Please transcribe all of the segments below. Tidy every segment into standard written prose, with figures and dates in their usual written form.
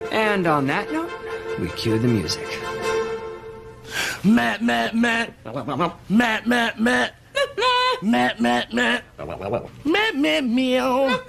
And on that note, we cue the music. Matt, Matt, Matt. Matt, Matt, Matt. Matt, Matt, Matt. Matt, Matt, meow.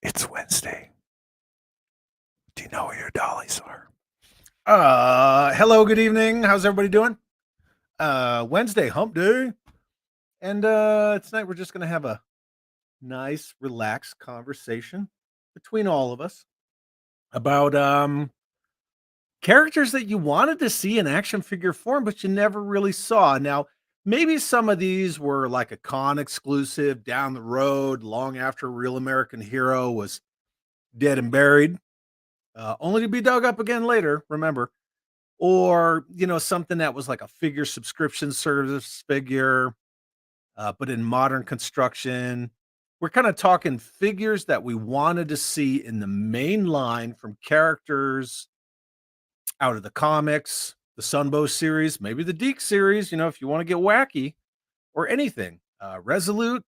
It's Wednesday. Do you know where your dollies are? Hello, good evening. How's everybody doing? Wednesday, hump day. And tonight we're just going to have a nice, relaxed conversation between all of us about characters that you wanted to see in action figure form, but you never really saw. Now, maybe some of these were like a con exclusive down the road, long after a Real American Hero was dead and buried, only to be dug up again later, remember. Or, something that was like a figure subscription service figure, but in modern construction. We're kind of talking figures that we wanted to see in the main line from characters out of the comics, the Sunbow series, maybe the Deke series, if you want to get wacky, or anything. Resolute,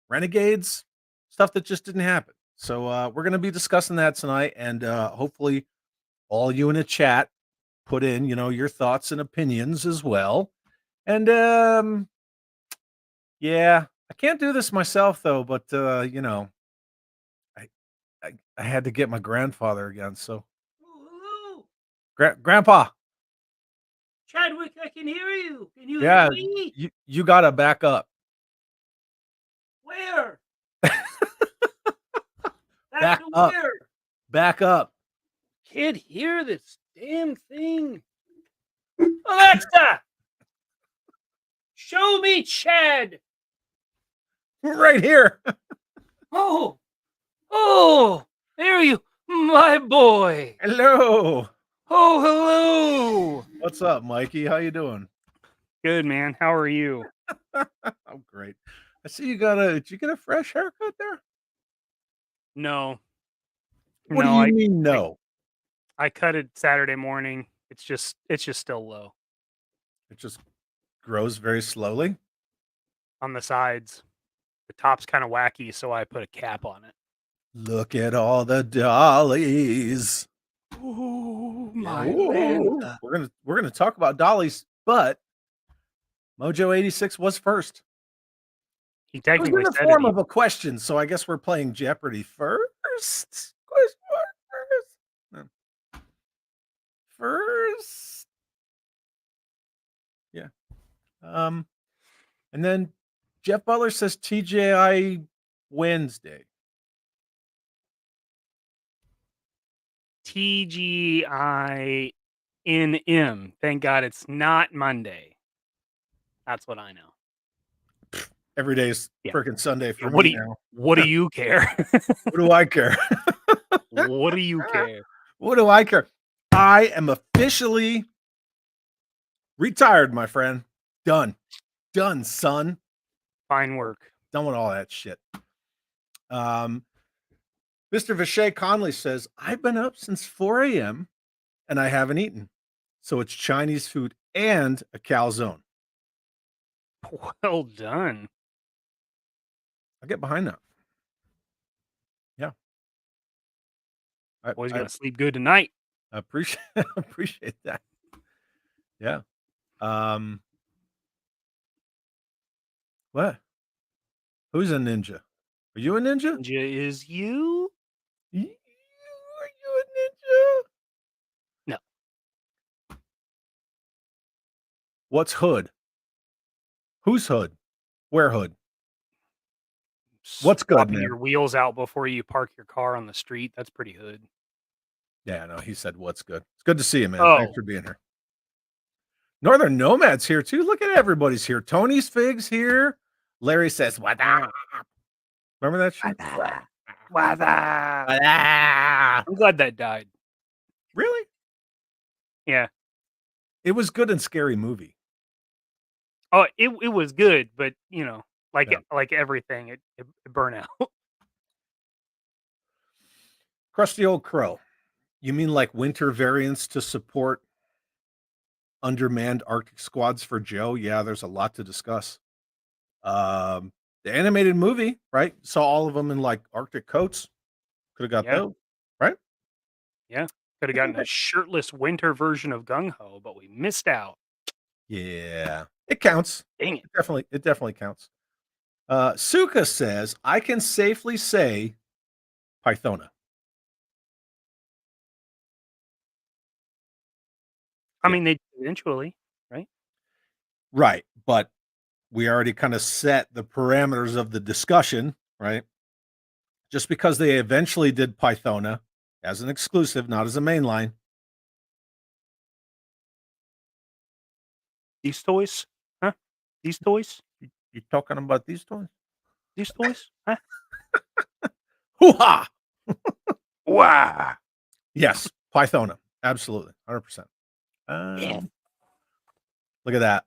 Renegades, stuff that just didn't happen. So we're going to be discussing that tonight, and hopefully all you in the chat put in, your thoughts and opinions as well. And yeah, I can't do this myself though, but I had to get my grandfather again. So Grandpa. Chadwick, I can hear you. Can you Yeah, hear me? you gotta back up. Where? Back to up. where? Back up. Can't hear this damn thing. Alexa! Show me Chad. Right here. Oh, there you, my boy. Hello. Oh, hello. What's up, Mikey? How you doing? Good, man. How are you? I'm great. I see did you get a fresh haircut there? No. What do you mean no? I cut it Saturday morning. It's just still low. It just grows very slowly on the sides. The top's kind of wacky, so I put a cap on it. Look at all the dollies. Oh my man. We're gonna talk about dollies, but Mojo 86 was first. He technically it was in the form of a question, so I guess we're playing Jeopardy first. First. Yeah. And then Jeff Butler says TGI Wednesday. TGINM. Thank God it's not Monday. That's what I know. Every day's freaking Sunday for me now. What do you care? What do I care? What do you care? What do I care? I am officially retired, my friend. Done, son. Fine work. Done with all that shit. Mr. Vishay Conley says, I've been up since 4 a.m. and I haven't eaten. So it's Chinese food and a calzone. Well done. I'll get behind that. Yeah. Boy's gonna sleep good tonight. I appreciate that. Yeah. What? Who's a ninja? Are you a ninja? Ninja is you? Are you a ninja? No. What's hood? Who's hood? Where hood? What's good, Swapping man? your wheels out before you park your car on the street. That's pretty hood. Yeah, no, he said what's good. It's good to see you, man. Oh. Thanks for being here. Northern Nomad's here too. Look at everybody's here. Tony's Figs here. Larry says, what up? Remember that shit? I'm glad that died. Really? Yeah. It was good and scary movie. Oh, it was good, but like everything, it burned out. Crusty Old Crow. You mean like winter variants to support undermanned Arctic squads for Joe? Yeah, there's a lot to discuss. The animated movie, right? Saw all of them in like Arctic coats. Could have got those, right? Yeah. Could have gotten a shirtless winter version of Gung Ho, but we missed out. Yeah, it counts. Dang it. It definitely counts. Suka says, I can safely say Pythona. I mean, they eventually, right? Right, but we already kind of set the parameters of the discussion, right? Just because they eventually did Pythona as an exclusive, not as a mainline. These toys? Huh? These toys? You talking about these toys? These toys? Huh? Hoo-ha! Wow. Yes, Pythona. Absolutely. 100%. Yeah. Look at that.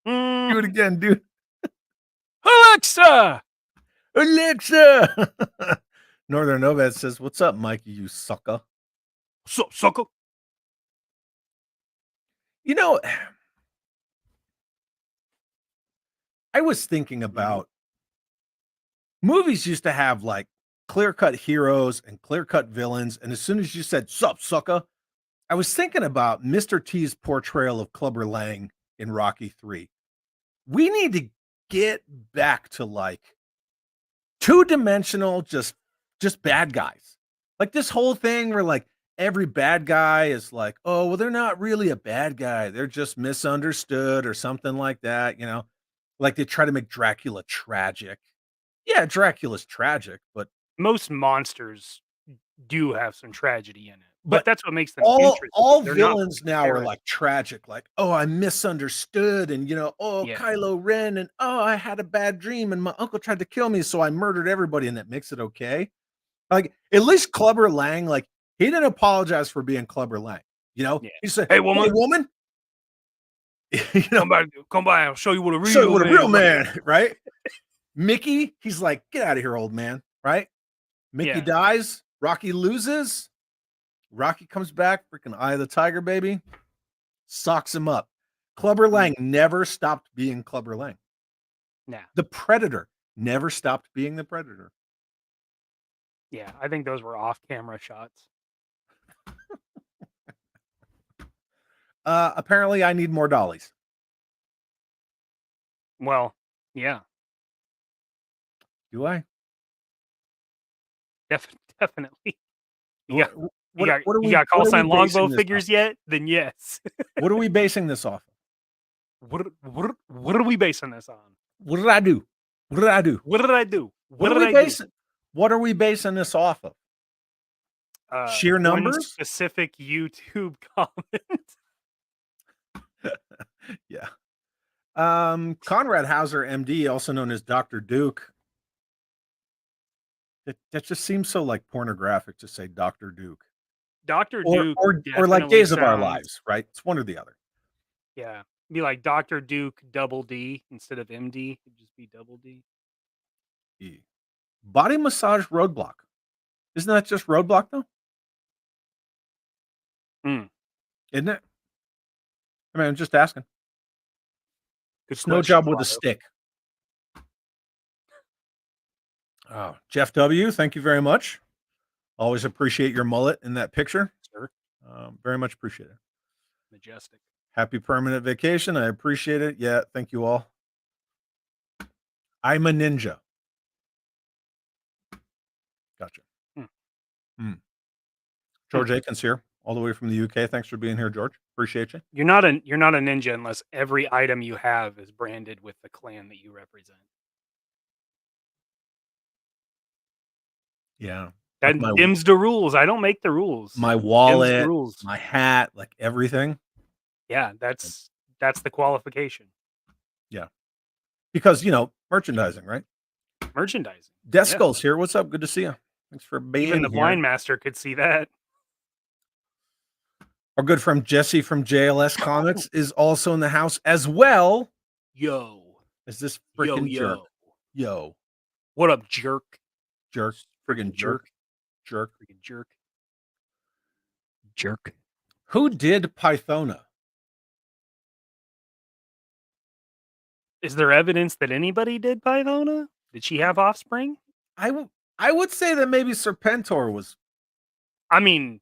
Do it again, dude. Alexa! Alexa! Northern Nomad says, what's up, Mikey, you sucker? What's up, sucker? You know, I was thinking about movies used to have like clear-cut heroes and clear-cut villains, and as soon as you said, sup, sucker, I was thinking about Mr. T's portrayal of Clubber Lang in Rocky 3. We need to get back to like two-dimensional, just bad guys. Like this whole thing where like every bad guy is like, oh, well, they're not really a bad guy. They're just misunderstood or something like that, you know? Like they try to make Dracula tragic. Yeah, Dracula's tragic, but most monsters do have some tragedy in it. But But that's what makes them all interesting. They're not villains now are terrorists. like tragic, like, oh, I misunderstood, and Yeah. Kylo Ren, and oh, I had a bad dream, and my uncle tried to kill me, so I murdered everybody, and that makes it okay. Like, at least Clubber Lang, like, he didn't apologize for being Clubber Lang. Yeah. He said, Hey, woman." Come by, I'll show you what a real show you what a man real is. man, right? Mickey, he's like, get out of here, old man, right? Mickey Yeah. dies, Rocky loses, Rocky comes back, freaking Eye of the Tiger, baby, socks him up. Clubber Lang never stopped being Clubber Lang. Nah. The Predator never stopped being the Predator. Yeah, I think those were off-camera shots. Apparently, I need more dollies. Well, yeah, Do I? definitely. Yeah. What are You got call what are sign we basing longbow this figures yet? Then yes. off? What are we basing this off of? What are we basing this on? What did I do? What did I do? What did I do? What are we basing? What are we basing this off of? Sheer One numbers? specific YouTube comment. Yeah. Conrad Hauser, MD, also known as Dr. Duke. That just seems so like pornographic to say Dr. Duke. Dr. Or Duke or like definitely Days of Our sounds- Lives, right? It's one or the other. Yeah. Be like Dr. Duke double D instead of MD. It'd just be double D. Body massage roadblock. Isn't that just roadblock though? Isn't it? I mean, I'm just asking. Good No question, job with a Flotto. stick. Oh, Jeff W., thank you very much. Always appreciate your mullet in that picture. Sir. Very much appreciate it. Majestic. Happy permanent vacation. I appreciate it. Yeah, thank you all. I'm a ninja. Gotcha. George Aikens here, all the way from the UK. Thanks for being here, George. Appreciate you. You're not a ninja unless every item you have is branded with the clan that you represent. Yeah. That dims the rules. I don't make the rules. My wallet, the rules. my hat, like everything. Yeah, that's the qualification. Yeah. Because, merchandising, right? Merchandising. Death Skull's here. What's up? Good to see you. Thanks for being here. Even the blind master could see that. Our good friend Jesse from JLS Comics is also in the house as well. Yo. Is this freaking jerk? Yo. What up, jerk? Jerk. Friggin' jerk. Jerk. Freaking jerk. Jerk. Who did Pythona? Is there evidence that anybody did Pythona? Did she have offspring? I would say that maybe Serpentor was. I mean,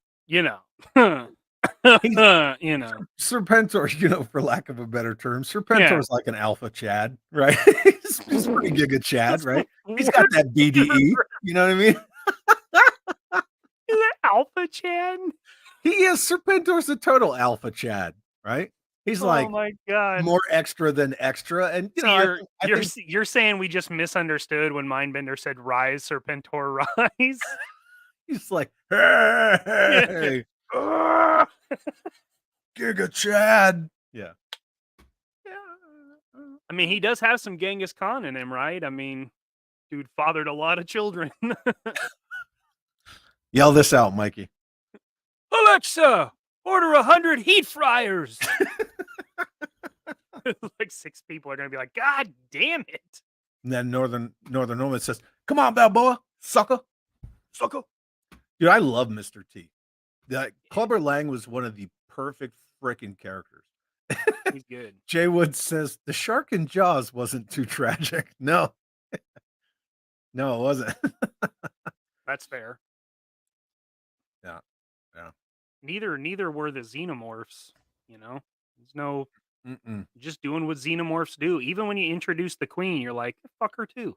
Serpentor, for lack of a better term, Serpentor's like an alpha Chad, right? he's pretty giga Chad, right? He's got that BDE. You know what I mean? Is that alpha Chad? He is. Serpentor's a total alpha Chad, right? He's like, oh my God, more extra than extra. And you're saying we just misunderstood when Mindbender said "Rise, Serpentor, rise." He's like, hey, Giga Chad. Yeah. I mean, he does have some Genghis Khan in him, right? I mean, dude fathered a lot of children. Yell this out, Mikey. Alexa, order 100 heat fryers. Like 6 people are going to be like, God damn it. And then Northern Norman says, come on, Balboa, sucker. Sucker. Dude, I love Mr. T. Clubber Lang was one of the perfect freaking characters. He's good. Jay Wood says, the shark in Jaws wasn't too tragic. No. No, it wasn't. That's fair. Yeah. Yeah. Neither were the xenomorphs, There's no... Just doing what xenomorphs do. Even when you introduce the queen, you're like, fuck her too.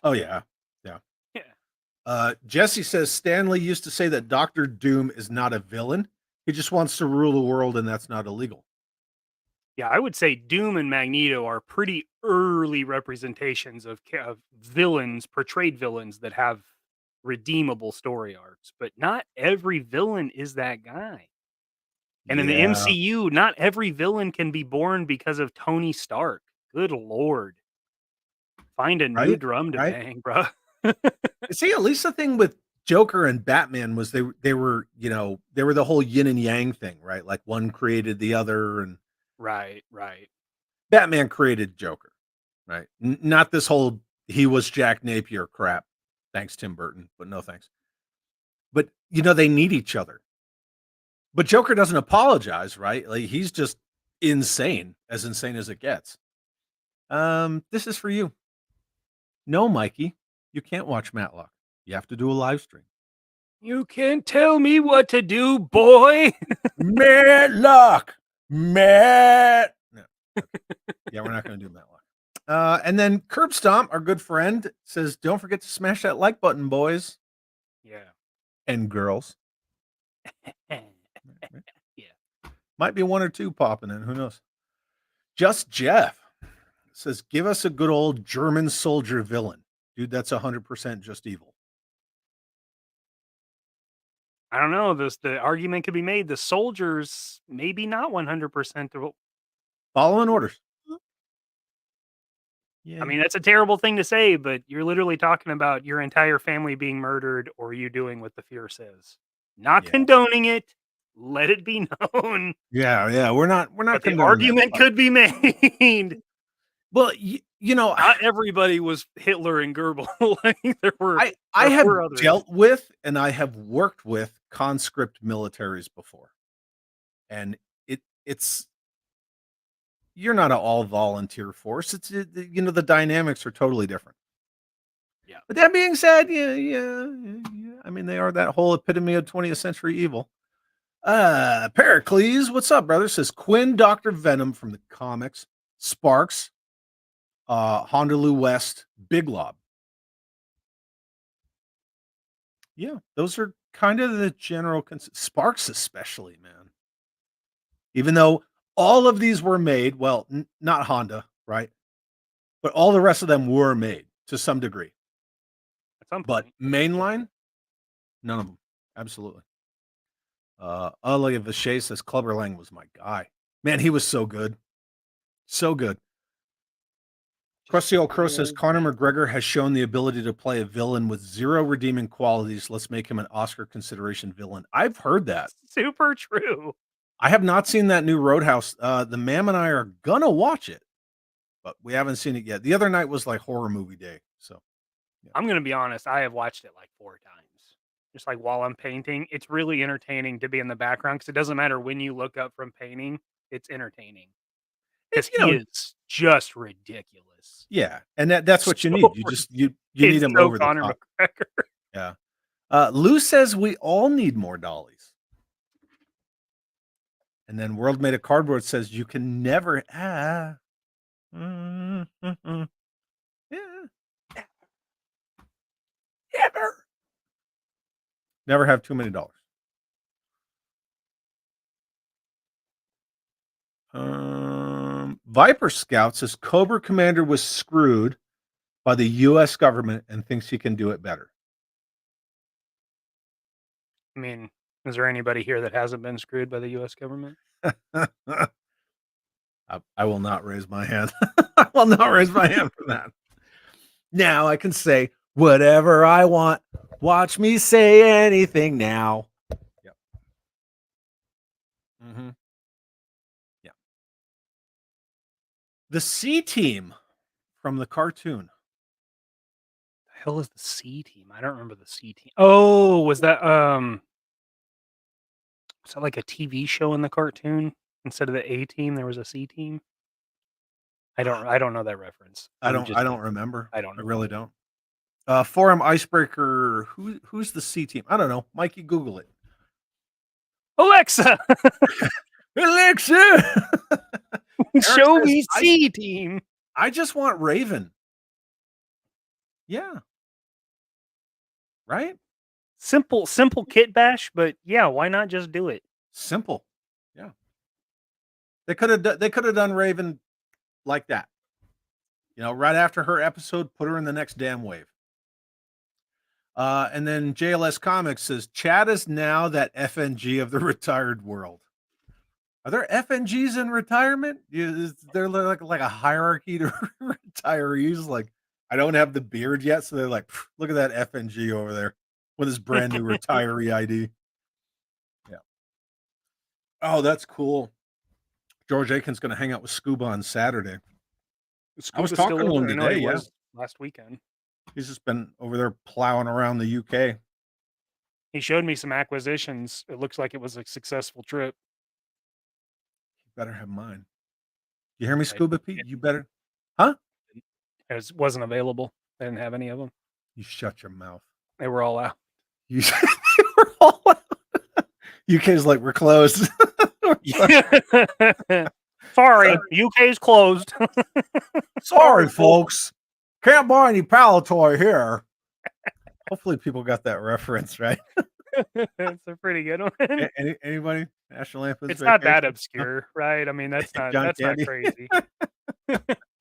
Oh, yeah. Yeah. Jesse says Stanley used to say that Dr. Doom is not a villain. He just wants to rule the world, and that's not illegal. Yeah, I would say Doom and Magneto are pretty early representations of villains, portrayed villains that have redeemable story arcs. But not every villain is that guy. And in the MCU, not every villain can be born because of Tony Stark. Good Lord. Find a new drum to bang, bro. See, at least the thing with Joker and Batman was they were the whole yin and yang thing, right? Like one created the other, and right. Batman created Joker, right? Not this whole he was Jack Napier crap. Thanks, Tim Burton, but no thanks. But they need each other. But Joker doesn't apologize, right? Like he's just insane as it gets. This is for you. No, Mikey, you can't watch Matlock. You have to do a live stream. You can't tell me what to do, boy. Matlock. Matt. No. Okay. Yeah, we're not going to do Matlock. And then Curb Stomp, our good friend, says, don't forget to smash that like button, boys. Yeah. And girls. Yeah. Might be one or two popping in. Who knows? Just Jeff says, give us a good old German soldier villain. Dude, that's 100% just evil. I don't know. The argument could be made. The soldiers maybe not 100% following orders. Yeah. I mean, that's a terrible thing to say, but you're literally talking about your entire family being murdered or you doing what the fear says. Not condoning it, let it be known. Yeah, we're not But the condoning argument that. could be made. Well, you know, Not everybody was Hitler and Goebbels. Like, there I have were others. dealt with and I have worked with conscript militaries before, and it's you're not an all volunteer force. You know, the dynamics are totally different. Yeah. But that being said, yeah. I mean, they are that whole epitome of 20th century evil. Pericles, what's up, brother? Says Quinn, Dr. Venom from the comics, Sparks, Honolulu West, Big Lob. Yeah, those are kind of the general Sparks, especially, man. Even though all of these were made, well, not Honda, right? But all the rest of them were made to some degree. At some But point. mainline, none of them. Absolutely. Look at Vishay says Clubber Lang was my guy. Man, he was so good. So good. Crusty Old Crow says Conor McGregor has shown the ability to play a villain with zero redeeming qualities. Let's make him an Oscar consideration villain. I've heard that. Super true. I have not seen that new Roadhouse. The Mam and I are gonna watch it, but we haven't seen it yet. The other night was like horror movie day. So yeah. I'm gonna be honest, I have watched it like 4 times. Just like while I'm painting. It's really entertaining to be in the background because it doesn't matter when you look up from painting, it's entertaining. Because he is just ridiculous. Yeah, and that's what you need. You need him over the top. McGregor. Yeah. Lou says we all need more dollies. And then World Made of Cardboard says you can never yeah. Never have too many dollars. Viper Scout says Cobra Commander was screwed by the U.S. government and thinks he can do it better. I mean, is there anybody here that hasn't been screwed by the U.S. government? I will not raise my hand. I will not raise my hand for that. Now I can say whatever I want. Watch me say anything now. Yep. Mm-hmm. Yeah. The C-Team from the cartoon. The hell is the C-Team? I don't remember the C-Team. Oh, was that like a TV show in the cartoon? Instead of the A-Team, there was a C-Team? I don't know that reference. I don't remember. I really don't. Forum Icebreaker, who's the C-Team? I don't know. Mikey, Google it. Alexa! Alexa! Show me C-Team. I just want Raven. Yeah. Right? Simple kit bash, but yeah, why not just do it? Simple. Yeah. They could have done Raven like that. You know, right after her episode, put her in the next damn wave. And then JLS Comics says Chad is now that FNG of the retired world. Are there FNGs in retirement? Is there like a hierarchy to retirees? Like, I don't have the beard yet, so they're like, look at that FNG over there with his brand new retiree ID. Yeah. Oh, that's cool. George Aiken's going to hang out with Scuba on Saturday. I was talking to him today. Yeah, last weekend. He's just been over there plowing around the UK. He showed me some acquisitions. It looks like it was a successful trip. You better have mine. You hear me, Scuba Pete? You better. Huh? It wasn't available. They didn't have any of them. You shut your mouth. They were all out. They were all out. UK's like, we're closed. Sorry, UK's closed. Sorry, folks. Can't buy any Palatoy here. Hopefully people got that reference, right? It's a pretty good one. Anybody? National Lampoon's It's not that obscure, right? I mean, that's not crazy.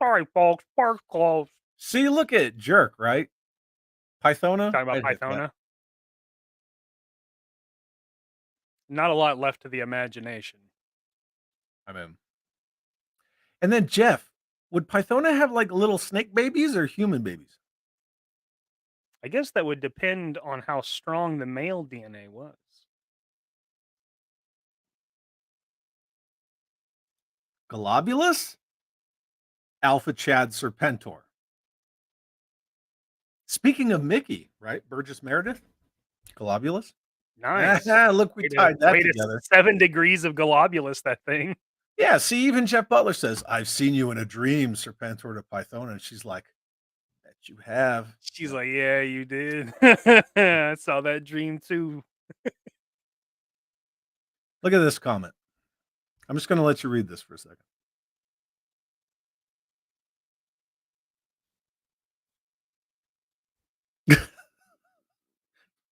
Sorry, folks. Park's closed. See, look at Jerk, right? Pythona? Talking about Pythona? Not a lot left to the imagination. I mean. And then Jeff, would Pythona have like little snake babies or human babies? I guess that would depend on how strong the male DNA was. Globulus, Alpha Chad Serpentor. Speaking of Mickey, right? Burgess Meredith, Globulus. Nice. Look, we tied that way together. 7 degrees of Globulus, that thing. Yeah, see, even Jeff Butler says, I've seen you in a dream, Serpentor to Pythona. And she's like, that you have. She's like, yeah, you did. I saw that dream too. Look at this comment. I'm just going to let you read this for a second.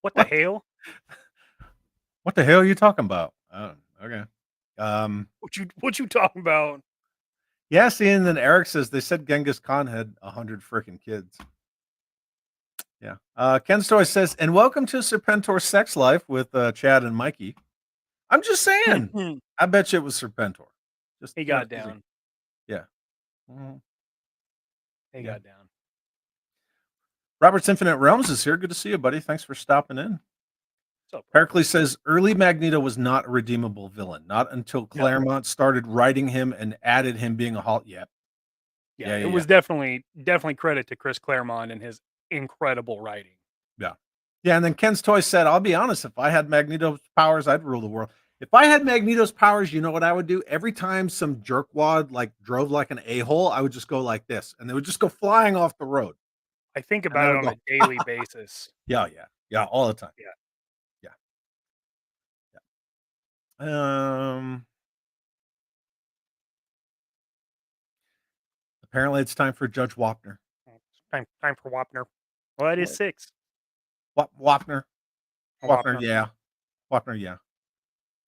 What the hell? What the hell are you talking about? Oh, okay. What you talking about? Yeah, see, and then Eric says they said Genghis Khan had 100 freaking kids. Yeah. Ken Story says, and welcome to Serpentor Sex Life with Chad and Mikey. I'm just saying. I bet you it was Serpentor. Just he got down. Yeah. Mm-hmm. He got down. Robert's Infinite Realms is here. Good to see you, buddy. Thanks for stopping in. Pericles says early Magneto was not a redeemable villain, not until Claremont started writing him and added him being a halt. Yeah, it was definitely credit to Chris Claremont and his incredible writing. Yeah. And then Ken's Toy said, I'll be honest, if I had Magneto's powers, I'd rule the world. If I had Magneto's powers, you know what I would do? Every time some jerkwad like drove like an a-hole, I would just go like this, and they would just go flying off the road. I think about it on a daily basis. Yeah, all the time. Yeah. Apparently it's time for Judge Wapner. Time for Wapner. Well, it is 6. Wapner, yeah. Wapner, yeah.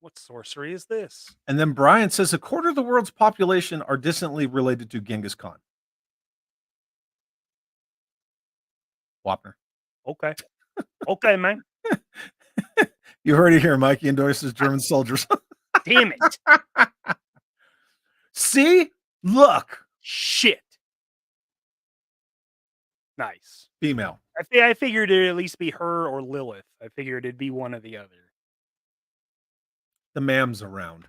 What sorcery is this? And then Brian says a quarter of the world's population are distantly related to Genghis Khan. Wapner. Okay. Okay, man. You heard it here. Mikey endorses German soldiers. Damn it. See? Look. Shit. Nice. Female. I figured it'd at least be her or Lilith. I figured it'd be one or the other. The ma'am's around.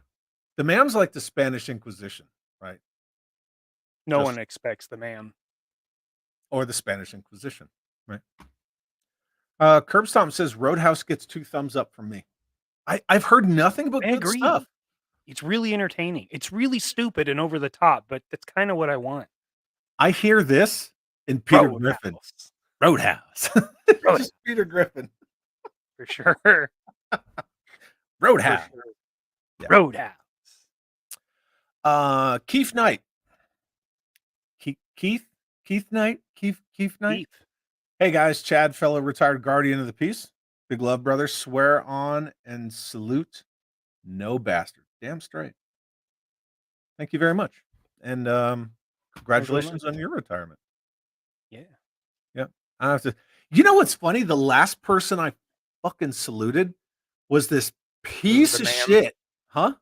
The ma'am's like the Spanish Inquisition, right? No one expects the ma'am. Or the Spanish Inquisition, right? Curbstomp says Roadhouse gets 2 thumbs up from me. I've heard nothing but good stuff. It's really entertaining. It's really stupid and over the top, but that's kind of what I want. I hear this in Peter Griffin. Roadhouse. Just Peter Griffin. For sure. Roadhouse. For sure. Yeah. Roadhouse. Keith Knight. Keith Knight? Keith Knight? Hey guys, Chad, fellow retired guardian of the peace. Big love, brother. Swear on and salute. No bastard. Damn straight. Thank you very much. And congratulations on your retirement. Yeah. Yeah. I have to. You know what's funny? The last person I fucking saluted was this piece of shit. Huh?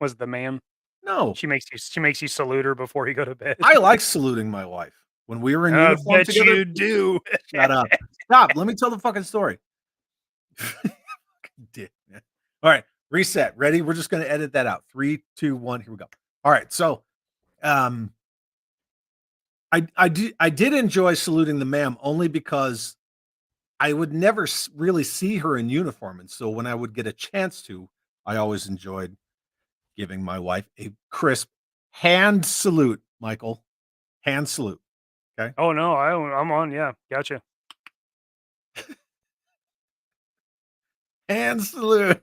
Was the ma'am? No. She makes you salute her before you go to bed. I like saluting my wife. When we were in uniform together. You do. Shut up. Stop. Let me tell the fucking story. All right. Reset. Ready? We're just going to edit that out. 3, 2, 1. Here we go. All right. So, I did enjoy saluting the ma'am only because I would never really see her in uniform. And so when I would get a chance to, I always enjoyed giving my wife a crisp hand salute, Michael. Hand salute. Okay. Oh, no. I'm on. Yeah. Gotcha. Hand salute.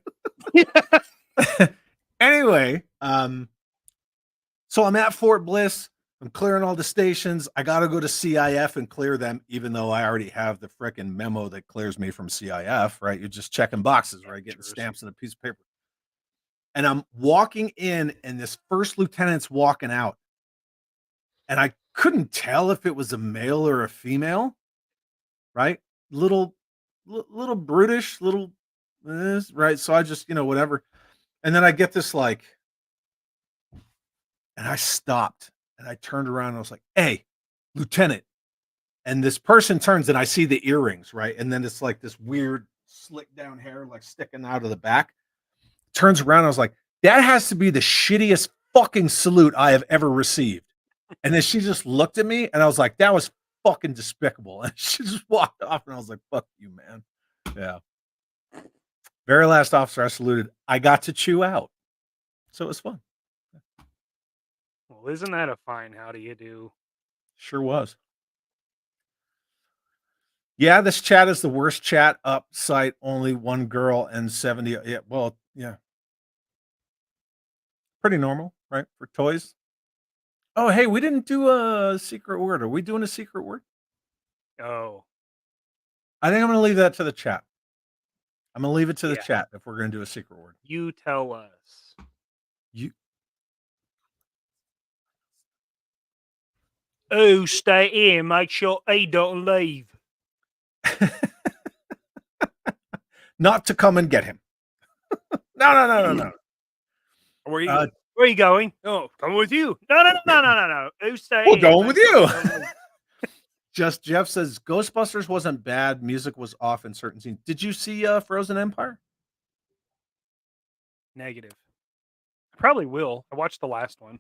Anyway, so I'm at Fort Bliss. I'm clearing all the stations. I got to go to CIF and clear them, even though I already have the frickin' memo that clears me from CIF, right? You're just checking boxes, right? Getting stamps and a piece of paper. And I'm walking in, and this first lieutenant's walking out. And I couldn't tell if it was a male or a female, right? Little brutish, right? So I just, whatever. And then I get this and I stopped and I turned around and I was like, hey, Lieutenant. And this person turns and I see the earrings, right? And then it's like this weird slick down hair, like sticking out of the back. Turns around. I was like, that has to be the shittiest fucking salute I have ever received. And then she just looked at me, and I was like, that was fucking despicable. And she just walked off, and I was like, fuck you, man. Yeah. Very last officer I saluted, I got to chew out. So it was fun. Well, isn't that a fine how do you do? Sure was. Yeah, this chat is the worst chat up site. Only one girl and 70. Yeah, well, yeah. Pretty normal, right? For toys. Oh, hey, we didn't do a secret word. Are we doing a secret word? Oh, I think I'm going to leave that to the chat. I'm going to leave it to the Yeah. chat if we're going to do a secret word. you tell us. You Oh, stay in. Make sure he don't leave. not to come and get him. No. Where are you? Uh, Where are you going? Oh, come with you. No. Oh, stay Well, in. going Make with sure you. he don't leave. Just Jeff says Ghostbusters wasn't bad. Music was off in certain scenes. Did you see Frozen Empire? Negative. I probably will. I watched the last one.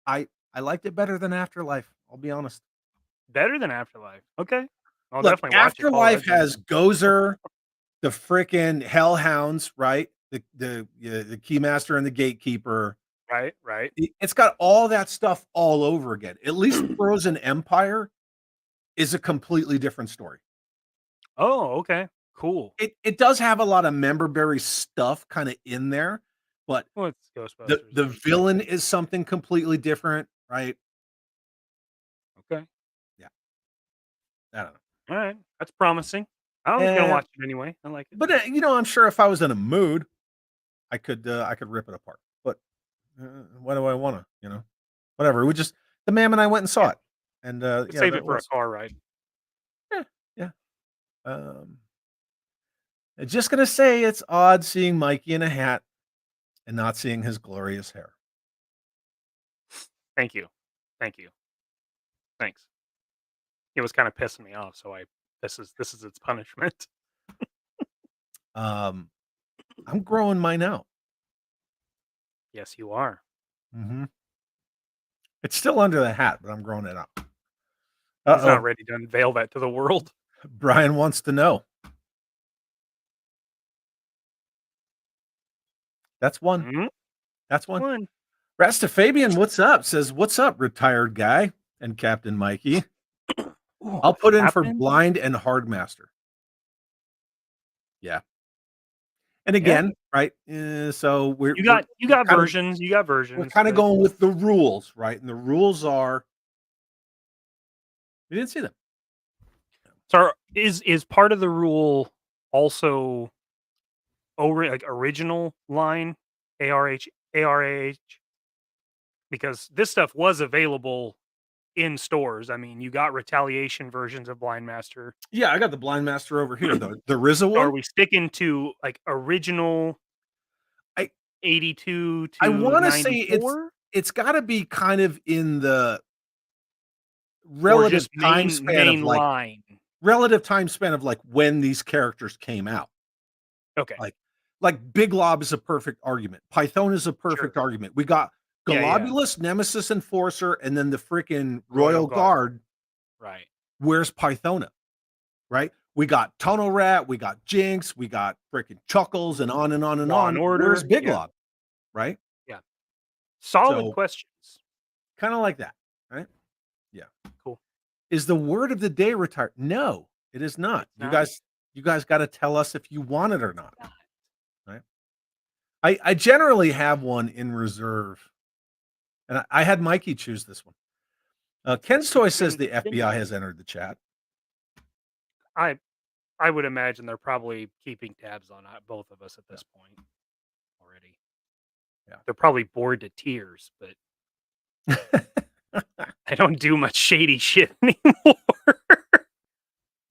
I liked it better than Afterlife. I'll be honest. Better than Afterlife. Okay. I'll Look, definitely watch it. Paul Afterlife Rudd. has Gozer, the freaking Hellhounds, right? The Keymaster and the Gatekeeper. Right. It's got all that stuff all over again. At least Frozen Empire is a completely different story. Oh, okay. Cool. It does have a lot of memberberry stuff kind of in there, but Well, it's Ghostbusters. the villain is something completely different, right? Okay. I don't know. All right. That's promising. I was gonna watch it anyway. I like it. But I'm sure if I was in a mood, I could rip it apart. But why do I want to? Whatever. The ma'am and I went and saw it, and Save it for a car ride. Yeah. I'm just gonna say it's odd seeing Mikey in a hat and not seeing his glorious hair. Thank you. Thanks. It was kind of pissing me off, so this is its punishment. I'm growing mine out. Yes, you are. Mm-hmm. It's still under the hat, but I'm growing it out. He's not ready to unveil that to the world. Brian wants to know. That's one. Mhm. That's one. Rasta Fabian, what's up? Says, what's up, retired guy and Captain Mikey? Ooh, I'll put in for Captain? blind and hardmaster. Yeah. And again, right? So You got we're versions. You got versions. We're kind of but going with the rules, right? And the rules are we didn't see them. So is part of the rule also original line ARAH? Because this stuff was available in stores. I mean, you got retaliation versions of Blind Master. Yeah, I got the blind master over here, though. The RZA one. Are we sticking to like original? 82 to I want to 94? say it's got to be kind of in the relative time span of like relative time span of like when these characters came out. Okay. Like Big Lob is a perfect argument. Pythona is a perfect argument. We got Globulus, Nemesis Enforcer, and then the freaking Royal Guard. Right. Where's Pythona? Right? We got Tunnel Rat, we got Jinx, we got freaking Chuckles, and on and on and on. Where's Big Lob? Right? Yeah. Solid questions. Kind of like that, right? Yeah. Cool. Is the word of the day retired? No, it is not. You guys got to tell us if you want it or not. Right? I generally have one in reserve. And I had Mikey choose this one. Ken's Toy says the FBI has entered the chat. I would imagine they're probably keeping tabs on both of us at this point already. Yeah. They're probably bored to tears, but I don't do much shady shit anymore.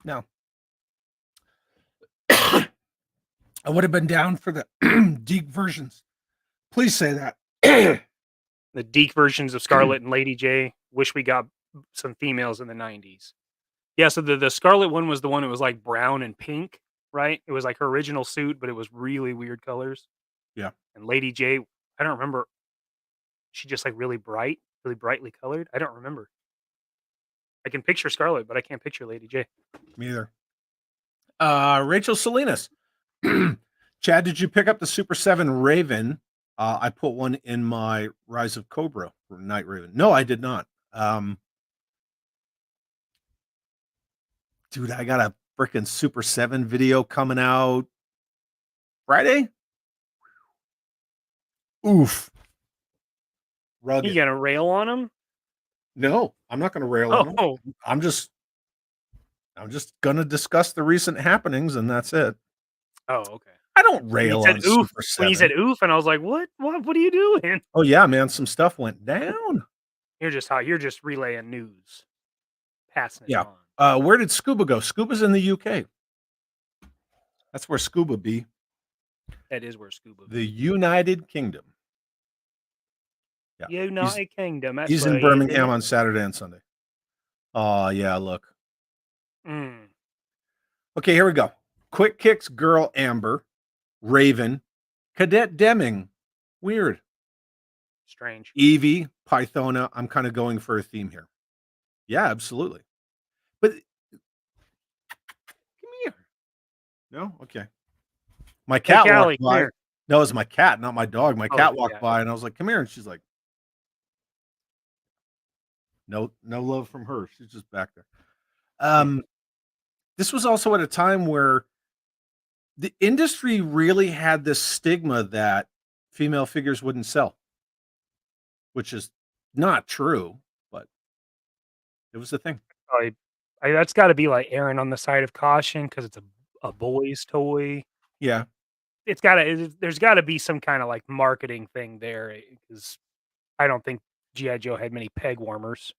No. I would have been down for the Deke versions. Please say that. The Deke versions of Scarlet and Lady J. Wish we got some females in the 90s. Yeah, so the Scarlet one was the one that was like brown and pink, right? It was like her original suit, but it was really weird colors. Yeah. And Lady J, I don't remember. she just like really bright, really brightly colored? I don't remember. I can picture Scarlet, but I can't picture Lady J. Me either. Rachel Salinas. Chad, did you pick up the Super 7 Raven? I put one in my Rise of Cobra Night Raven. No, I did not. Dude, I got a freaking Super 7 video coming out Friday. Oof. Rugged. You gonna rail on him? No, I'm not going to rail on him. Oh, I'm just going to discuss the recent happenings, and that's it. oh, okay. I don't rail on Oof, Super 7. when you said oof, and I was like, what? What are you doing? Oh yeah, man, some stuff went down. You're just relaying news, passing it Yeah. on. Where did Scuba go? Scuba's in the UK. That's where Scuba be. That is where Scuba. The United Kingdom. Yeah. United Kingdom. That's He's where in he is, Birmingham isn't on Saturday and Sunday. Oh yeah, look. it? Mm. Okay, here we go. Quick Kicks Girl Amber, Raven, Cadet Deming. Weird. Strange. Evie, Pythona. I'm kind of going for a theme here. Yeah, absolutely. But come here. No? Okay. My cat Callie, walked come by. here. No, it's my cat, not my dog. My Oh, cat walked yeah. by and I was like, come here. And she's like, no love from her. She's just back there. This was also at a time where the industry really had this stigma that female figures wouldn't sell, which is not true, but it was a thing. That's got to be like erring on the side of caution because it's a boy's toy. Yeah. There's got to be some kind of like marketing thing there because I don't think G.I. Joe had many peg warmers.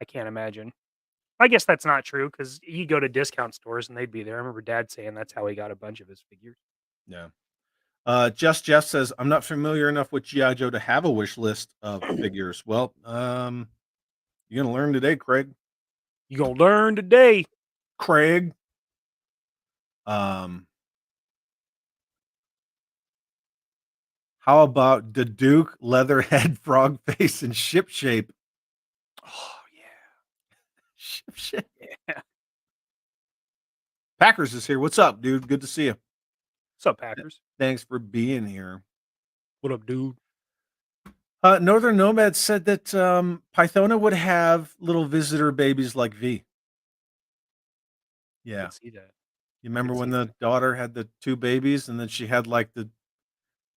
I can't imagine. I guess that's not true because you go to discount stores and they'd be there. I remember Dad saying that's how he got a bunch of his figures. Yeah. Just Jeff says, I'm not familiar enough with G.I. Joe to have a wish list of figures. Well, you're gonna learn today, Craig. You gonna learn today, Craig. How about the Duke, Leatherhead, Frog Face, and Ship Shape? Oh yeah, Ship Shape. yeah. Packers is here. What's up, dude? Good to see you. What's up, Packers? Thanks for being here. What up, dude? Northern Nomad said that Pythona would have little visitor babies like V. Yeah. See that. You remember when the daughter had the two babies and then she had like the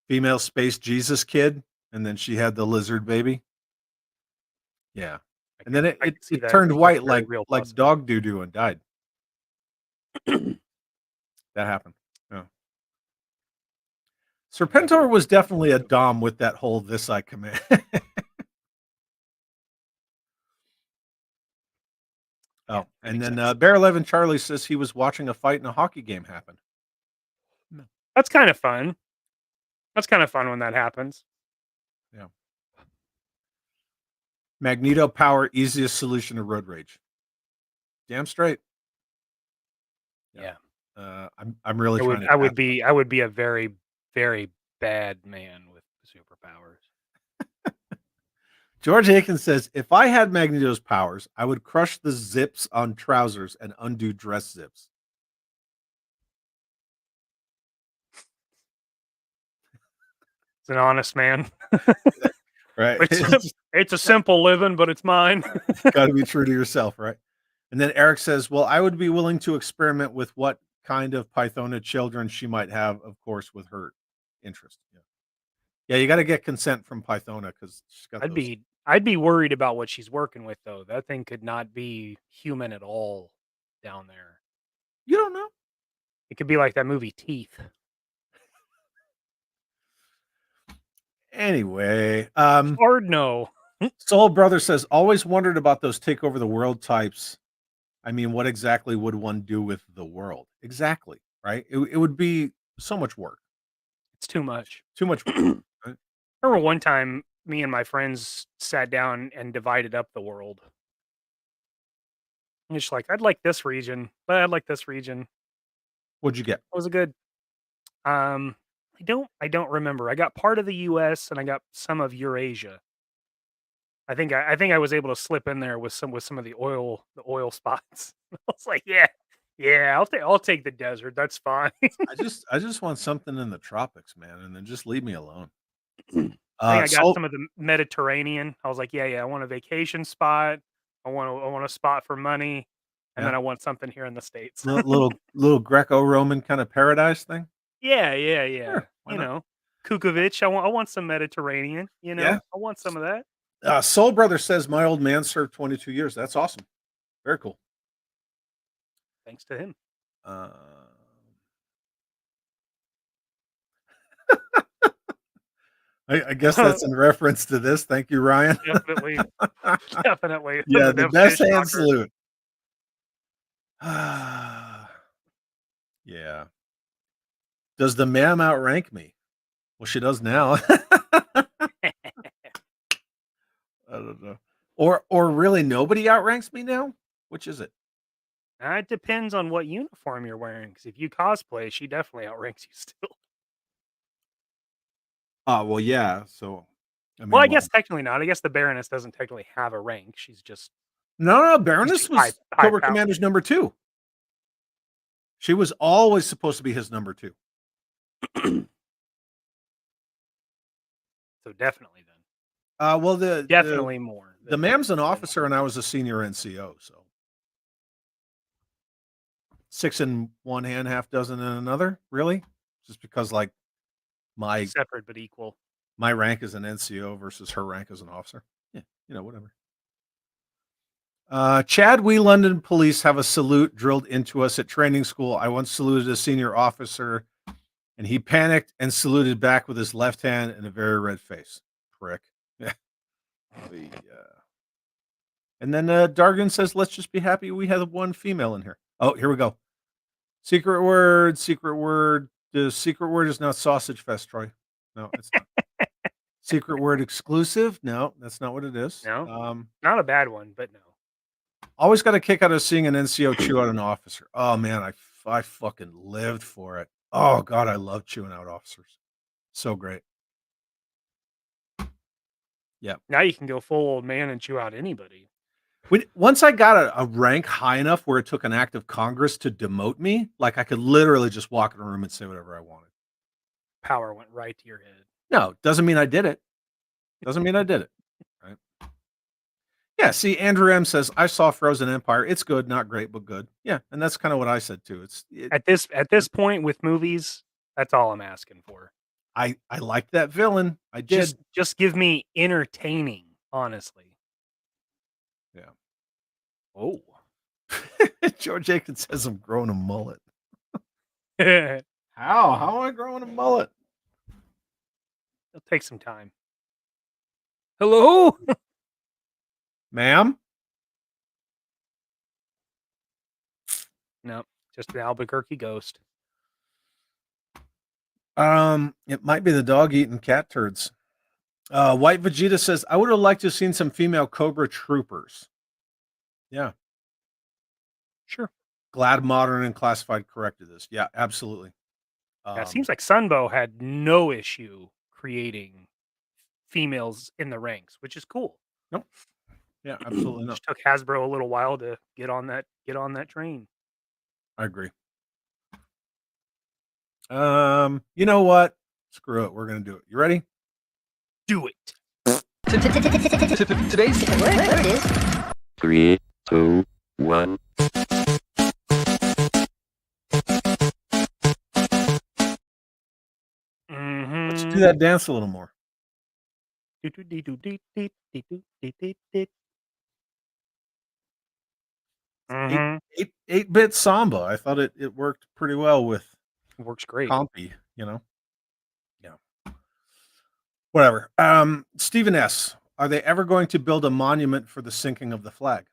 female space Jesus kid and then she had the lizard baby? Yeah. And then it turned white like dog doo-doo and died. That happened. Yeah. Serpentor was definitely a dom with that whole this I command. Oh, and then Bear 11 Charlie says he was watching a fight in a hockey game happen. That's kind of fun. That's kind of fun when that happens. Yeah. Magneto power, easiest solution to road rage. Damn straight. Yeah. I'm really trying to. I would be a very, very bad man with superpowers. George Aiken says, if I had Magneto's powers, I would crush the zips on trousers and undo dress zips. It's an honest man. Right. It's a simple living, but it's mine. Got to be true to yourself, right? And then Eric says, well, I would be willing to experiment with what kind of Pythona children she might have, of course, with her interest. Yeah, you got to get consent from Pythona because she's got I'd be worried about what she's working with, though. That thing could not be human at all down there. You don't know. It could be like that movie Teeth. Anyway, hard no. Soul Brother says, always wondered about those take over the world types. I mean, what exactly would one do with the world? Exactly, right? It would be so much work. It's too much. Too much work. Right? I remember one time me and my friends sat down and divided up the world. And it's like, I'd like this region, but I'd like this region. What'd you get? What was it good? I don't remember. I got part of the US and I got some of Eurasia. I think I was able to slip in there with some of the oil spots. I was like, yeah, I'll take the desert. That's fine. I just want something in the tropics, man, and then just leave me alone. I think I got So some of the Mediterranean. I was like, yeah, I want a vacation spot. I want a spot for money, and yeah, then I want something here in the States. little Greco-Roman kind of paradise thing. Yeah. Sure, why not? Kukovic. I want some Mediterranean. Yeah. I want some of that. Soul Brother says my old man served 22 years. That's awesome. Very cool. Thanks to him. Uh, I guess that's in reference to this. Thank you, Ryan. Definitely. Definitely. Yeah, That the was best a hand shocker. salute. Yeah. Does the ma'am outrank me? Well, she does now. I don't know. Or really nobody outranks me now? Which is it? It depends on what uniform you're wearing. Because if you cosplay, she definitely outranks you still. Well, yeah. So, I Well, mean, I what? guess technically not. I guess the Baroness doesn't technically have a rank. She's just No, Baroness high was high Cobra power. Commander's number 2. She was always supposed to be his number 2. So definitely then. Well, Definitely more the than ma'am's an than officer, and I was a senior NCO, so 6 in one hand, half dozen in another. Really? Just because like my separate but equal. my rank is an NCO versus her rank as an officer. Yeah, whatever. Chad, we London police have a salute drilled into us at training school. I once saluted a senior officer, and he panicked and saluted back with his left hand and a very red face. Prick. Yeah. And then Dargan says, let's just be happy we have one female in here. Oh, here we go. Secret word. The secret word is not sausage fest, Troy. No, it's not. Secret word exclusive? No, that's not what it is. No, not a bad one, but no. Always got a kick out of seeing an NCO chew out an officer. Oh man, I fucking lived for it. Oh god, I love chewing out officers. So great. Yeah. Now you can go full old man and chew out anybody. Once I got a rank high enough where it took an act of Congress to demote me, like I could literally just walk in a room and say whatever I wanted. Power went right to your head. No, doesn't mean I did it. Doesn't mean I did it. Right. Yeah, see, Andrew M says, I saw Frozen Empire. It's good, not great, but good. Yeah, and that's kind of what I said too. At this point with movies, that's all I'm asking for. I liked that villain. I did. Just give me entertaining, honestly. Yeah. Oh. George Jenkins says I'm growing a mullet. It'll How? How am I growing a mullet? take some time. Hello? Ma'am? No, just an Albuquerque ghost. It might be the dog eating cat turds. White Vegeta says, I would have liked to have seen some female Cobra troopers. Yeah. Sure. Glad Modern and Classified corrected this. Yeah, absolutely. It seems like Sunbow had no issue creating females in the ranks, which is cool. Nope. Yeah, absolutely not. Just took Hasbro a little while to get on that train. I agree. You know what? Screw it. We're gonna do it. You ready? Do it. Today's word is 3, 2, 1. Let's do that dance a little more. 8-bit samba. I thought it worked pretty well with Works great. Compy, Yeah. Whatever. Stephen S. Are they ever going to build a monument for the sinking of the flag?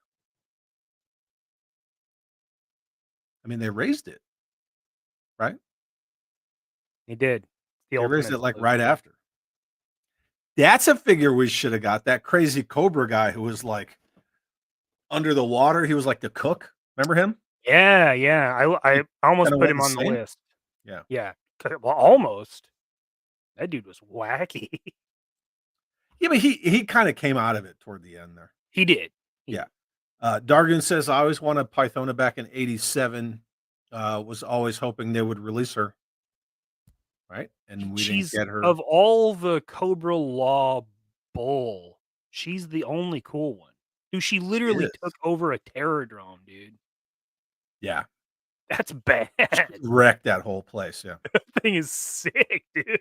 I mean, they raised it, right? He did. They raised it like right after. That's a figure we should have got. That crazy Cobra guy who was like under the water. He was like the cook. Remember him? Yeah. I almost kinda put went him on the insane. list. Yeah. Yeah. Well, almost. That dude was wacky. Yeah, but he kind of came out of it toward the end there. He did. Yeah. Dargoon says, I always wanted Pythona back in 87. Was always hoping they would release her. Right? And we didn't She's get her. of all the Cobra Law bull, she's the only cool one. Dude, she literally is. took over a Terrordrome, dude. Yeah. That's bad. Wrecked that whole place. Yeah. That thing is sick, dude.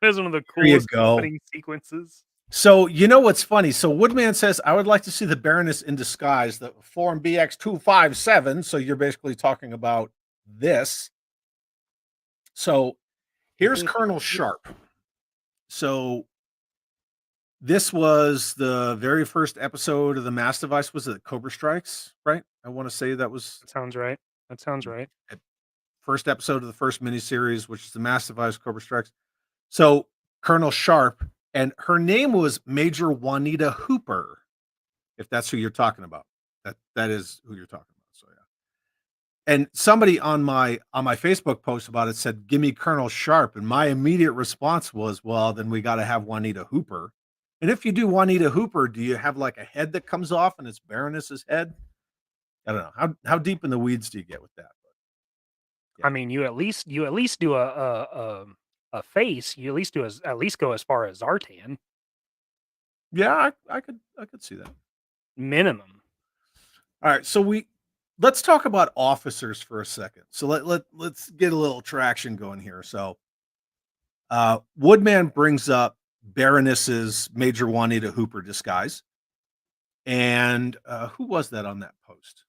That's one of the There you coolest go. opening sequences. So, you know what's funny? So, Woodman says, I would like to see the Baroness in Disguise, the Form BX257. So, you're basically talking about this. So, here's Colonel Sharp. So, this was the very first episode of the Mass Device. Was it Cobra Strikes, right? I want to say that was. That sounds right. That sounds right. First episode of the first miniseries, which is the Mass Device Cobra Strikes. So, Colonel Sharp, and her name was Major Juanita Hooper, if that's who you're talking about. That is who you're talking about. So yeah. And somebody on my Facebook post about it said, "Give me Colonel Sharp," and my immediate response was, "Well, then we got to have Juanita Hooper." And if you do Juanita Hooper, do you have like a head that comes off and it's Baroness's head? I don't know. How deep in the weeds do you get with that? I mean, you at least do a face. You at least go as far as Zartan. Yeah, I could see that. Minimum. All right, so let's talk about officers for a second. So let's get a little traction going here. So Woodman brings up Baroness's Major Juanita Hooper disguise. And who was that on that post?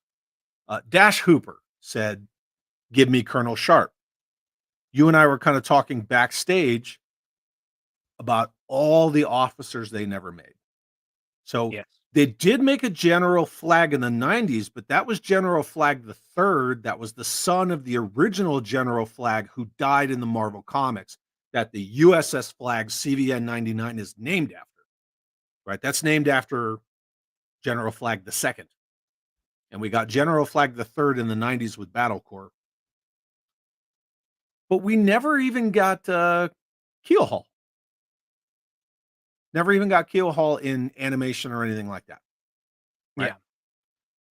Dash Hooper said, "Give me Colonel Sharp." You and I were kind of talking backstage about all the officers they never made. So Yes. they did make a General Flagg in the 90s, but that was General Flagg the Third. That was the son of the original General Flagg who died in the Marvel Comics, that the USS Flagg CVN 99 is named after. Right? That's named after General Flagg the Second. And we got General Flagg the Third in the 90s with Battle Corps. But we never even got Keel Hall. Never even got Keel Hall in animation or anything like that. Right?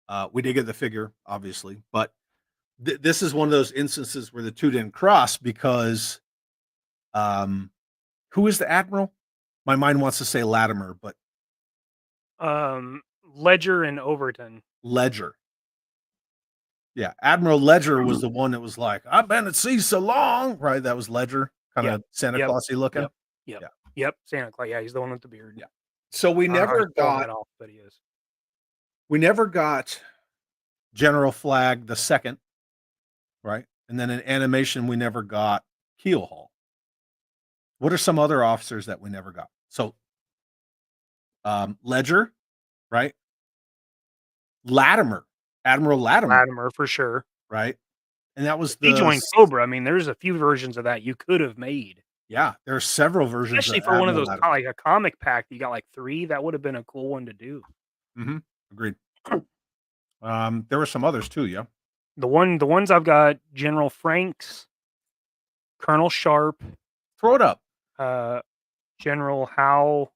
Yeah. We did get the figure, obviously, but this is one of those instances where the two didn't cross because who is the admiral? My mind wants to say Latimer, but Ledger and Overton. Ledger. Yeah, Admiral Ledger was the one that was like, "I've been at sea so long," right? That was Ledger, kind of Santa Clausy looking. Yep. Santa Claus. Yeah, he's the one with the beard. Yeah. So we never got off, but he is. We never got General Flagg the Second, right? And then in animation, we never got Keel Hall. What are some other officers that we never got? So Ledger, right? Latimer. Admiral Latimer. Latimer for sure. Right? And that was He joined Cobra. I mean, there's a few versions of that you could have made. Yeah, there are several versions. Especially for one of those, like a comic pack, you got like 3. That would have been a cool one to do. Mm-hmm. Agreed. There were some others too, yeah. The ones I've got: General Franks, Colonel Sharp. Throw it up. General Howe.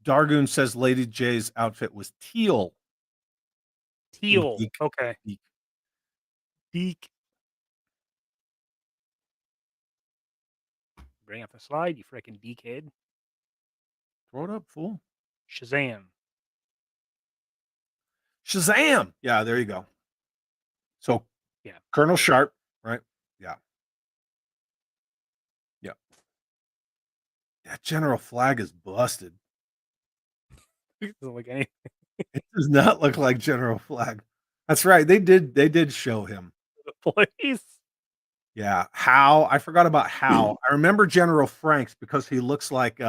Dargoon says Lady J's outfit was teal. Teal. Okay. Deke. Bring up the slide, you freaking deekhead. Throw it up, fool. Shazam. Yeah, there you go. So, yeah, Colonel Sharp, right? Yeah. That General Flagg is busted. It doesn't look anything. It does not look like General Flagg. That's right. They did show him. Please. Yeah. How? I forgot about How. I remember General Franks because he looks like He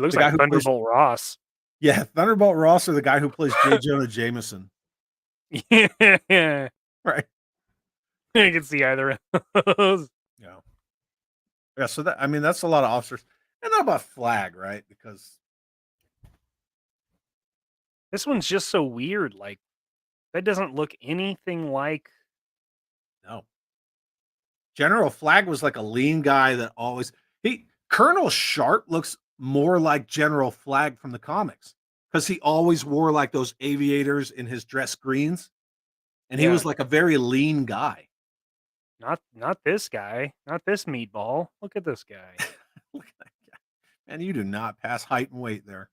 looks like Thunderbolt Ross. Yeah, Thunderbolt Ross, or the guy who plays J. Jonah Jameson. Yeah. Right. I can see either of those. Yeah, so that's a lot of officers. And not about Flagg, right? Because this one's just so weird. Like, that doesn't look anything like. No. General Flag was like a lean guy that always Colonel Sharp looks more like General Flag from the comics because he always wore like those aviators in his dress greens, and he Yeah. was like a very lean guy. Not this guy. Not this meatball. Look at this guy. Look at that guy. Man, you do not pass height and weight there,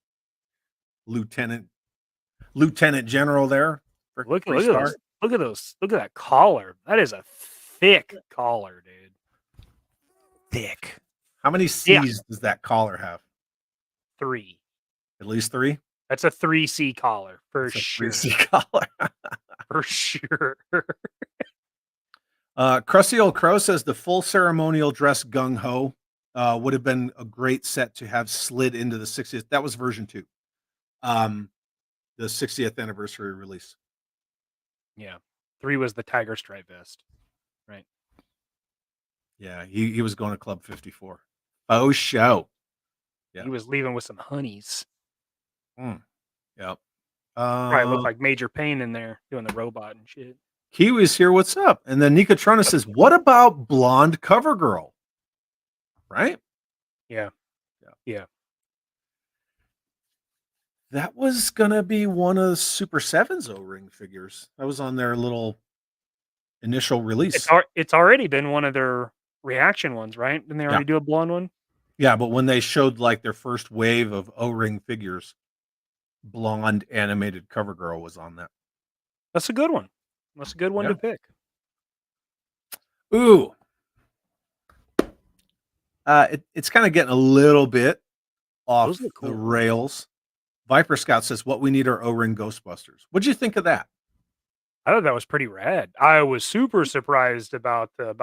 Lieutenant General there. Look at those. Look at those. Look at that collar. That is a thick collar, dude. Thick. How many C's does that collar have? 3. At least 3. That's a 3C collar for It's a sure. 3C collar. For sure. Crusty Old Crow says the full ceremonial dress gung ho would have been a great set to have slid into the 60th. That was version 2. The 60th anniversary release. Yeah. 3 was the tiger stripe vest. Right. Yeah, he was going to Club 54. Oh, show. Yeah. He was leaving with some honeys. Yep. Probably looked like Major Payne in there doing the robot and shit. Kiwi's here. What's up? And then Nikatrona says, what about Blonde Cover Girl? Right? Yeah. That was going to be one of Super 7's O-ring figures. That was on their little initial release. It's already been one of their reaction ones, right? Didn't they already do a blonde one? Yeah, but when they showed like their first wave of O-ring figures, Blonde animated Cover Girl was on that. That's a good one. That's a good one to pick. Ooh. It's kind of getting a little bit off the rails. Viper Scout says, what we need are O-ring Ghostbusters. What'd you think of that? I thought that was pretty rad. I was super surprised about the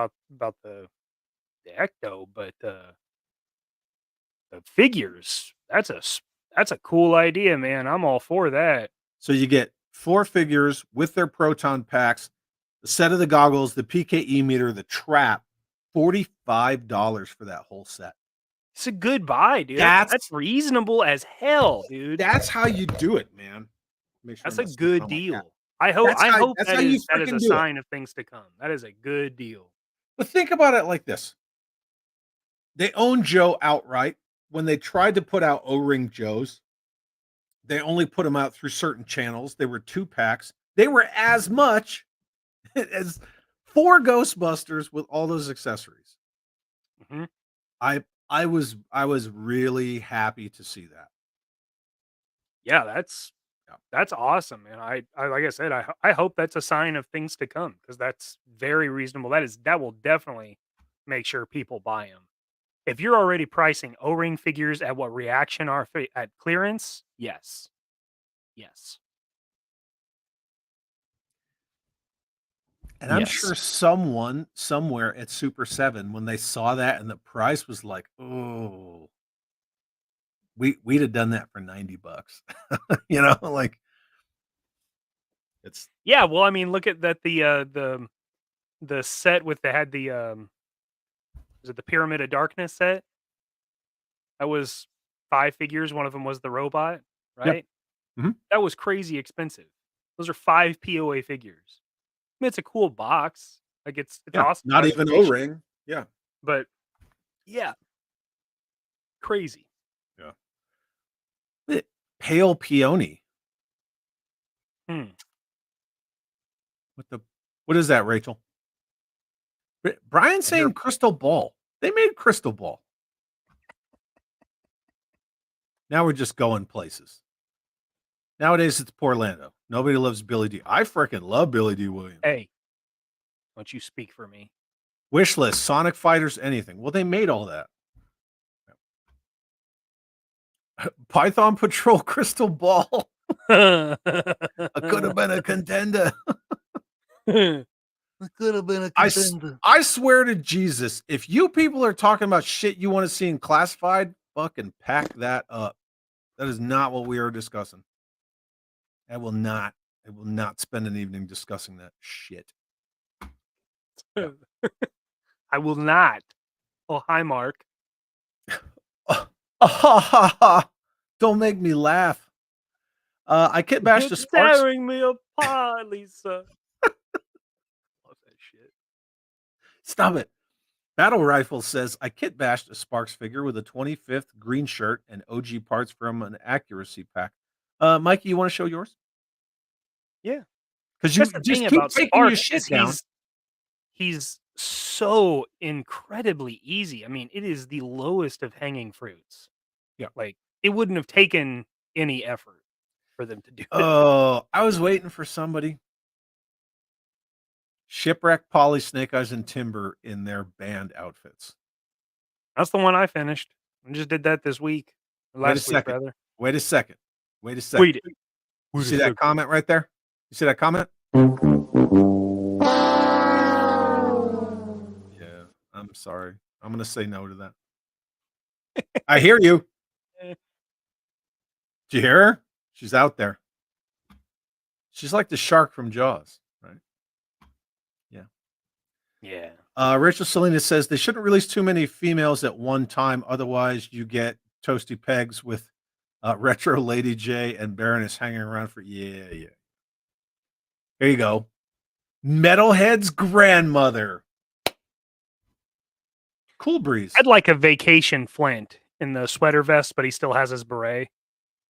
Ecto, but the figures, that's a cool idea, man. I'm all for that. So you get 4 figures with their proton packs, the set of the goggles, the PKE meter, the trap, $45 for that whole set. It's a good buy, dude. That's reasonable as hell, dude. That's how you do it, man. That's a good deal. I hope that is a sign of things to come. That is a good deal. But think about it like this. They own Joe outright. When they tried to put out O-ring Joes, they only put them out through certain channels. They were 2 packs. They were as much as 4 Ghostbusters with all those accessories. Mm-hmm. I was really happy to see that. Yeah, that's awesome, man. I like I said, I hope that's a sign of things to come because that's very reasonable. That will definitely make sure people buy them. If you're already pricing O-ring figures at what reaction are at clearance, yes. And I'm sure someone somewhere at Super 7, when they saw that and the price was like, oh, we'd have done that for $90. Like it's well, I mean, look at that the set with was it the Pyramid of Darkness set? That was 5 figures. One of them was the robot, right? Yep. Mm-hmm. That was crazy expensive. Those are 5 POA figures. I mean, it's a cool box. Like it's awesome. Not even O-ring. Yeah. But yeah. Crazy. Yeah. Pale Peony. What is that, Rachel? Brian's saying Crystal Ball. They made Crystal Ball. Now we're just going places. Nowadays, it's Portlandia. Nobody loves Billy D. I freaking love Billy D. Williams. Hey, don't you speak for me. Wishlist, Sonic Fighters, anything. Well, they made all that. Python Patrol Crystal Ball. I could have been a contender. It could have been a contender. I swear to Jesus, if you people are talking about shit you want to see in classified, fucking pack that up. That is not what we are discussing. I will not spend an evening discussing that shit. I will not. Oh, hi, Mark. Don't make me laugh. I kit bashed the Sparks. Tearing me apart, Lisa. Love that shit. Stop it. Battle Rifle says, I kit bashed a Sparks figure with a 25th green shirt and OG parts from an accuracy pack. Mikey, you want to show yours? Yeah. Because you That's the just thing keep about taking your Sparks shit is down. he's so incredibly easy. I mean, it is the lowest of hanging fruits. Yeah. Like, it wouldn't have taken any effort for them to do it. Oh, I was waiting for somebody. Shipwreck, Polly, Snake Eyes, and Timber in their band outfits. That's the one I finished. I just did that this week. Last week, rather. Wait a second. You see that comment right there? You see that comment? Yeah, I'm sorry. I'm going to say no to that. I hear you. Did you hear her? She's out there. She's like the shark from Jaws, right? Yeah. Yeah. Rachel Salinas says they shouldn't release too many females at one time. Otherwise, you get Toasty Pegs with Retro Lady J and Baroness hanging around for. Yeah. Here you go. Metalhead's grandmother. Cool breeze. I'd like a vacation Flint in the sweater vest, but he still has his beret.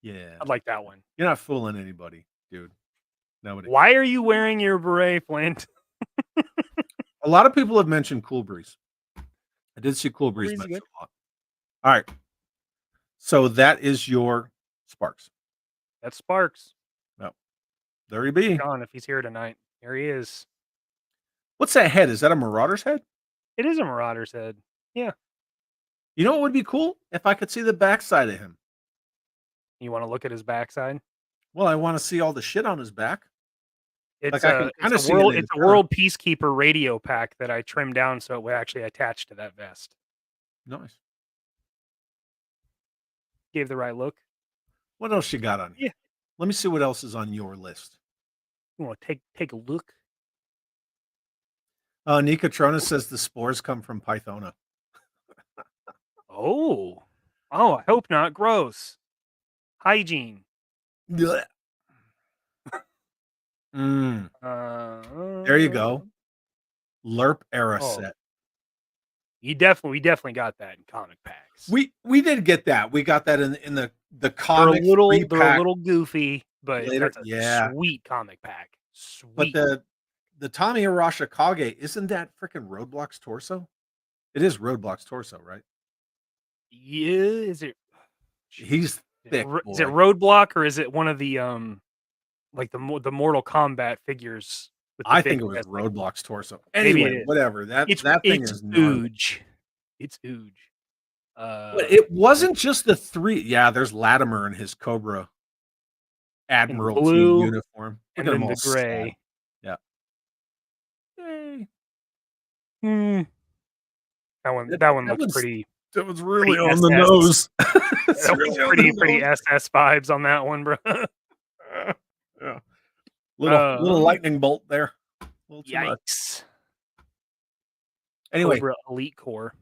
Yeah. I'd like that one. You're not fooling anybody, dude. Nobody. Why are you wearing your beret, Flint? A lot of people have mentioned Cool Breeze. I did see Cool Breeze mentioned a lot. All right. So that is your Sparks. That's Sparks. No. There he be. Gone if he's here tonight. Here he is. What's that head? Is that a Marauder's head? It is a Marauder's head. Yeah. You know what would be cool? If I could see the backside of him. You want to look at his backside? Well, I want to see all the shit on his back. It's Like, it's a World Peacekeeper radio pack that I trimmed down so it would actually attach to that vest. Nice. Gave the right look. What else you got on here? Yeah. Let me see what else is on your list. You want to take a look? Nika Trona says the spores come from Pythona. Oh, I hope not. Gross. Hygiene. There you go. LERP era set. We definitely got that in comic packs. We did get that. We got that in the comic. They're a little goofy, but later, that's a sweet comic pack. Sweet. But the Tommy Arashikage, isn't that freaking Roadblock's torso? It is Roadblock's torso, right? Yeah, is it? He's thick. Is it Roadblock or is it one of the like the Mortal Kombat figures? I think it was Roadblock's torso. Anyway, whatever. That thing is huge. It's huge. But it wasn't just the three. Yeah, there's Latimer in his Cobra Admiralty uniform, and then the gray. Yeah. Yay. That one looks pretty. That was really on the nose. That was pretty SS vibes on that one, bro. Yeah. Little lightning bolt there. Yikes. Anyway, Cobra Elite Corps.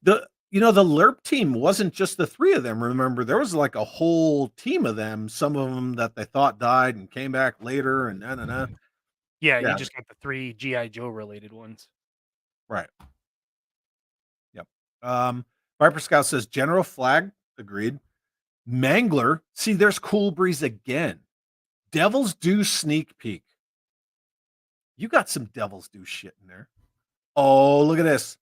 The LERP team wasn't just the three of them. Remember, there was like a whole team of them. Some of them that they thought died and came back later, and Yeah, you just got the 3 G.I. Joe related ones. Right. Yep. Viper Scout says General Flag. Agreed. Mangler. See, there's Cool Breeze again. Devil's Due sneak peek. You got some Devil's Due shit in there. Oh, look at this.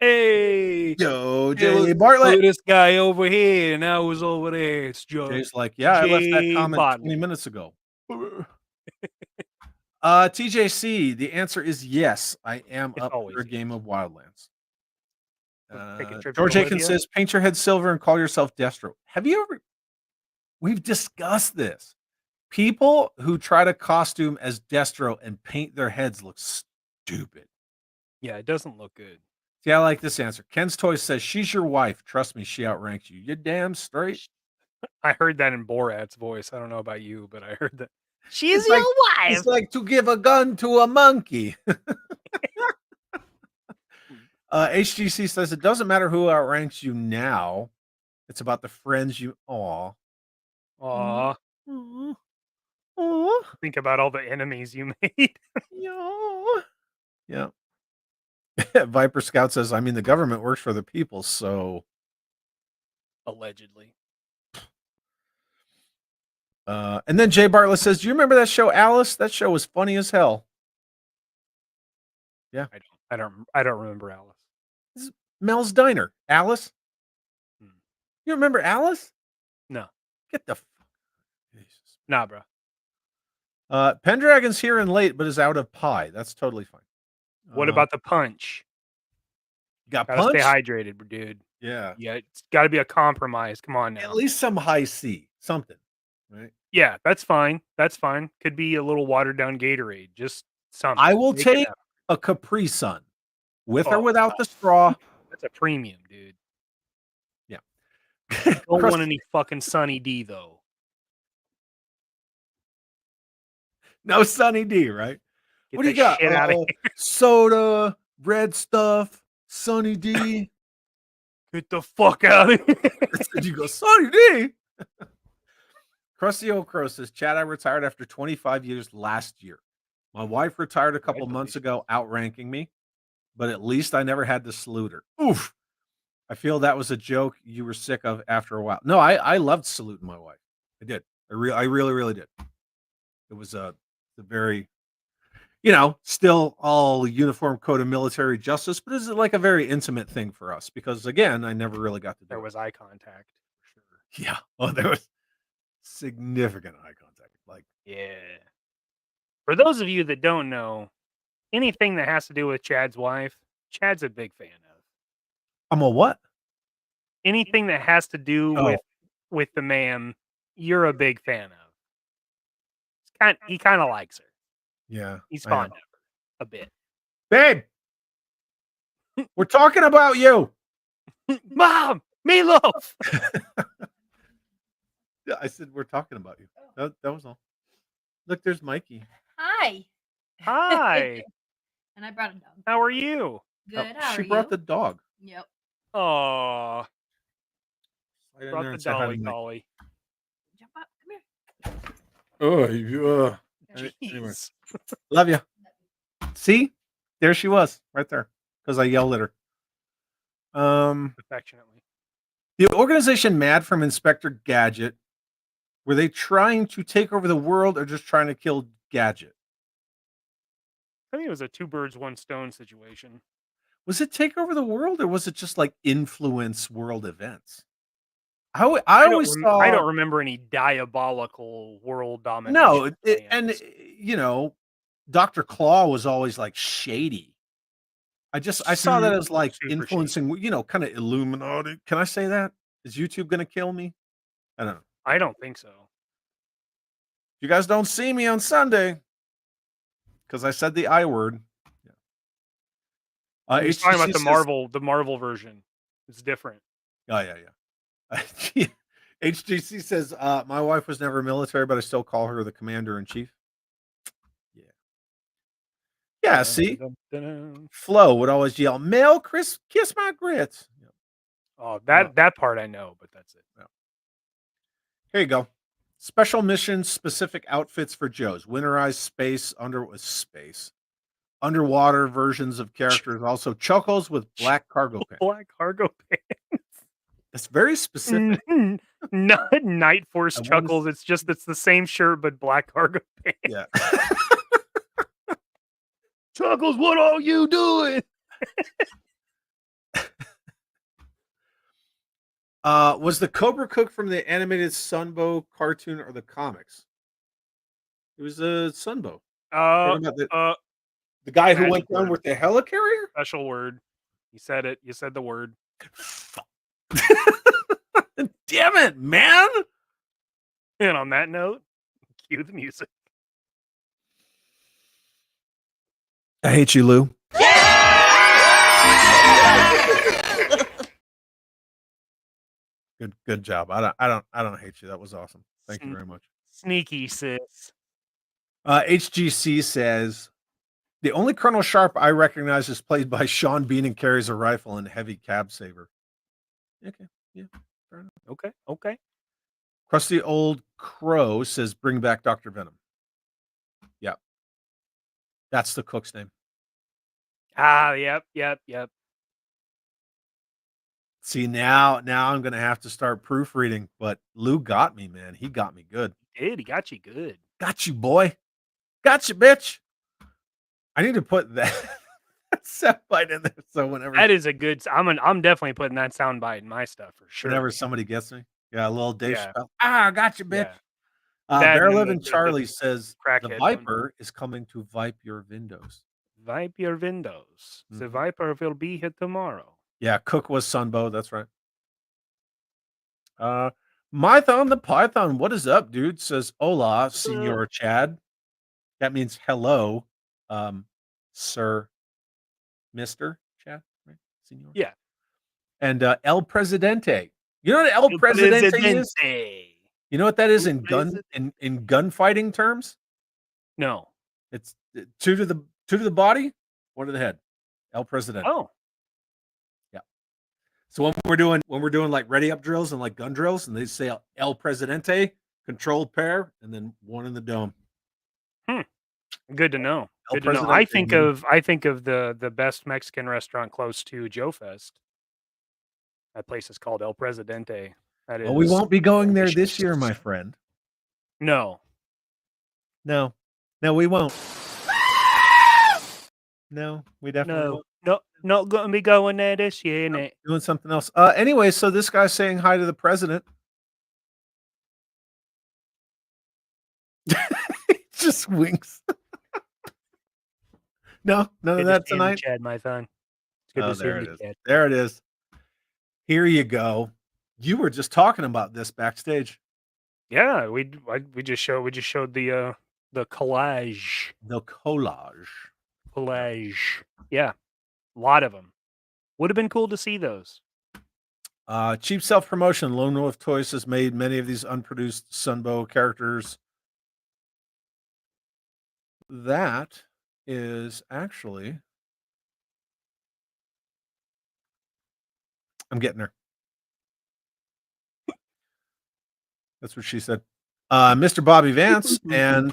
Hey, Joe J. Bartlett. This guy over here, and I was over there. It's Joe. Jay's like, yeah, I left that comment Bartlett. 20 minutes ago. TJC, the answer is yes. I am up for a game of Wildlands. George Aiken says, paint your head silver and call yourself Destro. Have you ever? We've discussed this. People who try to costume as Destro and paint their heads look stupid. Yeah, it doesn't look good. See, I like this answer. Ken's Toy says, she's your wife. Trust me, she outranks you. You're damn straight. I heard that in Borat's voice. I don't know about you, but I heard that. She's your wife. It's like to give a gun to a monkey. HGC says, it doesn't matter who outranks you now. It's about the friends you... Aw. Think about all the enemies you made. Yeah. Viper Scout says, I mean, the government works for the people, so. Allegedly. And then Jay Bartlett says, do you remember that show, Alice? That show was funny as hell. Yeah. I don't remember Alice. This is Mel's Diner. Alice? Hmm. You remember Alice? No. Get the Jesus. Nah, bro. Pendragon's here and late, but is out of pie. That's totally fine. What about the punch? Got Gotta punch? stay hydrated, dude. Yeah. Yeah, it's got to be a compromise. Come on now. At least some high C, something, right? Yeah, that's fine. That's fine. Could be a little watered down Gatorade. Just something. I will Make it take happen. a Capri Sun, with or Oh, without the straw. That's a premium, dude. Yeah. Don't want any fucking Sunny D though. No Sunny D, right? Get What do you that got? shit outta here. Soda, red stuff, Sunny D. Get the fuck out of here. You go, Sunny D. Krusty Old Crow says, Chad, I retired after 25 years last year. My wife retired a couple months ago, outranking me, but at least I never had to salute her. Oof. I feel that was a joke you were sick of after a while. No, I loved saluting my wife. I did. I really, really did. It was a very, still all uniform code of military justice, but it's like a very intimate thing for us because, again, I never really got to do There it. was eye contact for sure. Yeah. Oh, there was significant eye contact. Like, yeah. For those of you that don't know, anything that has to do with Chad's wife, Chad's a big fan of. I'm a what? Anything that has to do with the ma'am, you're a big fan of. He kind of likes her. Yeah. He's fond of her a bit. Babe, we're talking about you. Mom, meatloaf. Yeah, I said we're talking about you. That was all. Look, there's Mikey. Hi. Hi. And I brought a dog. How are you? Good. How She are you? brought the dog. Yep. Oh, Right in brought there the and said hi to dolly Mike. collie. Jump up. Come here. Anyway. Jeez. Love you. See, there she was, right there, because I yelled at her. Affectionately. The organization Mad from Inspector Gadget, were they trying to take over the world or just trying to kill Gadget? I think it was a two birds, one stone situation. Was it take over the world or was it just like influence world events? I always saw. I don't remember any diabolical world domination. No, plans. and Dr. Claw was always like shady. I saw that as like Super influencing, kind of Illuminati. Can I say that? Is YouTube going to kill me? I don't know. I don't think so. You guys don't see me on Sunday because I said the I word. Yeah. He's talking about the Marvel version. It's different. Oh yeah. HGC says, my wife was never military, but I still call her the commander in chief. Yeah. Yeah, see? Flo would always yell, Mel, Chris, kiss my grits. Yeah. Oh, that part I know, but that's it. Yeah. Here you go. Special mission specific outfits for Joe's. Winterized underwater versions of characters. Also Chuckles with black cargo pants. Black cargo pants. That's very specific. Not Night Force Chuckles. It's the same shirt but black cargo pants. Yeah. Chuckles, what are you doing? Was the Cobra Cook from the animated Sunbow cartoon or the comics? It was a Sunbow. The guy who went down with the helicarrier? Special word. You said it. You said the word. Damn it, man. And on that note, cue the music. I hate you, Lou. Good job. I don't hate you. That was awesome. Thank you very much. Sneaky sis. HGC says the only Colonel Sharp I recognize is played by Sean Bean and carries a rifle and heavy cab saver. Okay, yeah, fair enough. Okay. Crusty Old Crow says bring back Dr. Venom. Yeah. That's the cook's name. Yep. See, now I'm gonna have to start proofreading, but Lou got me, man. He got me good. He got you good. Got you, boy. Got you, bitch. I need to put that soundbite in there so whenever That is a good. I'm definitely putting that soundbite in my stuff for sure. whenever somebody gets me. Yeah, a little Dave Yeah. Chappelle. Ah, got you, bitch. Yeah. That Bear and Living the Charlie says the crackhead one. Viper is coming to vipe your windows. Vipe your windows. The Mhm. Viper will be here tomorrow. Yeah, Cook was Sunbow. That's right. Mython the Python. What is up, dude? Says hola, Senor Chad. That means hello, Sir, Mister Chad, right? Senor. Yeah. And El Presidente. You know what El Presidente is? You know what that is in gunfighting terms? No. It's two to the body, one to the head. El Presidente. Oh. Yeah. So when we're doing like ready up drills and like gun drills, and they say El Presidente, controlled pair, and then one in the dome. Good to know. El Good to know. Presidente, I think of the best Mexican restaurant close to Joe Fest. That place is called El Presidente. That is. Well, we won't be going there this delicious. year, my friend. No. No, we won't. No, we definitely won't. No, not gonna be going there this year, innit? Doing something else. Anyway, so this guy's saying hi to the president. Just winks. No, none of that tonight. Chad, my son. It's good to see there you, it is. Chad. There it is. Here you go. You were just talking about this backstage. Yeah, we just showed the collage. The collage. Yeah, a lot of them. Would have been cool to see those. Cheap self-promotion. Lone Wolf Toys has made many of these unproduced Sunbow characters. That is actually... I'm getting her. That's what she said. Mr. Bobby Vance, and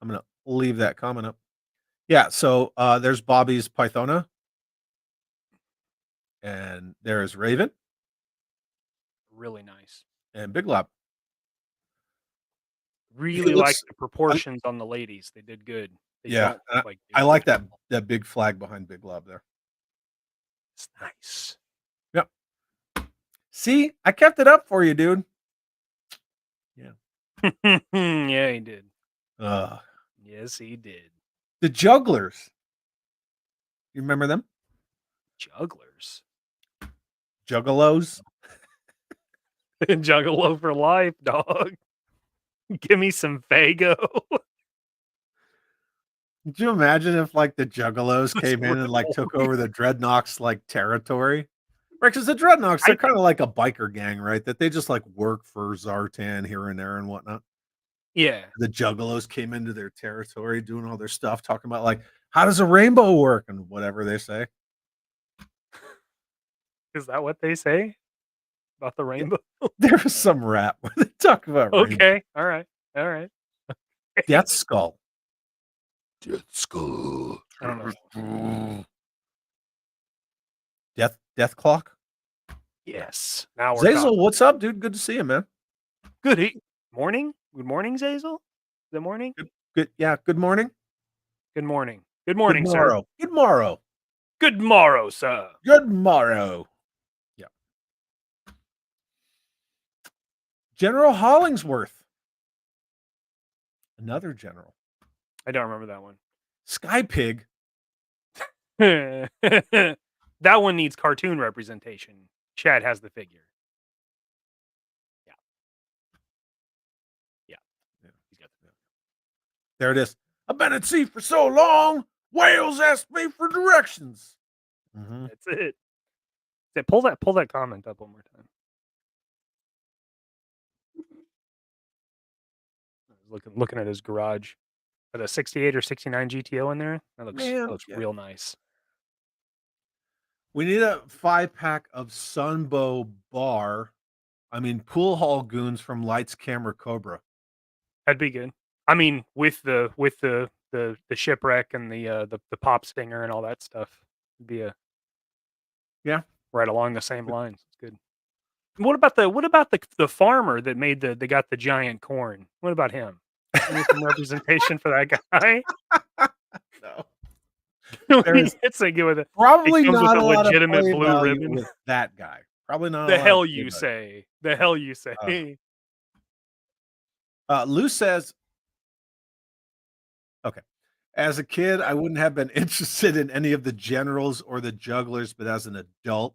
I'm going to leave that comment up. Yeah, so there's Bobby's Pythona. And there is Raven. Really nice. And Big Lob. Really like the proportions on the ladies. They did good. Yeah, I like that big flag behind Big Lob there. It's nice. Yep. See, I kept it up for you, dude. Yeah. Yeah, he did. Yes, he did. The Jugglers. You remember them? Jugglers. Juggalos. Juggalo for life, dog. Give me some Fago. Could you imagine if like the Juggalos came in and like took over the Dreadnoks like territory? Right, because the Dreadnoks, they're kind of like a biker gang, right? That they just like work for Zartan here and there and whatnot. Yeah. The Juggalos came into their territory doing all their stuff, talking about like, how does a rainbow work and whatever they say. Is that what they say? About the rainbow? There was some rap where they talk about rainbow. Okay. All right. Death Skull. Death Skull. I don't know. Death Clock. Yes. Now we're Zazel, talking. what's up, dude? Good to see you, man. Good morning. Good morning, Zazel. Good morning. Good. Yeah. Good morning. Good morning. Good morning, Good morrow. sir. Good morrow. Good morrow, sir. Good morrow. Yeah. General Hollingsworth. Another general. I don't remember that one. Sky Pig. That one needs cartoon representation. Chad has the figure. Yeah. He's got the figure. There it is. I've been at sea for so long. Whales asked me for directions. Mm-hmm. That's it. Pull that comment up one more time. Looking at his garage. Got a 68 or 69 GTO in there. That looks real nice. We need a 5-pack of Sunbow pool hall goons from Lights Camera Cobra. That'd be good. I mean, with the the shipwreck and the pop stinger and all that stuff. It'd be right along the same lines. It's good. What about the farmer that made they got the giant corn? What about him? Any some representation for that guy? No. It's like with it Probably comes with not a a lot of legitimate play blue value ribbon. with that guy. Probably not. The a lot hell of play you value. say? The hell you say? Lou says, okay. As a kid, I wouldn't have been interested in any of the generals or the jugglers, but as an adult,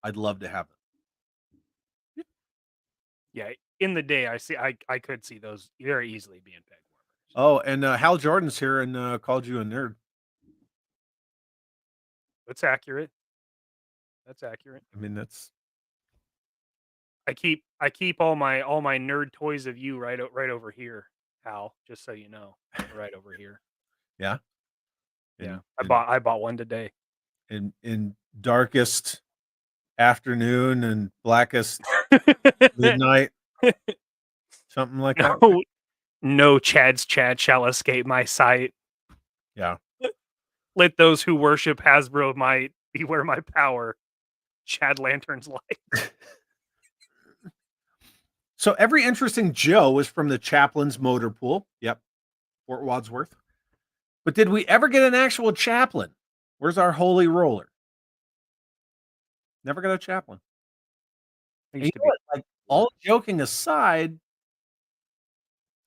I'd love to have them. Yeah, in the day, I could see those very easily being peg warmers. Oh, and Hal Jordan's here and called you a nerd. That's accurate. That's accurate. I mean, that's I keep all my nerd toys of you right over here, Hal. Just so you know, right over here. yeah. Yeah, I bought one today. In darkest afternoon and blackest midnight, something like that. No Chad's Chad shall escape my sight. Yeah. Let those who worship Hasbro might beware my power. Chad Lantern's light. So every interesting Joe is from the Chaplin's motor pool. Yep. Fort Wadsworth. But did we ever get an actual chaplain? Where's our holy roller? Never got a chaplain. Like, all joking aside,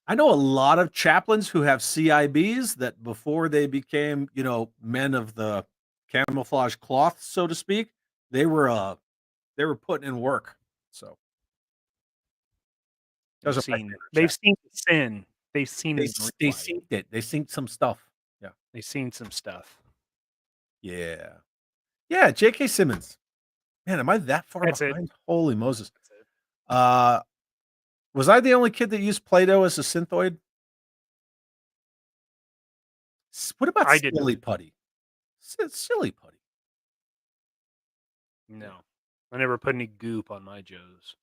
I know a lot of chaplains who have CIBs that before they became, men of the camouflage cloth, so to speak, they were putting in work. So they've seen the sin. They've seen they synced it. They synced some stuff. Yeah. They've seen some stuff. Yeah. Yeah, J.K. Simmons. Man, am I that far behind? Holy Moses. Was I the only kid that used Play-Doh as a synthoid? What about Silly Putty? Silly Putty. No. I never put any goop on my Joes.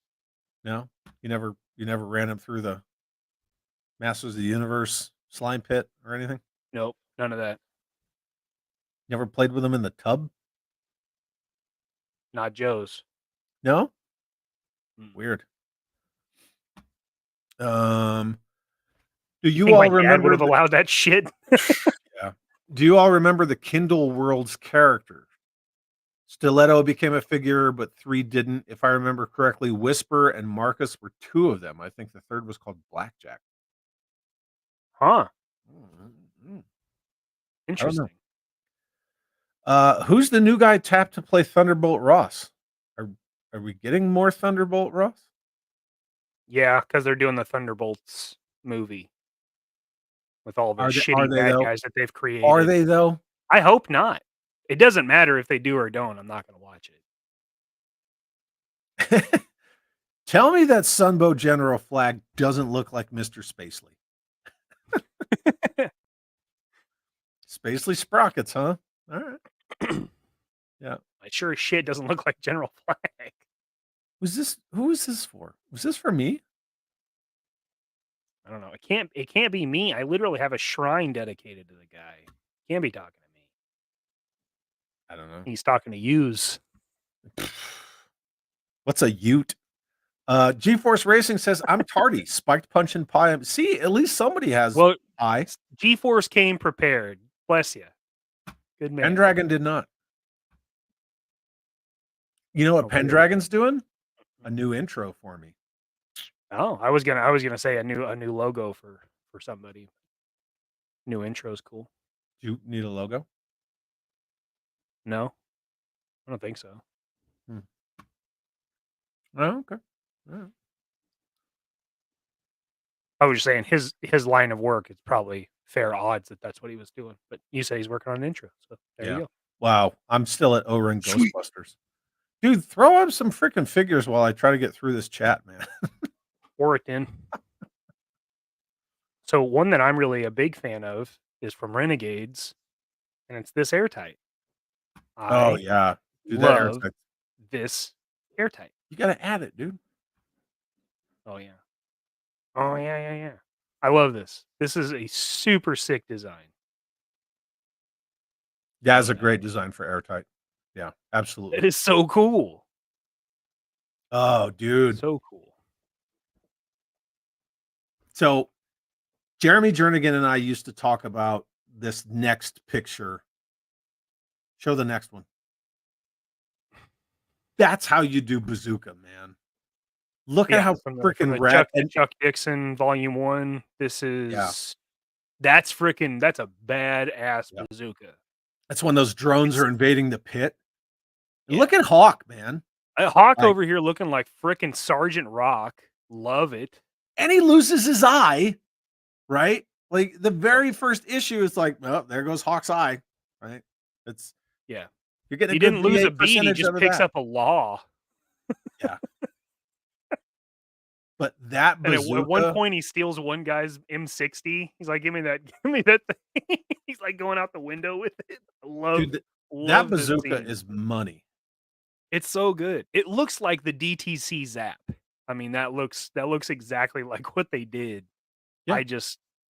No? You never ran him through the Masters of the Universe slime pit or anything? Nope, none of that. Never played with him in the tub? Not Joe's. No? Weird. Do you all remember? Would have allowed that shit. Yeah. Do you all remember the Kindle World's character? Stiletto became a figure, but 3 didn't. If I remember correctly, Whisper and Marcus were 2 of them. I think the third was called Blackjack. Huh. Interesting. Who's the new guy tapped to play Thunderbolt Ross? Are we getting more Thunderbolt Ross? Yeah, because they're doing the Thunderbolts movie with all the shitty bad guys that they've created. Are they though? I hope not. It doesn't matter if they do or don't. I'm not going to watch it. Tell me that Sunbow General Flag doesn't look like Mr. Spacely. Spacely sprockets, huh? All right. Yeah. I sure as shit doesn't look like General Flag. Who is this for? Was this for me? I don't know. It can't be me. I literally have a shrine dedicated to the guy. He can't be talking to me. I don't know. He's talking to yous. What's a ute? G-Force Racing says, I'm tardy. Spiked punch and pie. See, at least somebody has pie. G-Force came prepared. Bless you. Good man. Pendragon did not. You know what Pendragon's doing? A new intro for me. Oh, I was gonna say a new logo for somebody. New intro's cool. Do you need a logo? No, I don't think so. Oh, okay. I was just saying his line of work, it's probably fair odds that that's what he was doing. But you say he's working on an intro, so there you go. Wow, I'm still at O-Ring Ghostbusters. Dude, throw up some freaking figures while I try to get through this chat, man. Or it in. So one that I'm really a big fan of is from Renegades, and it's this airtight. Oh yeah, dude, love this airtight. You gotta add it, dude. Oh yeah. Oh yeah. I love this. This is a super sick design. That's a great design for Airtight. Yeah, absolutely. It is so cool. Oh, dude. So cool. So Jeremy Jernigan and I used to talk about this next picture. Show the next one. That's how you do Bazooka, man. Look at how from freaking the rad. Chuck Dixon Volume 1. This is Yeah. that's a badass Yeah. bazooka. That's when those drones are invading the pit. And look at Hawk, man. Hawk over here looking like freaking Sergeant Rock. Love it. And he loses his eye, right? Like the very first issue is like, oh, there goes Hawk's eye, right? It's Yeah. You're getting He a good didn't lose a VA beat. He percentage just out of picks that. up a law. Yeah. But that And bazooka, at one point, he steals one guy's M60. He's like, "Give me that thing." He's like going out the window with it. I love, dude, that love this bazooka scene. is money. It's so good. It looks like the DTC Zap. I mean, that looks exactly like what they did. Yeah.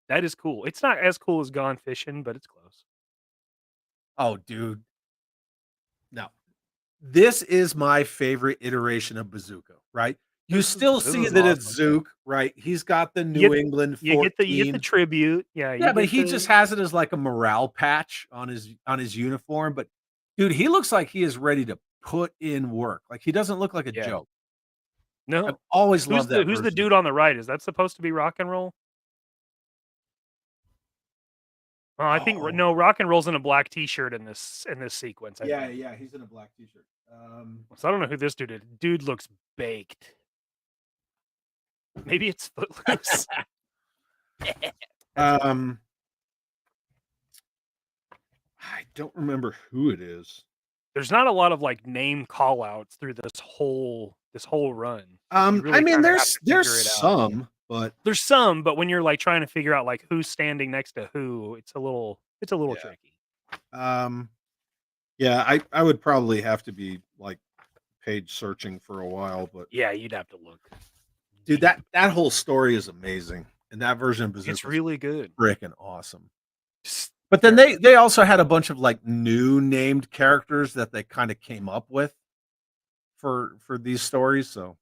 That is cool. It's not as cool as Gone Fishing, but it's close. Oh, dude. No. This is my favorite iteration of bazooka, right? You still see that it's Zook, right? He's got the New England 14. You get the tribute. Yeah, but he just has it as like a morale patch on his uniform. But dude, he looks like he is ready to put in work. Like he doesn't look like a joke. No. I've always loved that. Who's the dude on the right? Is that supposed to be Rock and Roll? Oh, I think no, Rock and Roll's in a black T-shirt in this sequence. I think. Yeah, he's in a black T-shirt. So I don't know who this dude is. Dude looks baked. Maybe it's Footloose. I don't remember who it is. There's not a lot of like name call outs through this whole run. I mean, there's some, but there's some, but when you're like trying to figure out like who's standing next to who, it's a little tricky. Yeah, I would probably have to be like page searching for a while, but yeah, you'd have to look. Dude, that whole story is amazing, and that version of Bazooka it's really good, freaking awesome. But then they also had a bunch of like new named characters that they kind of came up with for these stories. So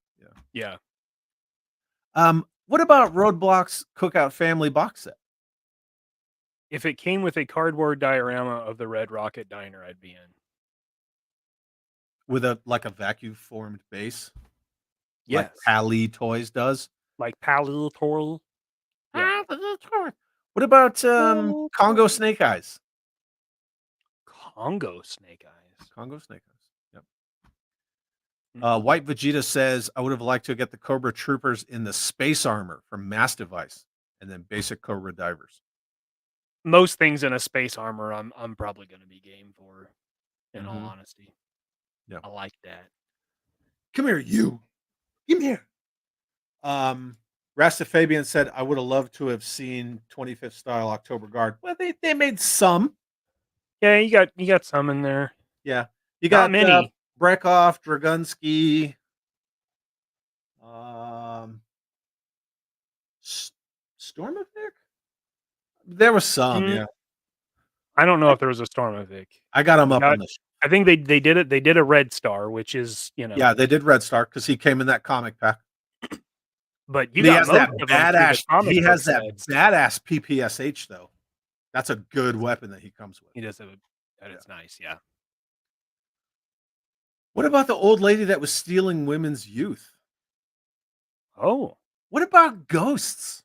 yeah. What about Roadblock's Cookout Family box set? If it came with a cardboard diorama of the Red Rocket Diner, I'd be in. With a vacuum formed base? Yes. Like Pally Toys does? Like Pally Toys? Yeah. What about Congo Snake Eyes? Congo Snake Eyes. Congo Snake Eyes. Yep. White Vegeta says, I would have liked to get the Cobra Troopers in the space armor from Mass Device and then basic Cobra Divers. Most things in a space armor I'm probably going to be game for, in all honesty. Yeah. I like that. Come here, you. Come here. Rasta Fabian said, I would have loved to have seen 25th style October Guard. Well, they made some. Yeah, you got some in there. Yeah. You got many. Brekov, Dragunsky, Stormovic? There was some, yeah. I don't know if there was a Stormovic. I got him up on the I think they did it. They did a Red Star, which is, Yeah, they did Red Star because he came in that comic pack. But he has that badass. He has that badass PPSH though. That's a good weapon that he comes with. He does have that is nice, yeah. What about the old lady that was stealing women's youth? Oh. What about ghosts?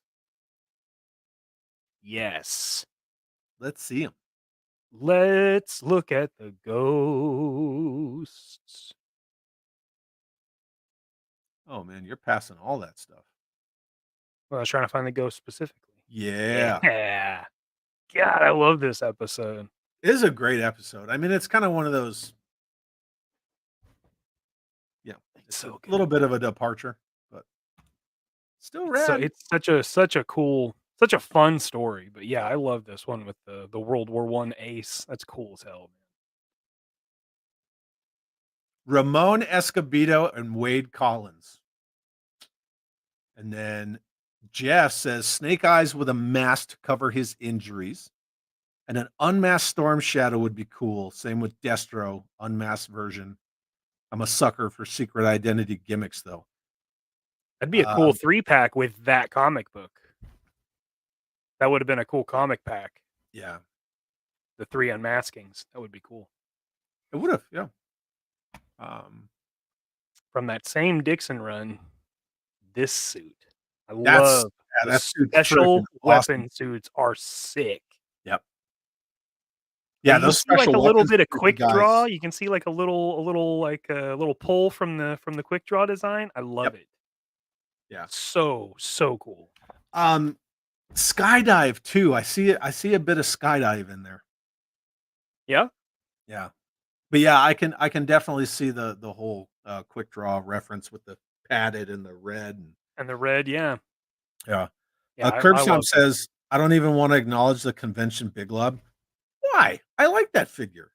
Yes. Let's see them. Let's look at the ghosts. Oh man, you're passing all that stuff. Well, I was trying to find the ghost specifically. Yeah. Yeah. God, I love this episode. It is a great episode. I mean, it's kind of one of those. Yeah, it's so a little bit of a departure, but still rad. So it's such a cool, such a fun story. But yeah, I love this one with the World War I ace. That's cool as hell, man. Ramon Escobedo and Wade Collins. And then Jeff says Snake Eyes with a mask to cover his injuries. And an unmasked Storm Shadow would be cool. Same with Destro, unmasked version. I'm a sucker for secret identity gimmicks, though. That'd be a cool 3-pack with that comic book. That would have been a cool comic pack. Yeah. The 3 unmaskings. That would be cool. It would have, yeah. From that same Dixon run, this suit. That special weapon suits are sick. Yep. Yeah, those special like a little weapons bit of suit quick guys. draw. You can see like a little pull from the quick draw design. I love it. Yeah. So cool. Skydive too. I see a bit of skydive in there. Yeah. Yeah. But yeah, I can definitely see the whole quick draw reference with the padded and the red and the red, yeah. Yeah. Yeah, Curbstomp says, I don't even want to acknowledge the convention Big Lob. Why? I like that figure.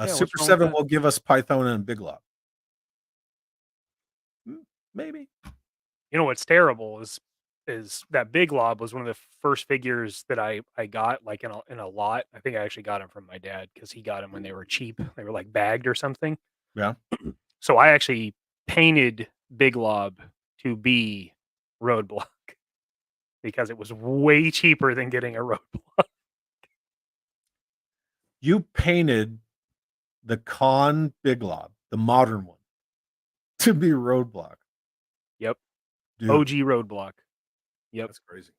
Super 7 will give us Pythona and Big Lob. Maybe. You know what's terrible is that Big Lob was one of the first figures that I got like in a lot. I think I actually got them from my dad because he got them when they were cheap. They were like bagged or something. Yeah. So I actually painted Big Lob to be Roadblock because it was way cheaper than getting a Roadblock. You painted the Con Big Lob, the modern one, to be Roadblock. Yep. Dude. OG Roadblock. Yep. That's crazy.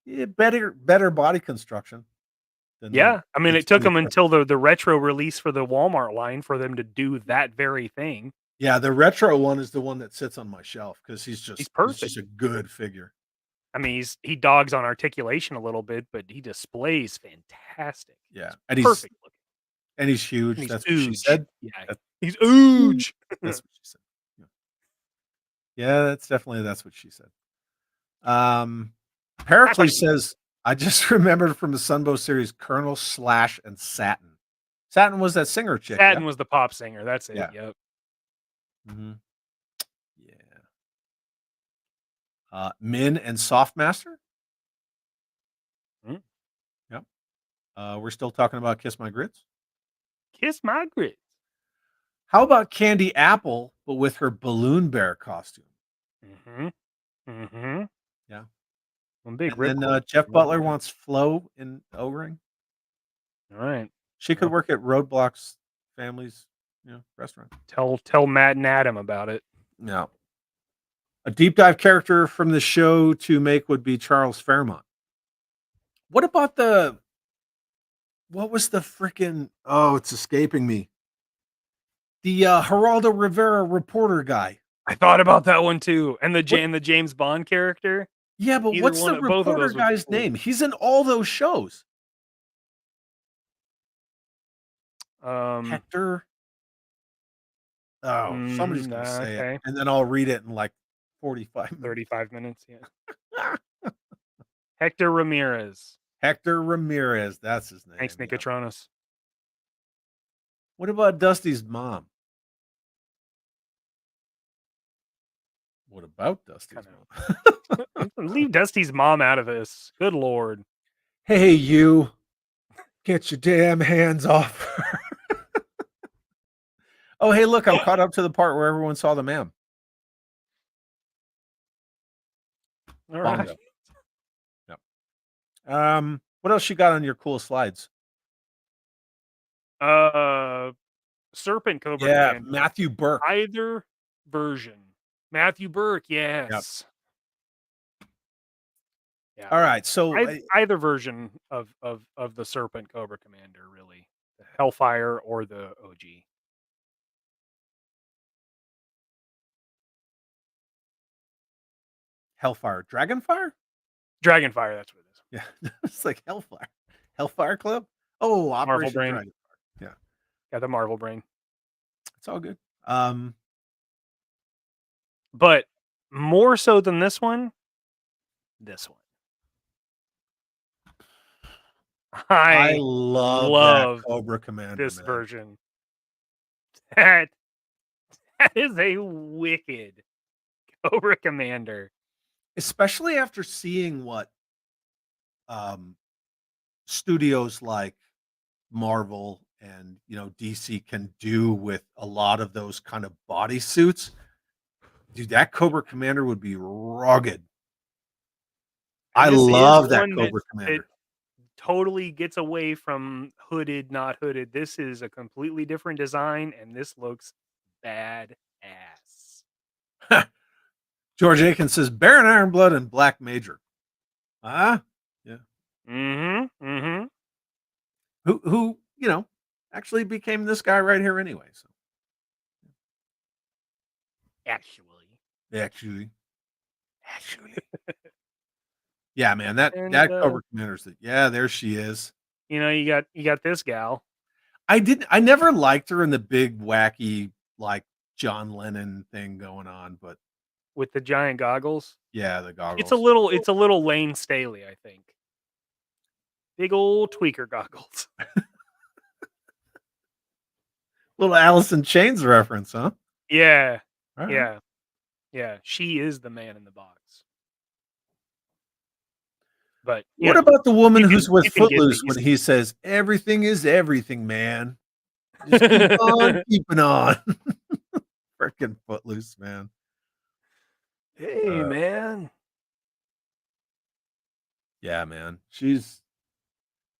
Yeah, better body construction. Yeah. I mean, it took them until the retro release for the Walmart line for them to do that very thing. Yeah, the retro one is the one that sits on my shelf because he's perfect. He's just a good figure. I mean, he dogs on articulation a little bit, but he displays fantastic. Yeah, and he's perfect looking. And he's huge. And that's what she said. Yeah, he's huge. That's what she said. Yeah, that's what she said. Pericles says, I just remembered from the Sunbow series, Colonel Slash and Satin. Satin was that singer chick. Satin was the pop singer. That's it. Yeah. Yep. Mm-hmm. Yeah. Min and Softmaster. Mm. Yep. We're still talking about Kiss My Grits. Kiss My Grits. How about Candy Apple, but with her balloon bear costume? Mm-hmm. Mm-hmm. Yeah. One big. And then Jeff Butler wants Flo in O-Ring. All right. She could work at Roadblock's family's, restaurant. Tell Matt and Adam about it. No. A deep dive character from the show to make would be Charles Fairmont. What about what was the freaking, it's escaping me. The Geraldo Rivera reporter guy. I thought about that one too. And the James Bond character. Yeah, but what's the reporter guy's name? He's in all those shows. Hector. Somebody's going to say it. And then I'll read it in like 35 minutes, yeah. Hector Ramirez. Hector Ramirez, that's his name. Thanks, Nicotronis. Yeah. What about Dusty's mom? What about Dusty's mom? Leave Dusty's mom out of this. Good Lord. Hey, you. Get your damn hands off her. Oh, hey, look, I'm caught up to the part where everyone saw the ma'am. All right. Yep. What else you got on your cool slides? Serpent Cobra. Yeah, Command. Matthew Burke. Either version. Matthew Burke, yes. Yep. Yeah. All right, so either version of the Serpent Cobra Commander, really, the Hellfire or the OG. Hellfire, Dragonfire, that's what it is. Yeah, it's like Hellfire Club. Oh, Operation Brain. Dragonfire. Yeah, the Marvel Brain. It's all good. But more so than this one. I love that Cobra Commander. This version. That is a wicked Cobra Commander. Especially after seeing what studios like Marvel and DC can do with a lot of those kind of bodysuits, dude, that Cobra Commander would be rugged. I this is love that one Cobra that Commander. totally gets away from hooded, not hooded. This is a completely different design, and this looks badass. George Aiken says Baron Ironblood and Black Major. Yeah. Mm-hmm. Who actually became this guy right here anyway. So actually. Yeah, man, that Cobra Commander's there she is. You got this gal. I never liked her in the big wacky like John Lennon thing going on, but With the giant goggles. yeah, the goggles. It's a little Lane Staley, I think. Big old tweaker goggles. Little Alice in Chains reference, huh? Yeah. All right. Yeah. Yeah. She is the man in the box. But what about the woman who's with you can get Footloose these. when he says everything is everything, man? Just keep on keeping on. Freaking Footloose, man. Hey, man. Yeah, man. She's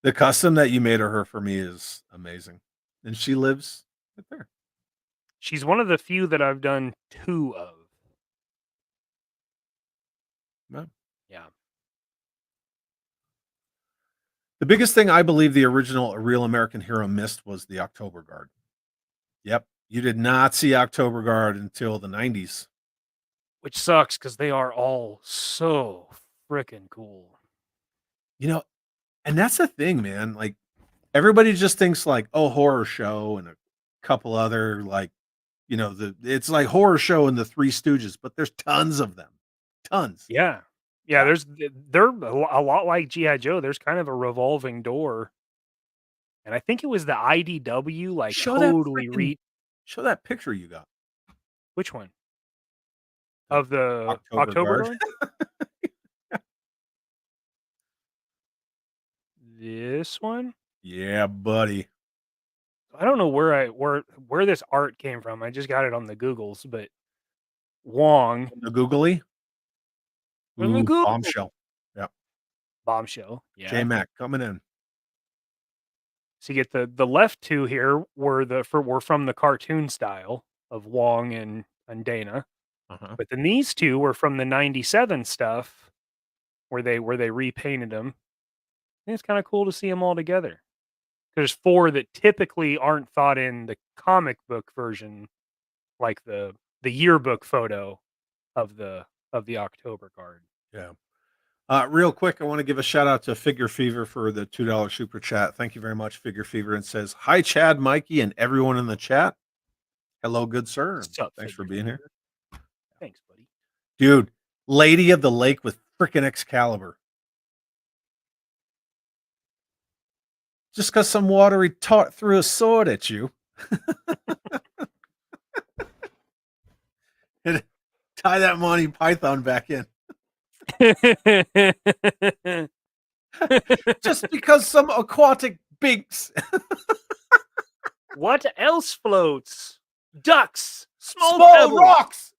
the custom that you made of her for me is amazing. And she lives right there. She's one of the few that I've done 2 of. Yeah. The biggest thing I believe the original A Real American Hero missed was the October Guard. Yep. You did not see October Guard until the 90s. Which sucks because they are all so freaking cool. And that's the thing, man. Like, everybody just thinks like, oh, horror show and a couple other like, it's like horror show and the Three Stooges, but there's tons of them. Tons. Yeah. Yeah, they're a lot like G.I. Joe. There's kind of a revolving door. And I think it was the IDW, like, Show that picture you got. Which one? Of the October Guard? This one? Yeah, buddy. I don't know where this art came from. I just got it on the Googles, but Wong. The Googly? From the Google. Bombshell. Yeah. Bombshell. Yeah. JMK coming in. So you get the left 2 here were from the cartoon style of Wong and Dana. But then these 2 were from the 97 stuff where they repainted them. And it's kind of cool to see them all together. There's 4 that typically aren't thought in the comic book version, like the yearbook photo of the October Guard. Yeah. Real quick, I want to give a shout out to Figure Fever for the $2 super chat. Thank you very much, Figure Fever. And says, hi, Chad, Mikey, and everyone in the chat. Hello, good sir. Thanks for being here. Thanks, buddy. Dude, Lady of the Lake with freaking Excalibur. Just because some watery tart threw a sword at you. And tie that Monty Python back in. Just because some aquatic binks. What else floats? Ducks. Small pebbles. rocks.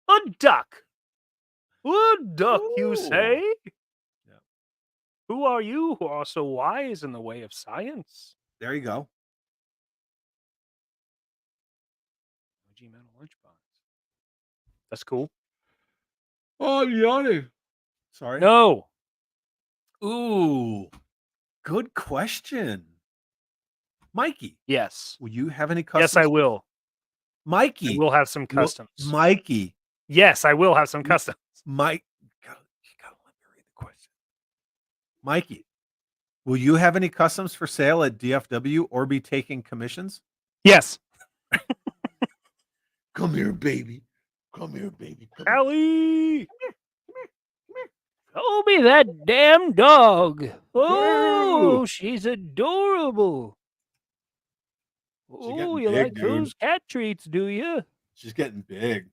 A duck. A duck, you say? Yeah. Who are you who are so wise in the way of science? There you go. OG Metal Lunchbox. That's cool. Oh, Yanni. Sorry. No. Ooh. Good question. Mikey. Yes. Will you have any customs? Yes, I will. Mikey. I will have some customs. Mikey. Yes, I will have some customs. Mike. You gotta let me read the question. Mikey, will you have any customs for sale at DFW or be taking commissions? Yes. Come here, baby. Come here, baby. Come Allie! Show me that damn dog. Oh, she's adorable. Oh, you big, like dude. those cat treats, do you? She's getting big.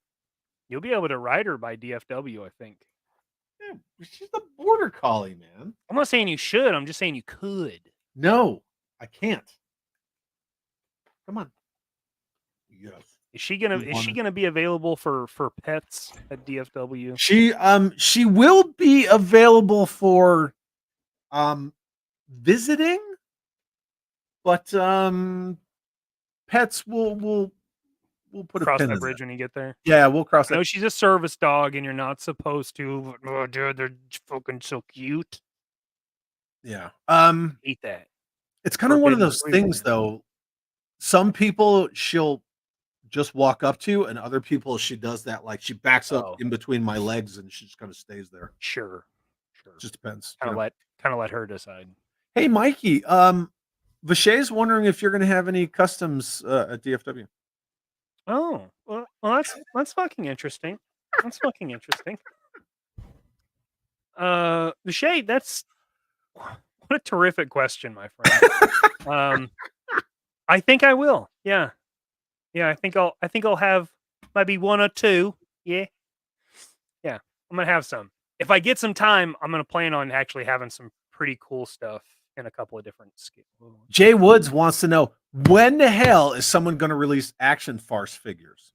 You'll be able to ride her by DFW, I think. Yeah, she's a border collie, man. I'm not saying you should. I'm just saying you could. No, I can't. Come on. Yes. Is she gonna be available for pets at DFW? She will be available for visiting, but pets we'll put a Cross pin that in bridge that. when you get there. Yeah, we'll cross I know that. she's a service dog, and you're not supposed to. But, oh, dude, they're fucking so cute. Yeah. Hate that. It's kind of one of Forbidden those fruit, things, man. though. Some people she'll just walk up to, and other people she does that, like she backs up Oh. in between my legs and she just kind of stays there. Sure. Just depends. Kind you of know. let her decide. Hey, Mikey. Vashay's wondering if you're going to have any customs at DFW. Oh, well, that's fucking interesting. That's fucking interesting. The shade. That's what a terrific question, my friend. I think I will. Yeah. I think I'll have maybe one or two. Yeah. I'm gonna have some. If I get some time, I'm gonna plan on actually having some pretty cool stuff in a couple of different scales. Jay Woods wants to know, when the hell is someone going to release action farce figures?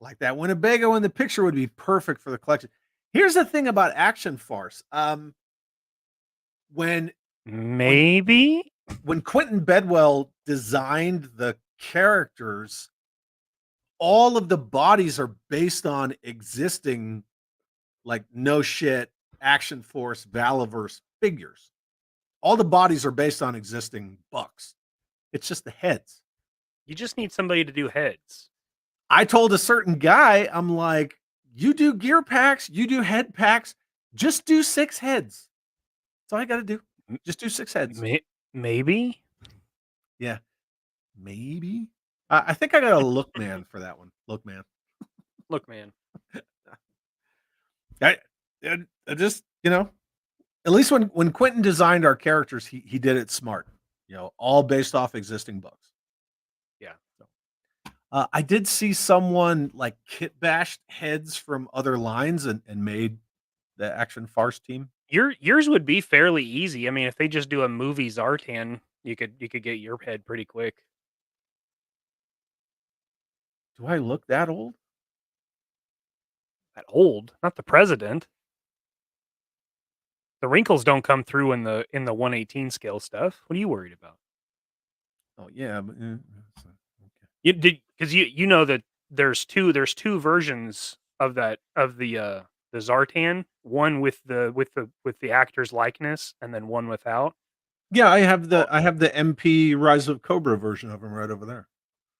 Like that Winnebago in the picture would be perfect for the collection. Here's the thing about action farce. When Quentin Bedwell designed the characters, all of the bodies are based on existing, like, no shit, Action Force, Valaverse figures. All the bodies are based on existing bucks. It's just the heads. You just need somebody to do heads. I told a certain guy, I'm like, you do gear packs, you do head packs, just do 6 heads. That's all I got to do. Just do 6 heads. Maybe. Yeah. Maybe. I think I got a look man for that one. Look man. Look, man. I just, at least when Quentin designed our characters, he did it smart. All based off existing books. Yeah. So, I did see someone like kit bashed heads from other lines and made the action farce team. Yours would be fairly easy. I mean, if they just do a movie Zartan, you could get your head pretty quick. Do I look that old? That old? Not the president. The wrinkles don't come through in the 118 scale stuff. What are you worried about? Oh yeah, but, okay. You did, because you know that there's two versions of the Zartan, one with the actor's likeness, and then one without. Yeah, I have the MP Rise of Cobra version of him right over there.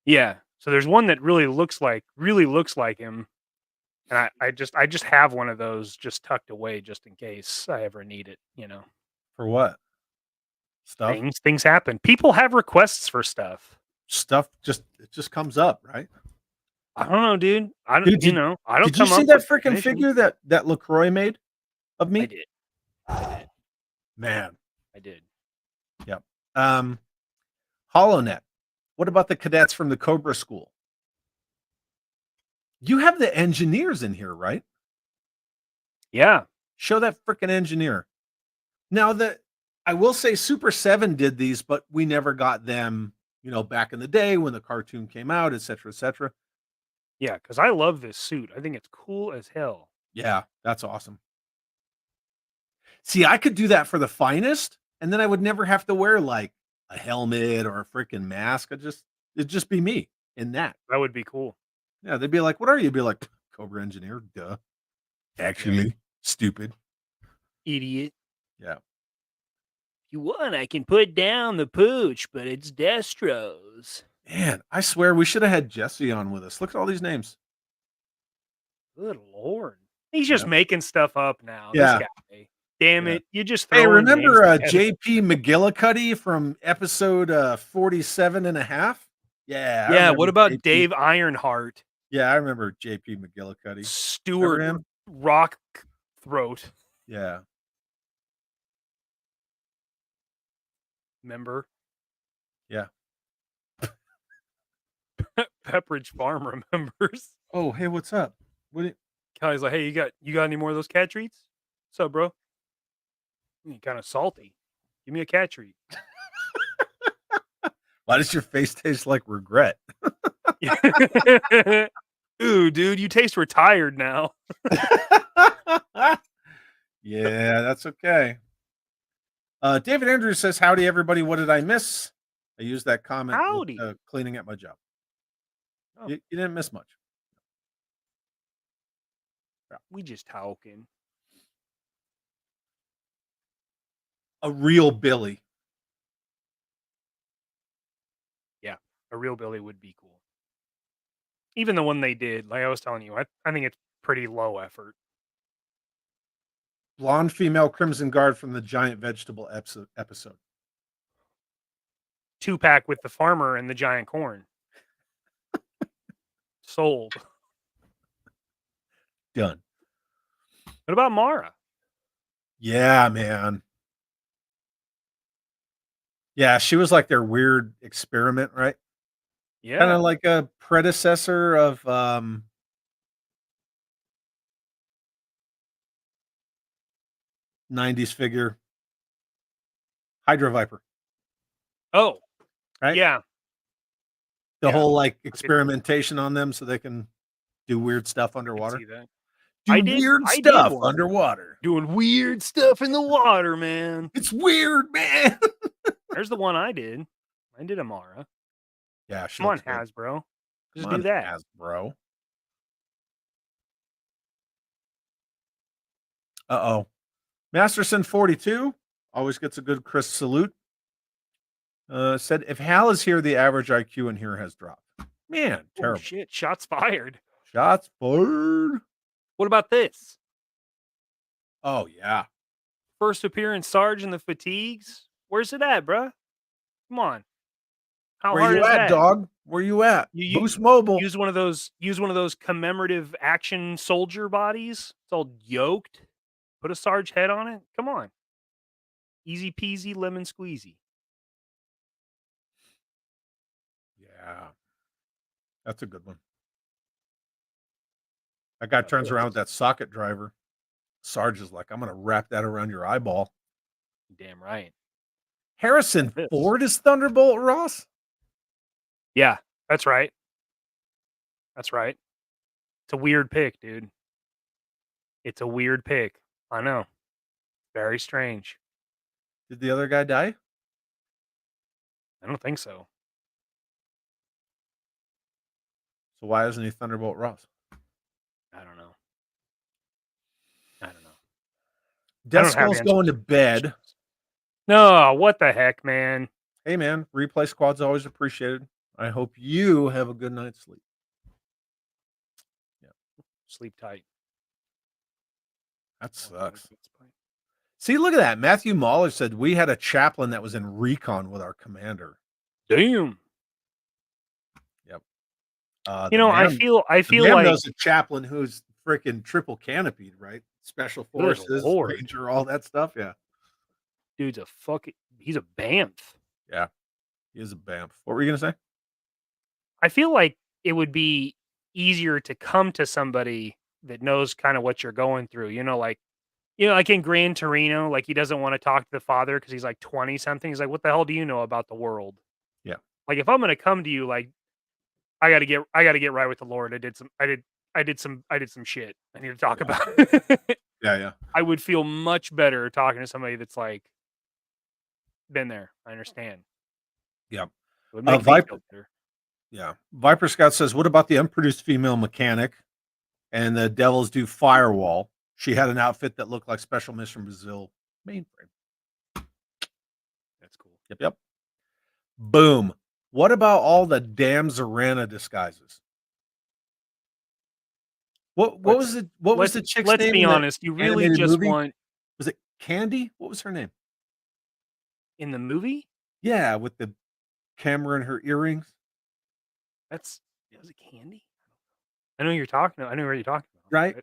Yeah, so there's one that really looks like him, and I just have one of those just tucked away just in case I ever need it. For what? Stuff. Things happen. People have requests for stuff. Stuff just comes up, right? I don't know, dude. I don't. I don't. Did you see that freaking figure that LaCroix made of me? I did. Man, I did. Yep. HoloNet. What about the cadets from the Cobra School? You have the engineers in here, right? Yeah. Show that freaking engineer. Now I will say Super 7 did these, but we never got them, back in the day when the cartoon came out, et cetera, et cetera. Yeah, because I love this suit. I think it's cool as hell. Yeah, that's awesome. See, I could do that for the Finest, and then I would never have to wear like a helmet or a freaking mask. It'd just be me in that. That would be cool. Yeah, they'd be like, "What are you?" Be like, "Cobra engineer." Duh. Actually, stupid idiot. Yeah. If you want, I can put down the pooch, but it's Destro's. Man, I swear we should have had Jesse on with us. Look at all these names. Good Lord. He's just making stuff up now. Yeah. This guy. Damn it. You just Hey, remember JP JP McGillicuddy from episode 47 and a half? Yeah. Yeah, what about JP. Dave Ironheart? Yeah, I remember JP McGillicuddy. Stuart Rock Throat. Yeah. Remember? Yeah. Pepperidge Farm remembers. Oh, hey, what's up? Callie's like, hey, you got any more of those cat treats? What's up, bro? You kind of salty. Give me a cat treat. Why does your face taste like regret? Ooh, dude, you taste retired now. Yeah, that's okay. David Andrews says, howdy, everybody. What did I miss? I used that comment Howdy. with, cleaning at my job. Oh. You didn't miss much. We just talking. A real Billy. Yeah, a real Billy would be cool. Even the one they did, like I was telling you, I think it's pretty low effort. Blonde female Crimson Guard from the Giant Vegetable episode. 2-pack with the farmer and the giant corn. Sold. Done. What about Mara? Yeah, man. Yeah, she was like their weird experiment, right? Yeah. Kind of like a predecessor of '90s figure Hydra Viper. Oh, right? Yeah. The Yeah. whole like experimentation on them so they can do weird stuff I could underwater. see that. Do I did stuff one. underwater. Doing weird stuff in the water, man. It's weird, man. There's the one I did. I did a Mara. Yeah, she Come on, looks good. Hasbro. Just Come do on, that. Hasbro. Uh-oh. Masterson 42 always gets a good Chris salute. Said, if Hal is here, the average IQ in here has dropped. Man, Oh, terrible. shit. Shots fired. Shots fired. What about this? Oh, yeah. First appearance Sarge in the fatigues? Where's it at, bruh? Come on. How Where hard you is at, that? dog? Where you at? You Boost Mobile. Use one of those commemorative action soldier bodies. It's all yoked. Put a Sarge head on it. Come on. Easy peasy lemon squeezy. Yeah. That's a good one. That guy turns around with that socket driver. Sarge is like, I'm going to wrap that around your eyeball. Damn right. Harrison Yes. Ford is Thunderbolt Ross? Yeah, that's right. That's right. It's a weird pick, dude. It's a weird pick. I know. Very strange. Did the other guy die? I don't think so. So why isn't he Thunderbolt Ross? I don't know. I don't know. Death don't have Skull's answers going to to these bed. questions. No, what the heck, man? Hey, man, replay squad's always appreciated. I hope you have a good night's sleep. Sleep tight. That sucks. See, look at that. Matthew Mahler said we had a chaplain that was in recon with our commander. Damn. The I man- feel the man like knows a chaplain who's freaking triple canopied, right? Special Good forces, Lord. ranger, all that stuff. Yeah, dude's he's a bamf. he is a bamf. What were you gonna say? I feel like it would be easier to come to somebody that knows kind of what you're going through. Like in Gran Torino, like he doesn't want to talk to the father because he's like 20 something. He's like, what the hell do you know about the world? Yeah. Like if I'm gonna come to you, like I gotta get right with the Lord. I did some shit I need to talk about. Yeah. I would feel much better talking to somebody that's like been there. I understand. Yeah. It would make me Viper- feel better. Yeah. Viper Scout says, what about the unproduced female mechanic and the Devils do Firewall? She had an outfit that looked like Special Mission Brazil mainframe. That's cool. Yep. Boom. What about all the damn Zorana disguises? What was it? What was the chick's name? Let's be in that honest. You really animated just movie? want Was it Candy? What was her name? in the movie? Yeah, with the camera and her earrings. Was it Candy? I know what you're talking about. Right.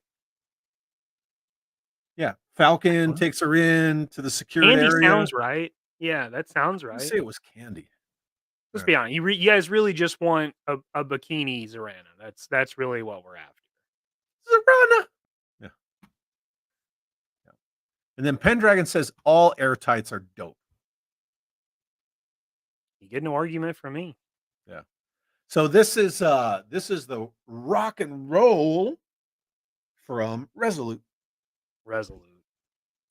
Yeah. Falcon What? takes her in to the secured Candy area. sounds right. Yeah, that sounds Let's right. say it was Candy. Let's be honest. You guys really just want a bikini Zorana. That's really what we're after. Zorana. And then Pendragon says all airtights are dope. You get no argument from me. Yeah. So this is the rock and roll from Resolute. Resolute.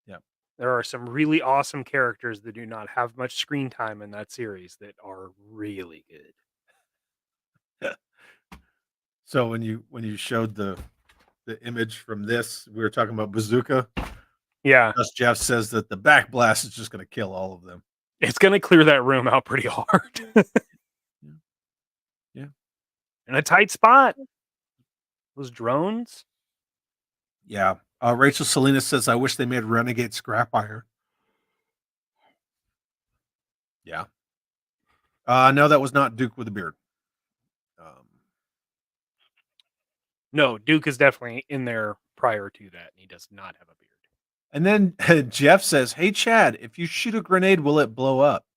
Yeah. There are some really awesome characters that do not have much screen time in that series that are really good. So when you showed the image from this, we were talking about Bazooka. Yeah. Just Jeff says that the back blast is just going to kill all of them. It's going to clear that room out pretty hard. Yeah. In a tight spot. Those drones. Yeah. Rachel Salinas says, I wish they made Renegade scrap iron. Yeah. No, that was not Duke with a beard. No, Duke is definitely in there prior to that, and he does not have a beard. And then Jeff says, hey, Chad, if you shoot a grenade, will it blow up?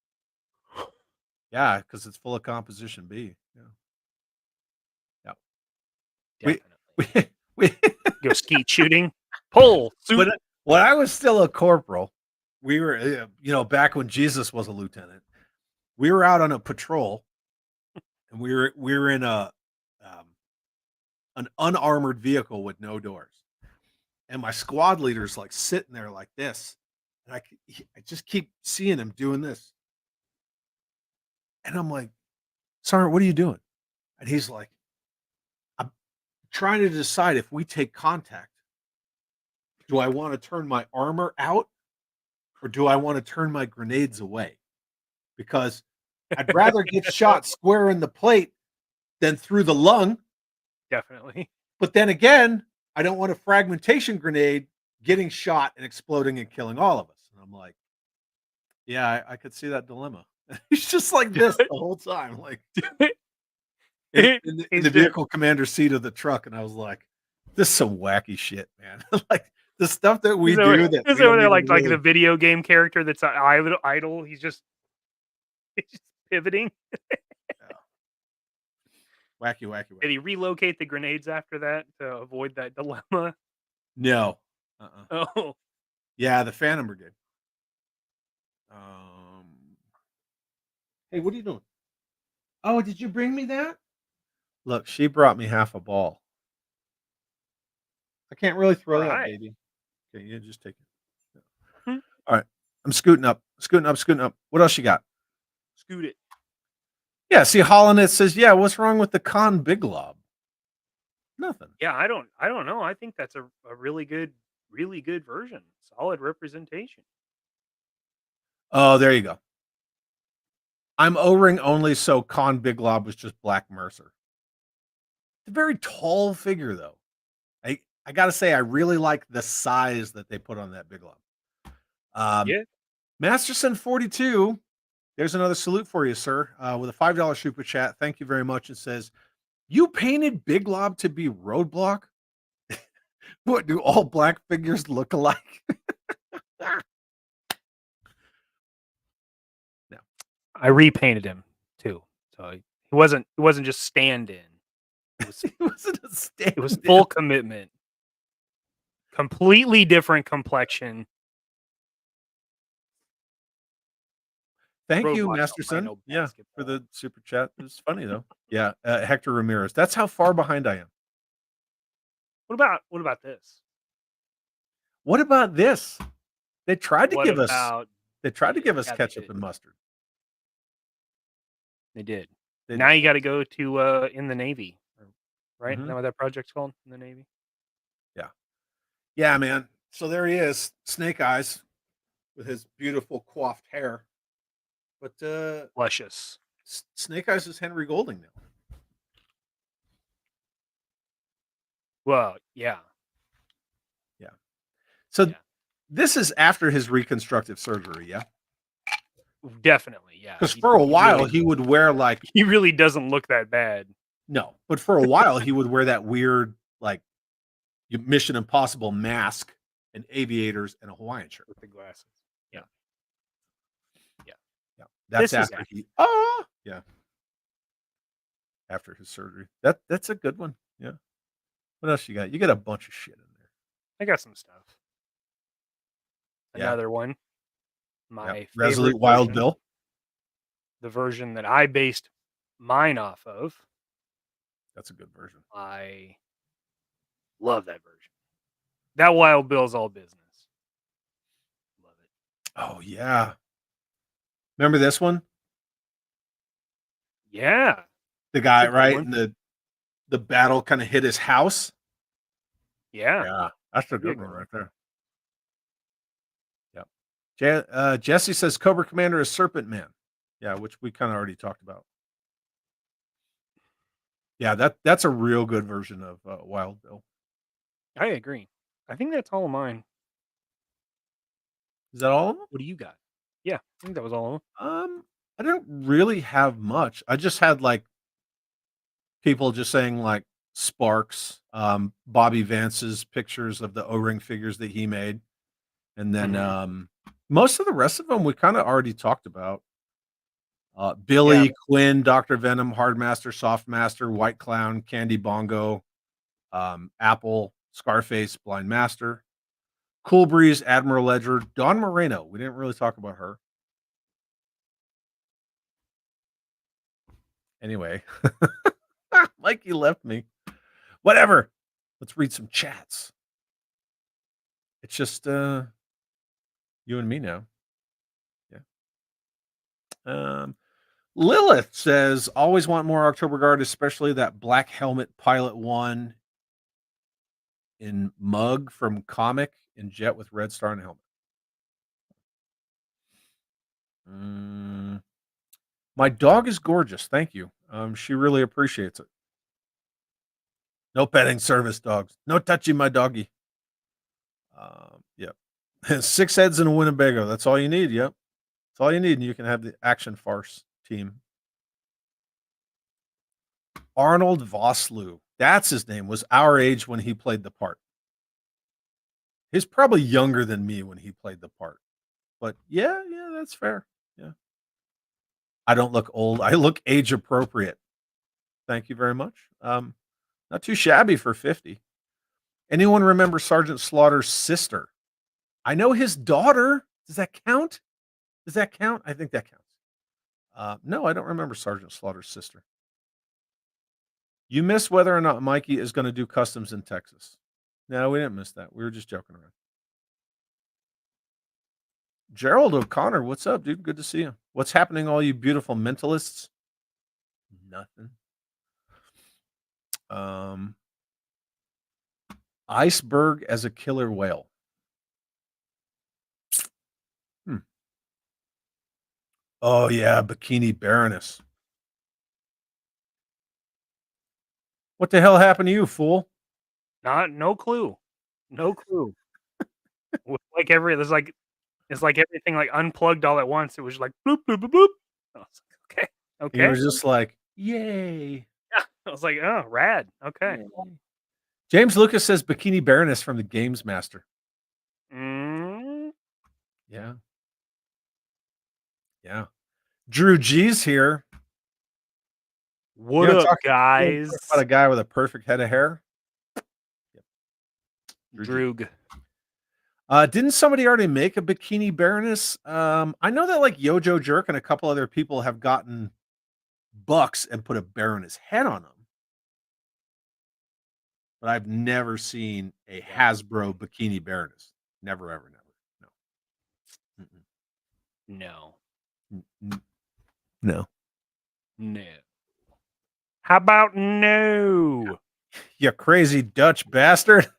Yeah, because it's full of composition B. Yeah. Definitely. We go skeet shooting. Pull. When I was still a corporal, we were, back when Jesus was a lieutenant, we were out on a patrol, and we were in an unarmored vehicle with no doors, and my squad leader's like sitting there like this, and I just keep seeing him doing this, and I'm like, Sergeant, what are you doing? And he's like, I'm trying to decide if we take contact, do I want to turn my armor out or do I want to turn my grenades away? Because I'd rather get shot square in the plate than through the lung. Definitely. But then again, I don't want a fragmentation grenade getting shot and exploding and killing all of us. And I'm like, yeah, I could see that dilemma. He's just like this the whole time, like in the vehicle commander seat of the truck. And I was like, this is some wacky shit, man. Like the stuff that we do. Is there like the video game character that's idle? He's just pivoting. Wacky. Did he relocate the grenades after that to avoid that dilemma? No. Oh. Yeah, the Phantom Brigade. Hey, what are you doing? Oh, did you bring me that? Look, she brought me half a ball. I can't really throw that, baby. Okay, you just take it. Yeah. All right. I'm scooting up. What else you got? Scoot it. Yeah, see, Holland says, yeah, what's wrong with the Con Big Lob? Nothing. Yeah, I don't know. I think that's a really good version. Solid representation. Oh, there you go. I'm O-ring only, so Con Big Lob was just Black Mercer. It's a very tall figure, though. I gotta say, I really like the size that they put on that Big Lob. Yeah. Masterson 42. There's another salute for you, sir, with a $5 super chat. Thank you very much. It says, you painted Big Lob to be Roadblock? What, do all black figures look alike? No. I repainted him too. So he wasn't just stand-in. It wasn't a stand-in. It was full commitment. Completely different complexion. Thank you, Roadblock Masterson. no Yeah, basketball. for the super chat. It was funny though. Yeah, Hector Ramirez. That's how far behind I am. What about this? What about this? They tried to give us. They tried to give us Yeah, they ketchup did. and mustard. They did. They Now you got to go to in the Navy, right? Mhm. Is that what that project's called? In the Navy. Yeah, man. So there he is, Snake Eyes, with his beautiful coiffed hair. But Luscious. Snake Eyes is Henry Golding now. Well, yeah. So Yeah. this is after his reconstructive surgery, yeah? Definitely, yeah. Because for a while he would wear like He really doesn't look that bad. no, but for a while he would wear that weird like Mission Impossible mask and aviators and a Hawaiian shirt With the glasses. Yeah, that's This is after yeah, after his surgery. That's a good one. Yeah. What else you got? You got a bunch of shit in there. I got some stuff. Yeah. Another one. Yep. My favorite Resolute Wild version, Bill. the version that I based mine off of. That's a good version. I love that version. That Wild Bill's all business. Love it. Oh yeah. Remember this one? Yeah. The guy, a good right? one. And the battle kind of hit his house. Yeah. Yeah, that's a Be a good one good right there. Yep. Jesse says Cobra Commander is Serpent Man. Yeah, which we kind of already talked about. Yeah, that's a real good version of Wild Bill. I agree. I think that's all of mine. Is that all of them? What do you got? Yeah, I think that was all of them. I didn't really have much. I just had like people just saying like Sparks, Bobby Vance's pictures of the O-ring figures that he made. And then most of the rest of them we kind of already talked about. Billy, Quinn, Dr. Venom, Hardmaster, Softmaster, White Clown, Candy Bongo, Apple, Scarface, Blind Master, Cool Breeze, Admiral Ledger, Dawn Moreno. We didn't really talk about her. Anyway, Mikey left me. Whatever. Let's read some chats. It's just you and me now. Yeah. Lilith says, always want more October Guard, especially that Black Helmet Pilot one in mug from comic in jet with red star and helmet. My dog is gorgeous. Thank you. She really appreciates it. No petting service, dogs. No touching my doggy. Yep. 6 heads in a Winnebago. That's all you need. Yep. That's all you need. And you can have the action farce team. Arnold Vosloo. That's his name. Was our age when he played the part. He's probably younger than me when he played the part. But yeah, that's fair. Yeah. I don't look old. I look age appropriate. Thank you very much. Not too shabby for 50. Anyone remember Sergeant Slaughter's sister? I know his daughter. Does that count? I think that counts. No, I don't remember Sergeant Slaughter's sister. You missed whether or not Mikey is going to do customs in Texas. No, we didn't miss that. We were just joking around. Gerald O'Connor, what's up, dude? Good to see you. What's happening, all you beautiful mentalists? Nothing. Iceberg as a killer whale. Oh yeah, Bikini Baroness. What the hell happened to you, fool? No clue. No clue. It's like everything like unplugged all at once. It was like bloop bloop bloop bloop. I was like, okay. He was just like, yay. Yeah. I was like, oh, rad. Okay. Yay. James Lucas says Bikini Baroness from the Games Master. Yeah. Yeah. Drew G's here. What up, guys? About a guy with a perfect head of hair. Yep. Droog. Didn't somebody already make a Bikini Baroness? I know that like Yojo Jerk and a couple other people have gotten bucks and put a Baroness head on them. But I've never seen a Hasbro Bikini Baroness. Never, ever, never. No. No. No. How about no? You crazy Dutch bastard.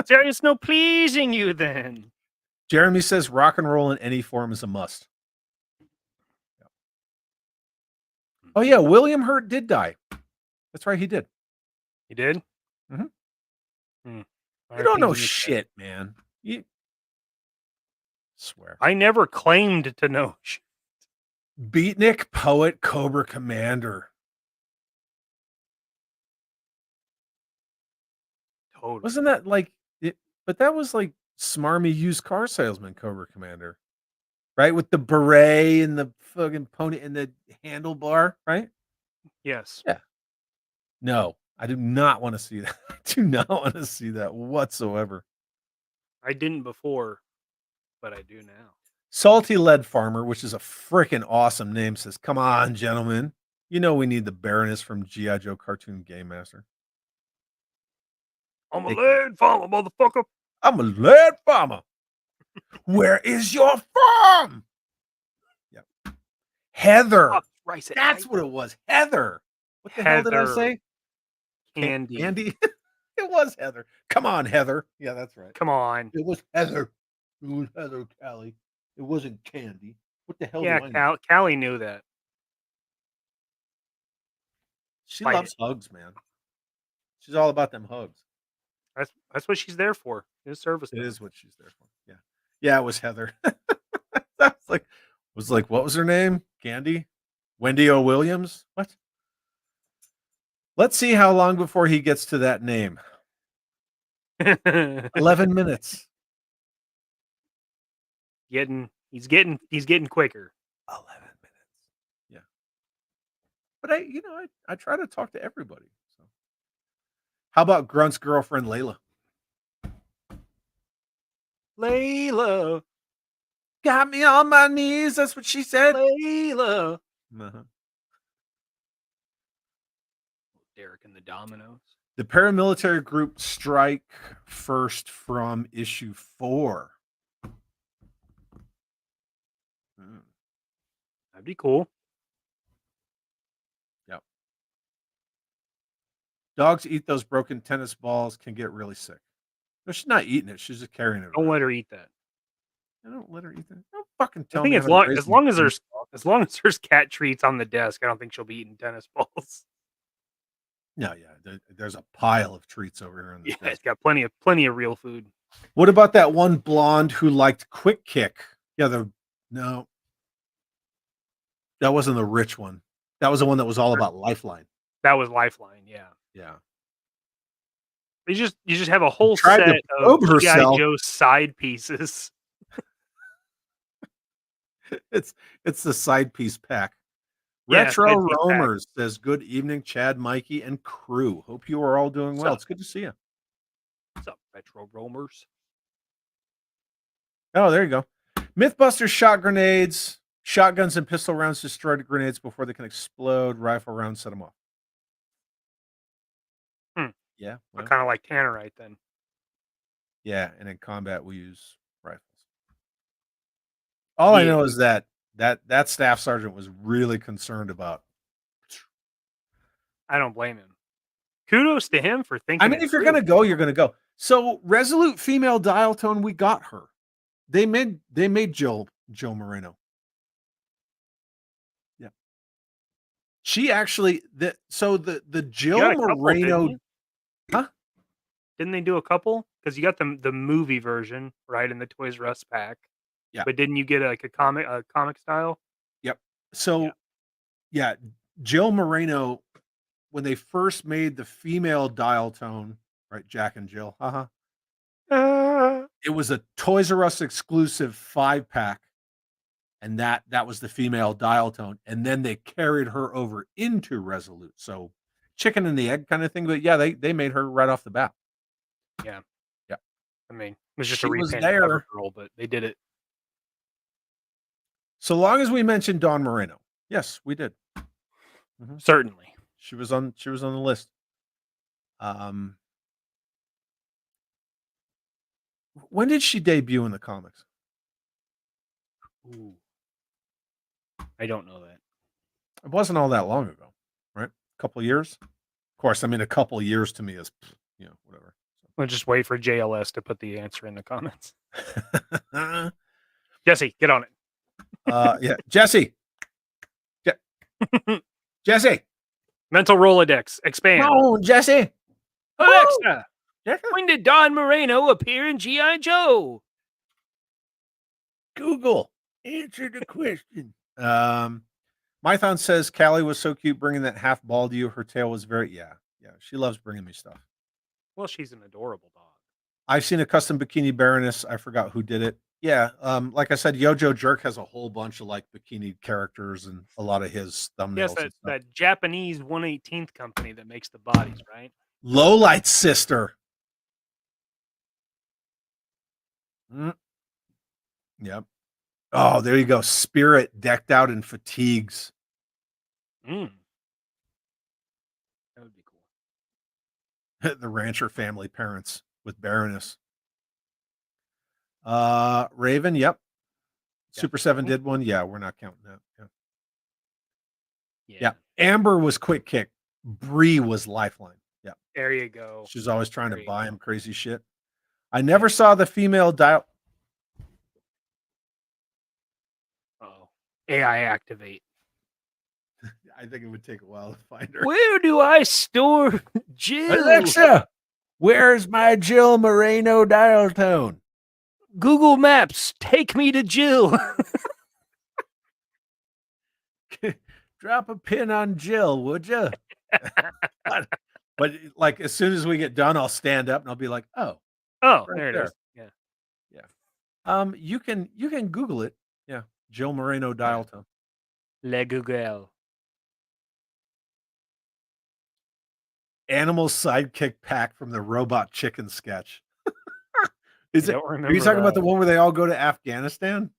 There is no pleasing you then. Jeremy says rock and roll in any form is a must. Oh yeah, William Hurt did die. That's right, he did. He did? You don't know shit, man. You swear. I never claimed to know shit. Beatnik, Poet, Cobra Commander. Totally. Wasn't that like it? But that was like smarmy used car salesman Cobra Commander, right? With the beret and the fucking pony and the handlebar, right? Yes. Yeah. No, I do not want to see that. I do not want to see that whatsoever. I didn't before. but I do now. Salty Lead Farmer, which is a freaking awesome name, says, "Come on, gentlemen. You know we need the Baroness from G.I. Joe Cartoon Game Master." I'm a Thank lead farmer, motherfucker. I'm a lead farmer. Where is your farm? Yep. Heather. Fuck, rice it, That's right? what it was. Heather. What the hell did I Heather. say? Candy. Candy? It was Heather. Come on, Heather. Yeah, that's right. Come on. It was Heather. It was Heather, Callie. It wasn't Candy. What the hell do I know? Yeah, Callie knew that. She Fight loves hugs, man. She's all about them hugs. That's what she's there for. His service. It is what she's there for. Yeah. Yeah, it was Heather. That's like, what was her name? Candy? Wendy O. Williams? What? Let's see how long before he gets to that name. 11 minutes. He's getting quicker. 11 minutes. Yeah. But I try to talk to everybody. So how about Grunt's girlfriend Layla? Layla. Got me on my knees. That's what she said. Layla. Uh-huh. Derek and the Dominoes. The paramilitary group strike first from issue 4. That'd be cool. Yep. Dogs eat those broken tennis balls, can get really sick. No, she's not eating it. She's just carrying it. Don't let her eat that. I don't let her eat that. Don't fucking tell I think me. as long as there's cat treats on the desk, I don't think she'll be eating tennis balls. No, yeah. There's a pile of treats over here on the Yeah, desk. it's got plenty of real food. What about that one blonde who liked Quick Kick? Yeah, no. That wasn't the rich one. That was the one that was all about Lifeline. That was Lifeline, yeah. Yeah. You just have a whole Tried set to of probe herself. G.I. Joe side pieces. It's the side piece pack. Yeah, Retro side piece pack. Roamers says, "Good evening, Chad, Mikey, and crew. Hope you are all doing well. It's good to see you." What's up, Retro Roamers? Oh, there you go. Mythbusters shot grenades. Shotguns and pistol rounds destroy the grenades before they can explode. Rifle rounds set them off. Yeah. Well, Kind of like Tannerite then. yeah, and in combat we use rifles. All I know is that staff sergeant was really concerned about. I don't blame him. Kudos to him for thinking. I mean, if you're gonna go, you're gonna go. So resolute female dial tone, we got her. They made Jill Moreno. Yeah. She actually the Jill Moreno. Huh? Didn't they do a couple? Because you got the movie version, right, in the Toys R Us pack. Yeah. But didn't you get a comic style? Yep. So yeah, Jill Moreno, when they first made the female dial tone, right? Jack and Jill. It was a Toys R Us exclusive 5-pack. And that was the female dial tone. And then they carried her over into Resolute. So chicken and the egg kind of thing. But yeah, they made her right off the bat. Yeah. Yeah. I mean, it was just She a was repaint there. cover girl, but they did it. So long as we mentioned Dawn Moreno. Yes, we did. Mm-hmm. Certainly. She was on the list. When did she debut in the comics? Ooh. I don't know that. It wasn't all that long ago, right? A couple of years. Of course, I mean, a couple of years to me is, whatever. We'll just wait for JLS to put the answer in the comments. Jesse, get on it. Yeah, Jesse. Jesse. Mental Rolodex. Expand. Oh, Jesse. Alexa. When did Don Moreno appear in G.I. Joe? Google. Answer the question. Mython says Callie was so cute bringing that half ball to you. Her tail was very, yeah. She loves bringing me stuff. Well, she's an adorable dog. I've seen a custom bikini Baroness. I forgot who did it. Yeah. Like I said, Yojo Jerk has a whole bunch of like bikini characters and a lot of his thumbnails. Yes, that Japanese 1/18th company that makes the bodies, right? Lowlight sister. Yep. Oh, there you go. Spirit decked out in fatigues. Mm. That would be cool. The rancher family parents with Baroness. Raven, yep. Super 7 did one. Yeah, we're not counting that. Yeah. Amber was quick kick. Bree was lifeline. Yeah. There you go. She's always trying There to you buy go. him crazy shit. I never saw the female dial. Uh-oh. AI activate. I think it would take a while to find her. Where do I store Jill? Alexa, where's my Jill Moreno dial tone? Google Maps, take me to Jill. Drop a pin on Jill, would you? But like as soon as we get done, I'll stand up and I'll be like, oh, Oh, right there it there. is. Yeah. You can Google it. Yeah. Jill Moreno dial tone. Le Google. Animal sidekick pack from the Robot Chicken sketch. Are you talking about the one where they all go to Afghanistan?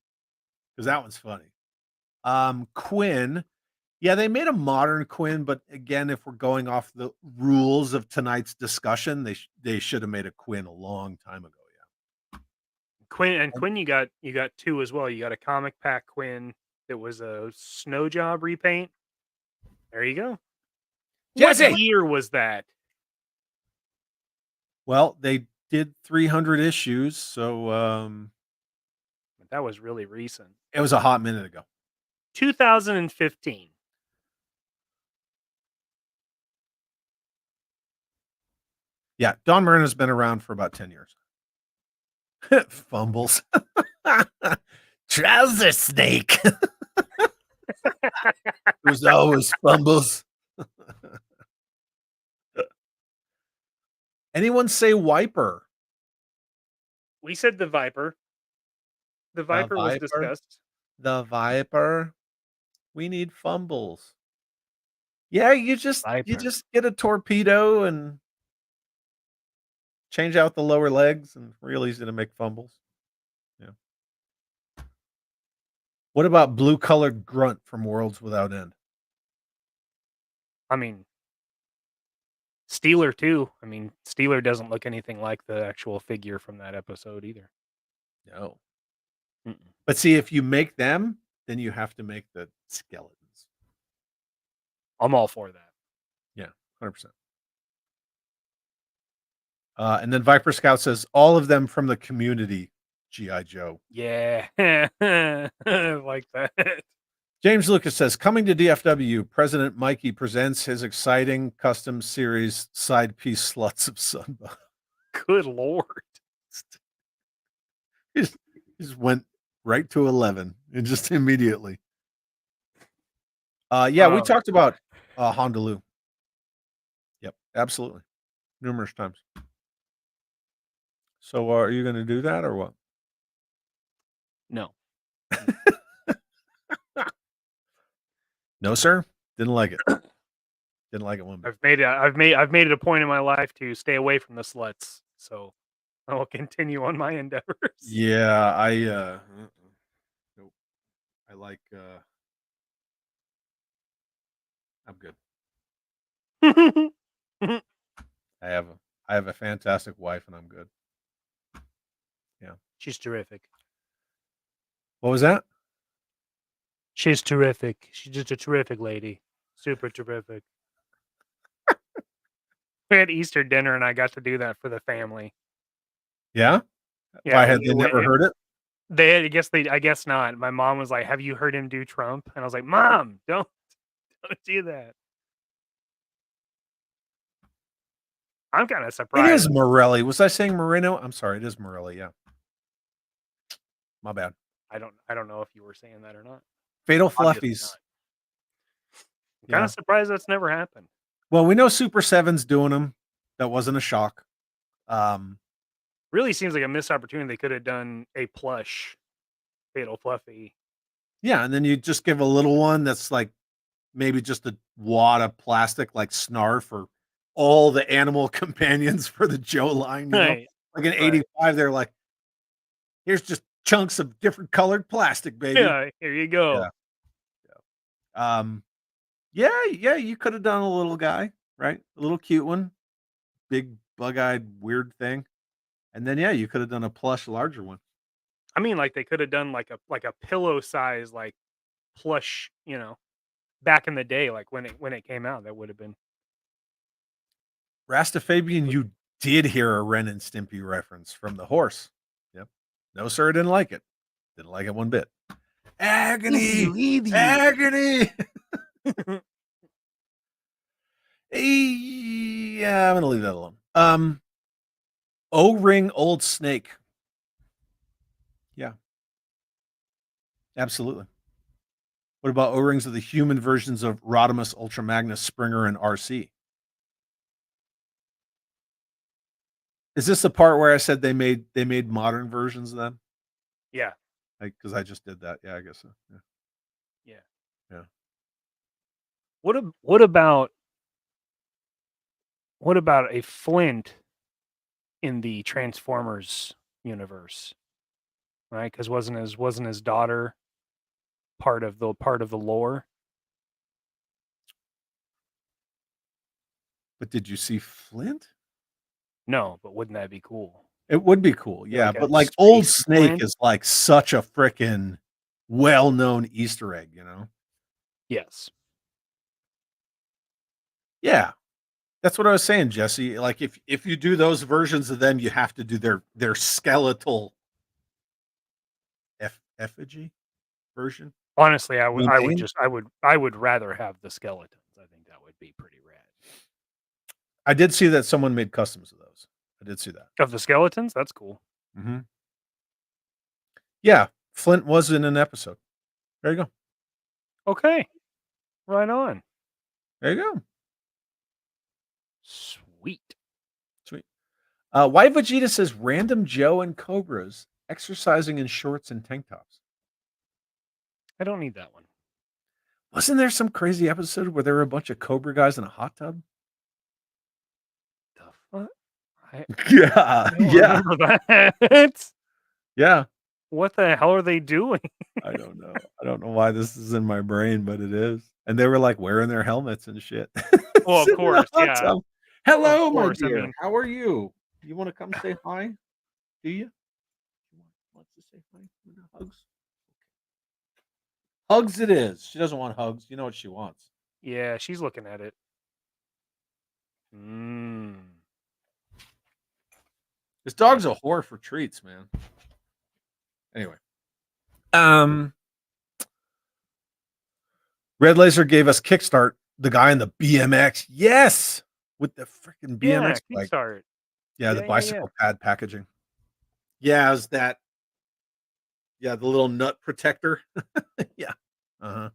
Because that one's funny. Quinn. Yeah, they made a modern Quinn, but again, if we're going off the rules of tonight's discussion, they should have made a Quinn a long time ago. Yeah. Quinn, you got two as well. You got a comic pack Quinn that was a snow job repaint. There you go. Jesse! What year was that? Well, they did 300 issues, so That was really recent. it was a hot minute ago. 2015. Yeah, Don Myrna's been around for about 10 years. Fumbles. Trouser snake. There's always fumbles. Anyone say wiper? We said the Viper. The Viper was Viper? discussed. The viper. We need fumbles. Yeah, you just get a torpedo and change out the lower legs, and real easy to make fumbles. Yeah. What about blue-colored grunt from Worlds Without End? I mean, Steeler too. I mean, Steeler doesn't look anything like the actual figure from that episode either. No. Mm-mm. But see, if you make them, then you have to make the skeletons. I'm all for that. Yeah, 100%. And then Viper Scout says all of them from the community, G.I. Joe. Yeah. Like that. James Lucas says, coming to DFW, President Mikey presents his exciting custom series side piece sluts of Sunbow. Good Lord. He just went right to 11 and just immediately. We talked about Honolulu. Yep, absolutely. Numerous times. So are you going to do that or what? No. No, sir. Didn't like it. Didn't like it one bit. I've made it a point in my life to stay away from the sluts. So I will continue on my endeavors. Yeah, nope. I like I'm good. I have a fantastic wife and I'm good. Yeah. She's terrific. What was that? She's terrific. She's just a terrific lady. Super terrific. We had Easter dinner and I got to do that for the family. Yeah? Yeah, Why had they never heard it? I guess not. My mom was like, "Have you heard him do Trump?" And I was like, "Mom, don't do that." I'm kind of surprised. It is Morelli. Was I saying Moreno? I'm sorry, it is Morelli, yeah. My bad. I don't know if you were saying that or not. Fatal Obviously Fluffies. not. I'm kind of surprised that's never happened. Well, we know Super 7's doing them. That wasn't a shock. Really seems like a missed opportunity. They could have done a plush Fatal Fluffy. Yeah, and then you just give a little one that's like maybe just a wad of plastic like Snarf or all the animal companions for the Joe line. You know? Right. Like in 85, they're like, here's just chunks of different colored plastic, baby. Yeah, here you go. Yeah, you could have done a little guy, right? A little cute one, big bug-eyed weird thing. And then you could have done a plush larger one. I mean, like they could have done like a pillow size like plush, back in the day, like when it came out, that would have been. Rastafabian, you did hear a Ren and Stimpy reference from the horse. Yep. No, sir, I didn't like it. Didn't like it one bit. Agony! Agony! Yeah, I'm gonna leave that alone. O-ring old snake. Yeah. Absolutely. What about O-rings of the human versions of Rodimus, Ultramagnus, Springer, and RC? Is this the part where I said they made modern versions of them? Yeah. Because I just did that. Yeah, I guess so. Yeah. Yeah. What about a Flint in the Transformers universe? Right? Because wasn't his daughter part of the lore? But did you see Flint? No, but wouldn't that be cool? It would be cool, yeah. Like a But like space Old Snake Flint? is like such a freaking well-known Easter egg, you know? Yes. Yeah. That's what I was saying, Jesse. Like if you do those versions of them, you have to do their skeletal effigy version. Honestly, I would Remain? I would rather have the skeletons. I think that would be pretty rad. I did see that someone made customs of those. I did see that. Of the skeletons, that's cool. Mm-hmm. Yeah, Flint was in an episode. There you go. Okay. Right on. There you go. Sweet. Sweet. Why Vegeta says random Joe and Cobras exercising in shorts and tank tops. I don't need that one. Wasn't there some crazy episode where there were a bunch of Cobra guys in a hot tub? The fuck? Yeah, I don't yeah, remember that. yeah. What the hell are they doing? I don't know. I don't know why this is in my brain, but it is. And they were like wearing their helmets and shit. Well, of Sitting in the course, hot yeah. tub. Hello, Of my course, I dear. mean- How are you? You want to come say hi? Do you? Want to say hi? You want hugs? Hugs it is. She doesn't want hugs. You know what she wants. Yeah, she's looking at it. This dog's a whore for treats, man. Anyway. Red Laser gave us Kickstart, the guy in the BMX. Yes! With the freaking BMX Yeah, bike. Kickstart. Yeah, the Yeah. bicycle pad packaging. Yeah, it was that. Yeah, the little nut protector. Yeah. Uh-huh.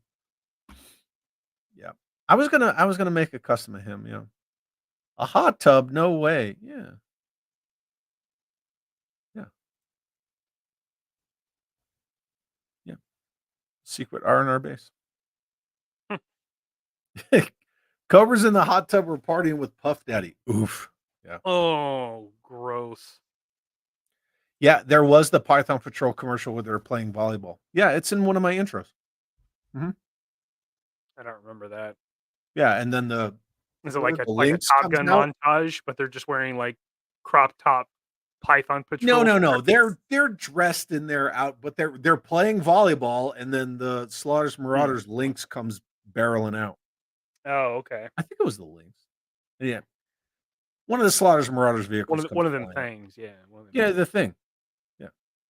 Yeah. I was gonna make a custom of him, yeah. A hot tub, no way. Yeah. Yeah. Yeah. Secret R&R base. Cobra's in the hot tub were partying with Puff Daddy. Oof. Yeah. Oh, gross. Yeah, there was the Python Patrol commercial where they were playing volleyball. Yeah, it's in one of my intros. I don't remember that. Yeah, and then Is it like a the like a Lynx Top comes Gun out? montage, but they're just wearing like crop top Python Patrol? No. They're dressed in their out, but they're playing volleyball, and then the Slaughters Marauders Lynx comes barreling out. Oh, okay. I think it was the Lynx. Yeah, one of the Slaughters Marauders vehicles. One of them flying out. things, yeah. Yeah, the thing. Yeah,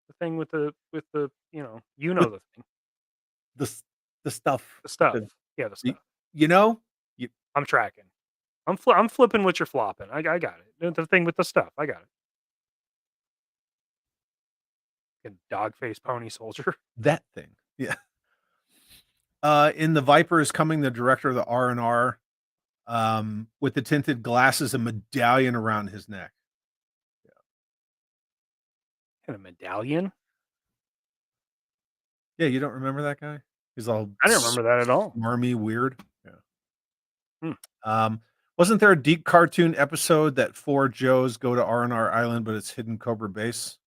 the thing with the the thing. the stuff. The stuff. The- Yeah, the stuff. You know, I'm tracking. I'm flipping what you're flopping. I got it. The thing with the stuff. I got it. Dog face pony soldier. that thing. Yeah. In The Viper is coming, the director of the R&R, with the tinted glasses and medallion around his neck. And a medallion? Yeah, you don't remember that guy? He's all I don't remember that at all. smarmy, weird. Yeah. Wasn't there a deep cartoon episode that 4 Joes go to R&R Island, but it's hidden Cobra base?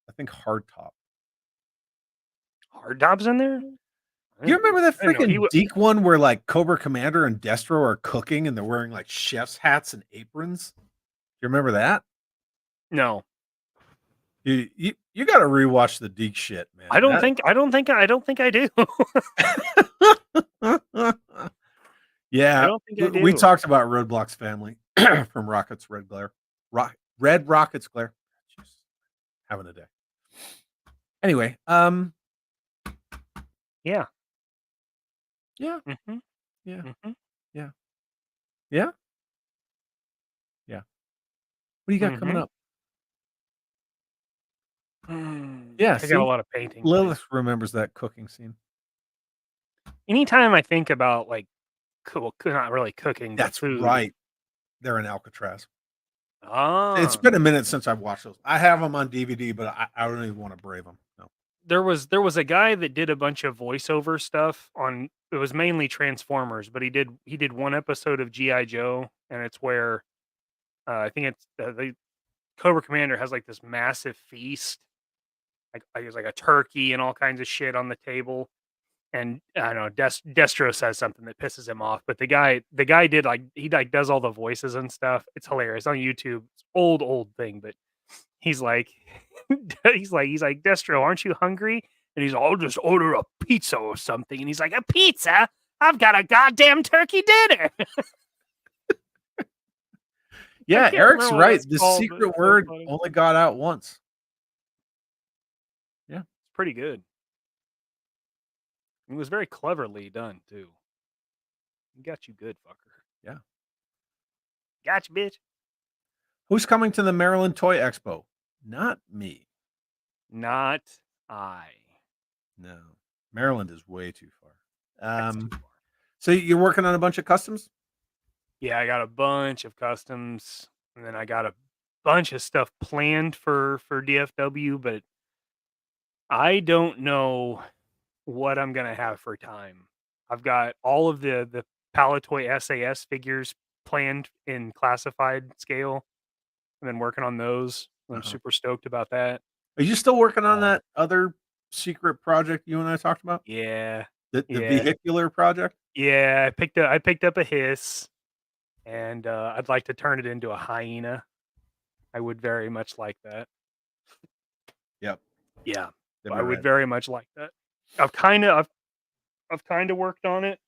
I think hardtop. Hardtop's in there? You remember that I didn't know he freaking wa- Deke one where like Cobra Commander and Destro are cooking and they're wearing like chef's hats and aprons? You remember that? No. You got to rewatch the Deke shit, man. I don't think I do. Yeah, I don't think I we do. talked about Roadblock's family from Rocket's Red Glare. Red Rocket's Glare. Jeez, having a day. Anyway, Yeah. yeah, Mhm. yeah, Mhm. yeah, yeah, yeah. What do you got coming Mhm. up? Yeah, I got see, a lot of painting. Lilith remembers that cooking scene. Anytime I think about like not really cooking, but That's food. right. They're in Alcatraz. It's Ah. been a minute since I've watched those. I have them on DVD, but I don't even want to brave them. No. There was a guy that did a bunch of voiceover stuff on it was mainly Transformers, but he did one episode of G.I. Joe, and it's where I think it's the Cobra Commander has like this massive feast, like it's like a turkey and all kinds of shit on the table. And I don't know, Destro says something that pisses him off, but the guy did like he like does all the voices and stuff. It's hilarious on YouTube. It's old thing, but he's like he's like Destro, aren't you hungry? And he's I'll just order a pizza or something. And he's like, a pizza? I've got a goddamn turkey dinner. Yeah, can't Eric's remember what right. it's The called, but secret it's so word funny. only got out once. It's pretty good. It was very cleverly done too. He got you good, fucker. Yeah. Gotcha, bitch. Who's coming to the Maryland Toy Expo? Not me. Not I. No. Maryland is way too far. That's too far. So you're working on a bunch of customs? Yeah, I got a bunch of customs, and then I got a bunch of stuff planned for DFW, but I don't know what I'm gonna have for time. I've got all of the Palatoy SAS figures planned in classified scale. I've been working on those. I'm super stoked about that. Are you still working on that other secret project you and I talked about? Yeah, The yeah, vehicular project? yeah. I picked up a hiss, and I'd like to turn it into a hyena. I would very much like that. Yep. Yeah, That'd be I would rad. very much like that. I've kind of worked on it.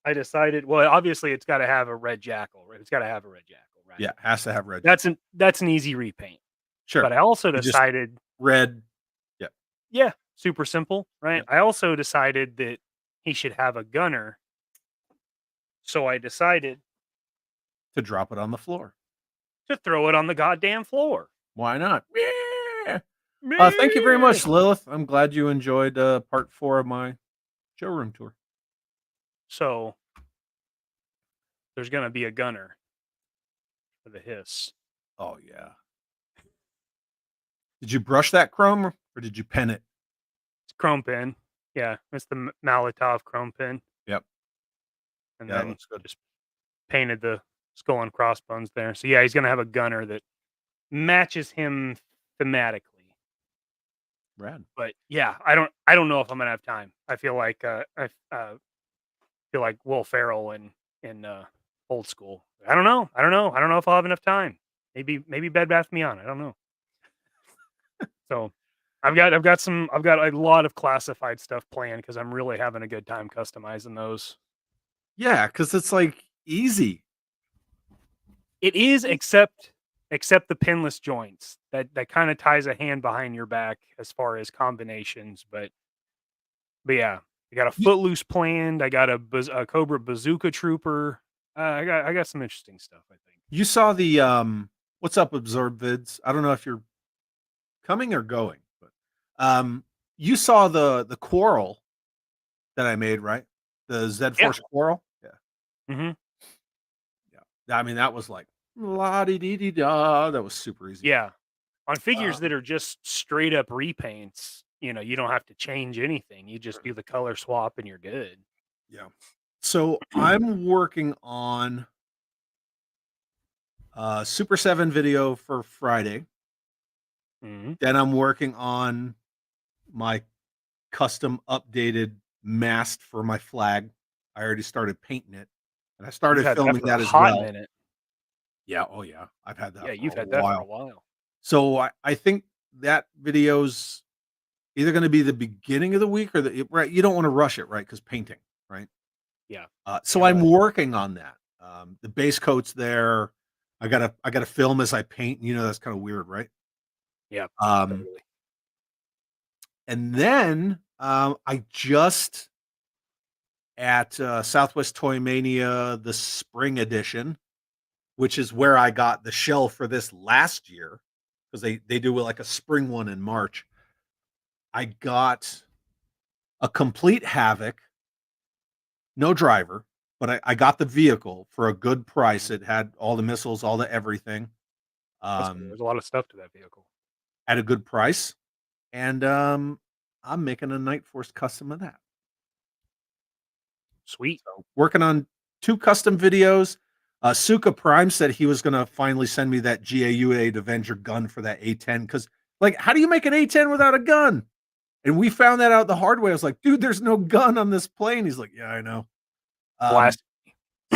I decided, well, obviously it's got to have a red jackal, right? It's got to have a red jackal, right? Yeah, has to have red. That's an easy repaint. Sure. But I also You just- decided, Red. yeah, super simple, right? Yep. I also decided that he should have a gunner. So I decided To drop it on the floor. to throw it on the goddamn floor. Why not? Yeah. Thank you very much, Lilith. I'm glad you enjoyed part 4 of my showroom tour. So there's going to be a gunner for the hiss. Oh, yeah. Did you brush that chrome or did you pen it? It's chrome pin. Yeah, it's the Malatov chrome pin. Yep. And Yeah, that then looks good. just painted the skull and crossbones there. So yeah, he's going to have a gunner that matches him thematically. Rad. But yeah, I don't know if I'm gonna have time. I feel like feel like Will Ferrell in Old School. I don't know if I'll have enough time. Maybe Bed Bath Beyond. I don't know. So I've got a lot of classified stuff planned because I'm really having a good time customizing those. Yeah, because it's like easy. It is, except the pinless joints. That kind of ties a hand behind your back as far as combinations. But yeah, I got a Footloose planned. I got a Cobra Bazooka Trooper. I got some interesting stuff, I think. You saw the What's Up Absorb vids. I don't know if you're coming or going, but you saw the Quarrel that I made, right? The Z Force Quarrel. Yeah. Mm-hmm. Yeah. I mean, that was like la di di di da. That was super easy. Yeah. On figures that are just straight up repaints, you don't have to change anything. You just do the color swap and you're good. Yeah. So I'm working on Super 7 video for Friday. Mhm. Then I'm working on my custom updated mast for my flag. I already started painting it, and I You've started had that filming for a that as hot well. minute. Yeah, oh yeah, I've had Yeah, that for you've a had that for a while. while. So I think that video's either going to be the beginning of the week or right. You don't want to rush it, right? Because painting, right? Yeah. So Yeah, I'm right. working on that. The base coat's there. I gotta film as I paint. You know, that's kind of weird, right? Yeah. Um, Totally. and then I just at Southwest Toy Mania, the spring edition, which is where I got the shell for this last year, because they do like a spring one in March. I got a complete Havoc, no driver, but I got the vehicle for a good price. It had all the missiles, all the everything, That's cool. There's a lot of stuff to that vehicle. at a good price, and I'm making a Night Force custom of that. Sweet. So working on 2 custom videos. Suka Prime said he was gonna finally send me that GAU8 Avenger gun for that A10, because like, how do you make an A10 without a gun? And we found that out the hard way. I was like, dude, there's no gun on this plane. He's like, yeah, I know. Blast.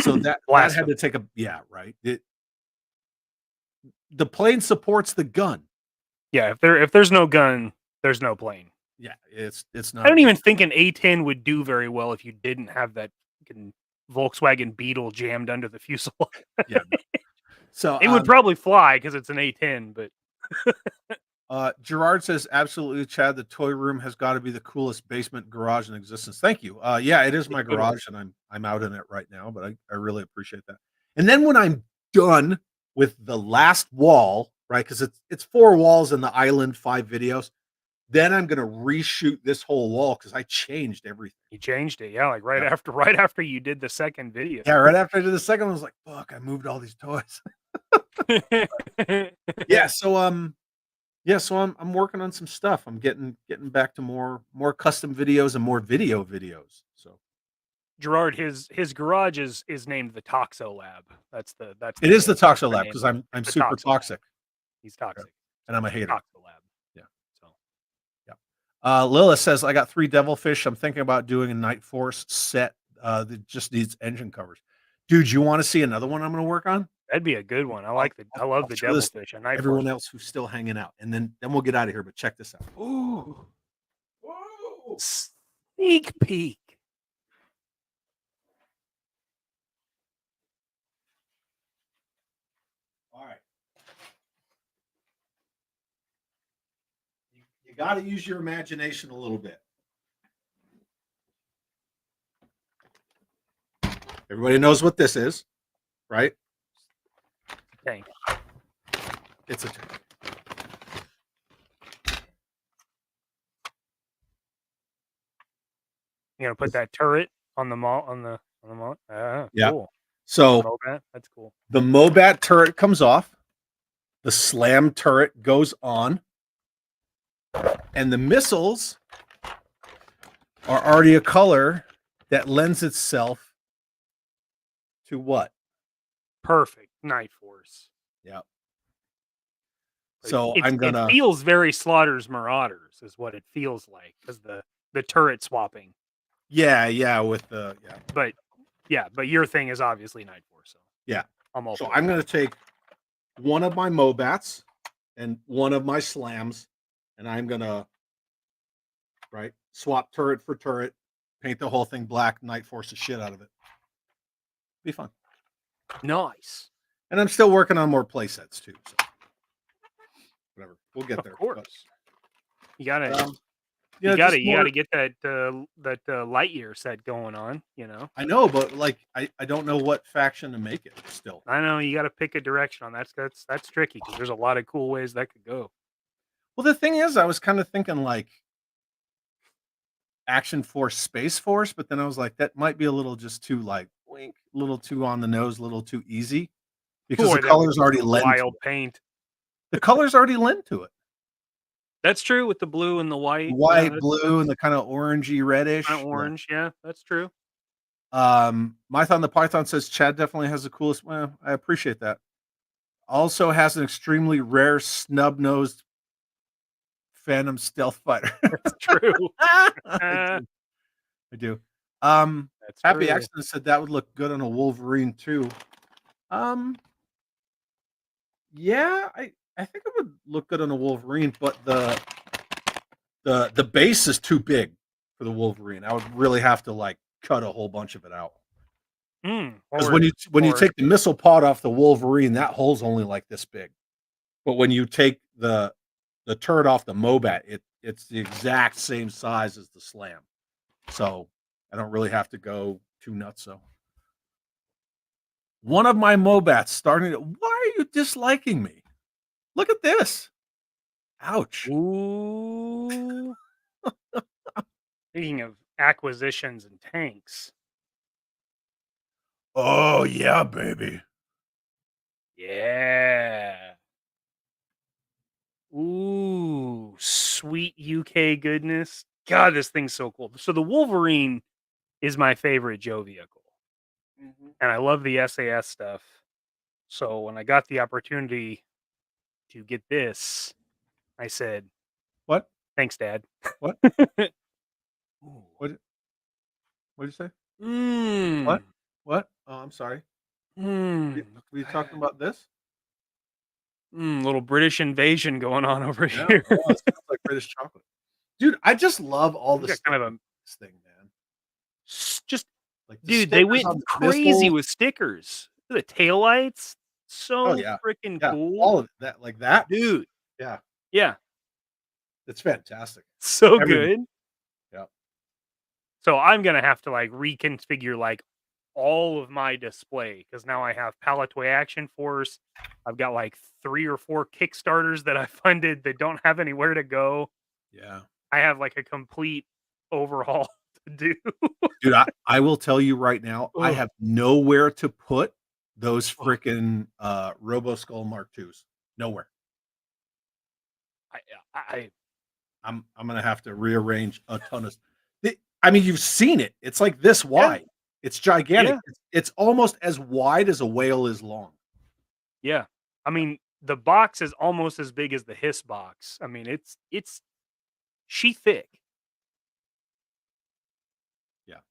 So that Blast had him. to take right. The plane supports the gun. Yeah, if there's no gun, there's no plane. Yeah, it's not. I don't even think an A10 would do very well if you didn't have that fucking Volkswagen Beetle jammed under the fuselage. Yeah. So It would probably fly because it's an A10, but Gerard says, absolutely, Chad. The toy room has got to be the coolest basement garage in existence. Thank you. Yeah, it is my garage, and I'm out in it right now, but I really appreciate that. And then when I'm done with the last wall, right? Because it's 4 walls in the island, 5 videos. Then I'm gonna reshoot this whole wall because I changed everything. you changed it. Yeah, like right Yep. after you did the second video. Yeah, right after I did the second one, I was like, fuck, I moved all these toys. Yeah, so I'm working on some stuff. I'm getting back to more custom videos and more video videos. So Gerard, his garage is named the Toxo Lab. That's it is the Toxo proper Lab name because of it. I'm The super Toxo Lab. toxic He's toxic. and I'm a hater. Toxo Lab. Yeah. So Lilith says, I got 3 Devilfish. I'm thinking about doing a Night Force set that just needs engine covers. Dude, you want to see another one I'm going to work on? that'd be a good one. I I'll love the show this Devilfish. A Night everyone Force. else who's still hanging out, and then we'll get out of here. But check this out. Ooh. Sneak peek. All right. You got to use your imagination a little bit. Everybody knows what this is, right? Tank. It's a tank. You gonna put that turret on the mall on the mall? Yeah. Cool. So Mobat? That's cool. the Mobat turret comes off, the slam turret goes on, and the missiles are already a color that lends itself to what? Perfect. Night Force. Yeah. Like, So it feels very Slaughter's Marauders, is what it feels like, because the turret swapping. with the But your thing is obviously Night Force. So Yeah. I'm all So for I'm it. going to take one of my Mobats and one of my Slams, and I'm going to swap turret for turret, paint the whole thing black, Night Force the shit out of it. Be fun. Nice. And I'm still working on more play sets too. So whatever, we'll get there. Of course. You gotta But, you gotta get that Lightyear set going on, you know. I know, but like I don't know what faction to make it still. I know you gotta pick a direction on that's tricky because there's a lot of cool ways that could go. Well, the thing is, I was kind of thinking like Action Force, Space Force, but then I was like, that might be a little just too like wink, a little too on the nose, a little too easy because Boy, the that colors would already be lend. wild paint. The colors already lend to it. That's true with the blue and the white. White, Yeah, blue, and the kind of orangey reddish. kind of orange. Yeah, that's true. Mython the Python says Chad definitely has the coolest. Well, I appreciate that. Also has an extremely rare snub-nosed Phantom Stealth Fighter. That's true. I do. That's Happy true. Accident said that would look good on a Wolverine too. Yeah, I think it would look good on a Wolverine, but the base is too big for the Wolverine. I would really have to like cut a whole bunch of it out. Because when you take the missile pod off the Wolverine, that hole's only like this big. But when you take the turret off the Mobat, it's the exact same size as the Slam. So I don't really have to go too nuts. So one of my Mobats starting to, why are you disliking me? Look at this. Ouch. Ooh. Speaking of acquisitions and tanks. Oh yeah, baby. Yeah. Ooh, sweet UK goodness. God, this thing's so cool. So the Wolverine is my favorite Joe vehicle. And I love the SAS stuff. So when I got the opportunity to get this, I said, What? Thanks, Dad. What? What'd you say? Mm. What? Oh, I'm sorry. Were you talking about this? Little British invasion going on over Yeah, here. oh, it smells like British chocolate. Dude, I just love all We this got kind of a this thing, man. just Like the dude, they stickers went on the crazy missile. with stickers. The taillights, so Oh yeah. freaking Yeah, cool. all of that, like that. Dude. Yeah, Yeah, it's fantastic. so Everything. good. Yeah. So I'm gonna have to like reconfigure like all of my display because now I have Palatoy Action Force. I've got like 3 or 4 Kickstarters that I funded that don't have anywhere to go. Yeah. I have like a complete overhaul to do. Dude, I will tell you right now, I Ugh. have nowhere to put those freaking Robo Skull Mark IIs. Nowhere. I'm gonna have to rearrange a ton of. I mean, you've seen it. It's like this wide. Yeah. It's gigantic. Yeah. It's almost as wide as a whale is long. Yeah. I mean, the box is almost as big as the Hiss box. I mean, it's she thick. Yeah.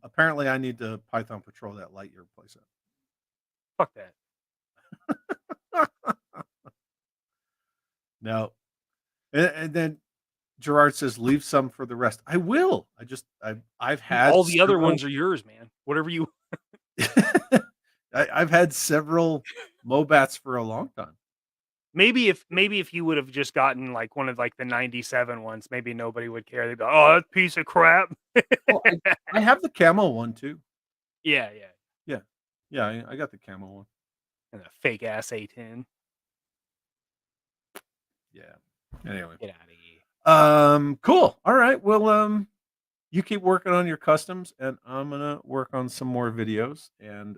Apparently, I need to Python patrol that Lightyear playset. Fuck that. No. And then Gerard says, leave some for the rest. I will. I've had All the other ones are yours, man. Whatever you I've had several Mobats for a long time. maybe if you would have just gotten like one of like the 97 ones, maybe nobody would care. They'd be like, oh, that piece of crap. Well, I have the camo one too. Yeah. Yeah, I got the camo one. And a fake ass A10. Yeah. Anyway. Get out of here. Cool. All right. Well, you keep working on your customs and I'm gonna work on some more videos. And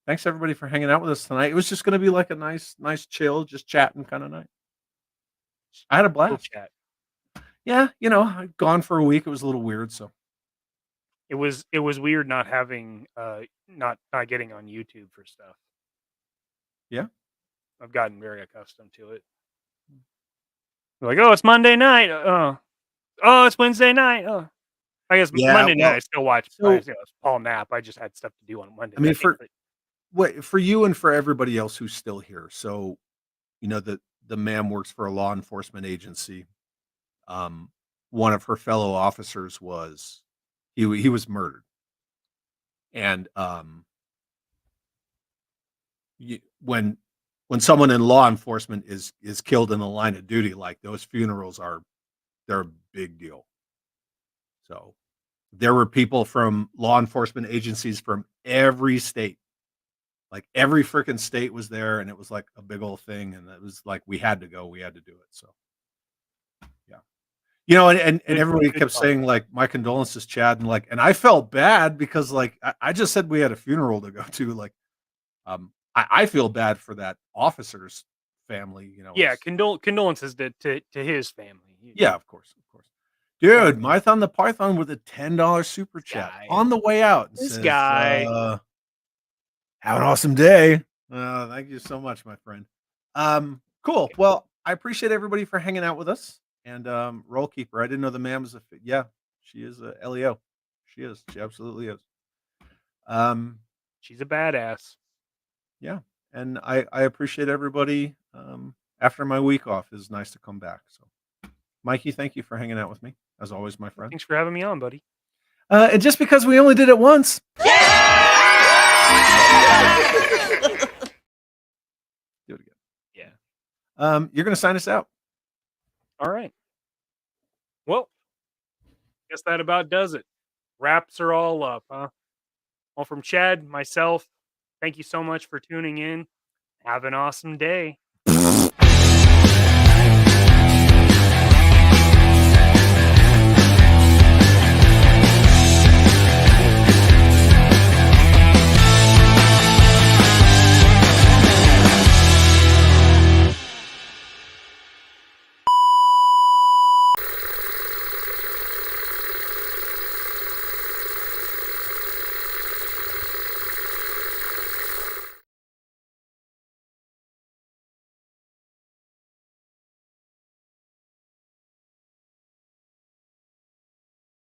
thanks everybody for hanging out with us tonight. It was just gonna be like a nice chill, just chatting kind of night. I had a blast. Chat. Yeah, I'd gone for a week. It was a little weird, so It was weird not having not getting on YouTube for stuff. Yeah. I've gotten very accustomed to it. Like, oh, it's Monday night. Oh, it's Wednesday night. Oh, I guess Yeah, Monday well, night I still watch. so- It's Paul Knapp. I just had stuff to do on Monday. I mean, night, for you and for everybody else who's still here. So, the ma'am works for a law enforcement agency. One of her fellow officers was he was murdered, and when someone in law enforcement is killed in the line of duty, like those funerals they're a big deal. So there were people from law enforcement agencies from every state. Like every freaking state was there, and it was like a big old thing, and it was like we had to go, we had to do it. So yeah, and everybody kept saying like my condolences, Chad, and I felt bad because like I just said we had a funeral to go to. Like I feel bad for that officer's family, yeah, condolences to his family. Yeah, of course. Dude, Mython the Python with a $10 super chat guy. on the way out. This Says, guy. have an awesome day. Thank you so much, my friend. Cool. Well, I appreciate everybody for hanging out with us. And Roll Keeper, I didn't know the man was yeah, she is a LEO. She is. She absolutely is. She's a badass. Yeah, and I appreciate everybody. After my week off, it's nice to come back. So, Mikey, thank you for hanging out with me as always, my friend. Thanks for having me on, buddy. And just because we only did it once, do it again. Yeah. You're going to sign us out. All right. Well, guess that about does it. Wraps are all up, huh? Well, from Chad, myself, thank you so much for tuning in. Have an awesome day.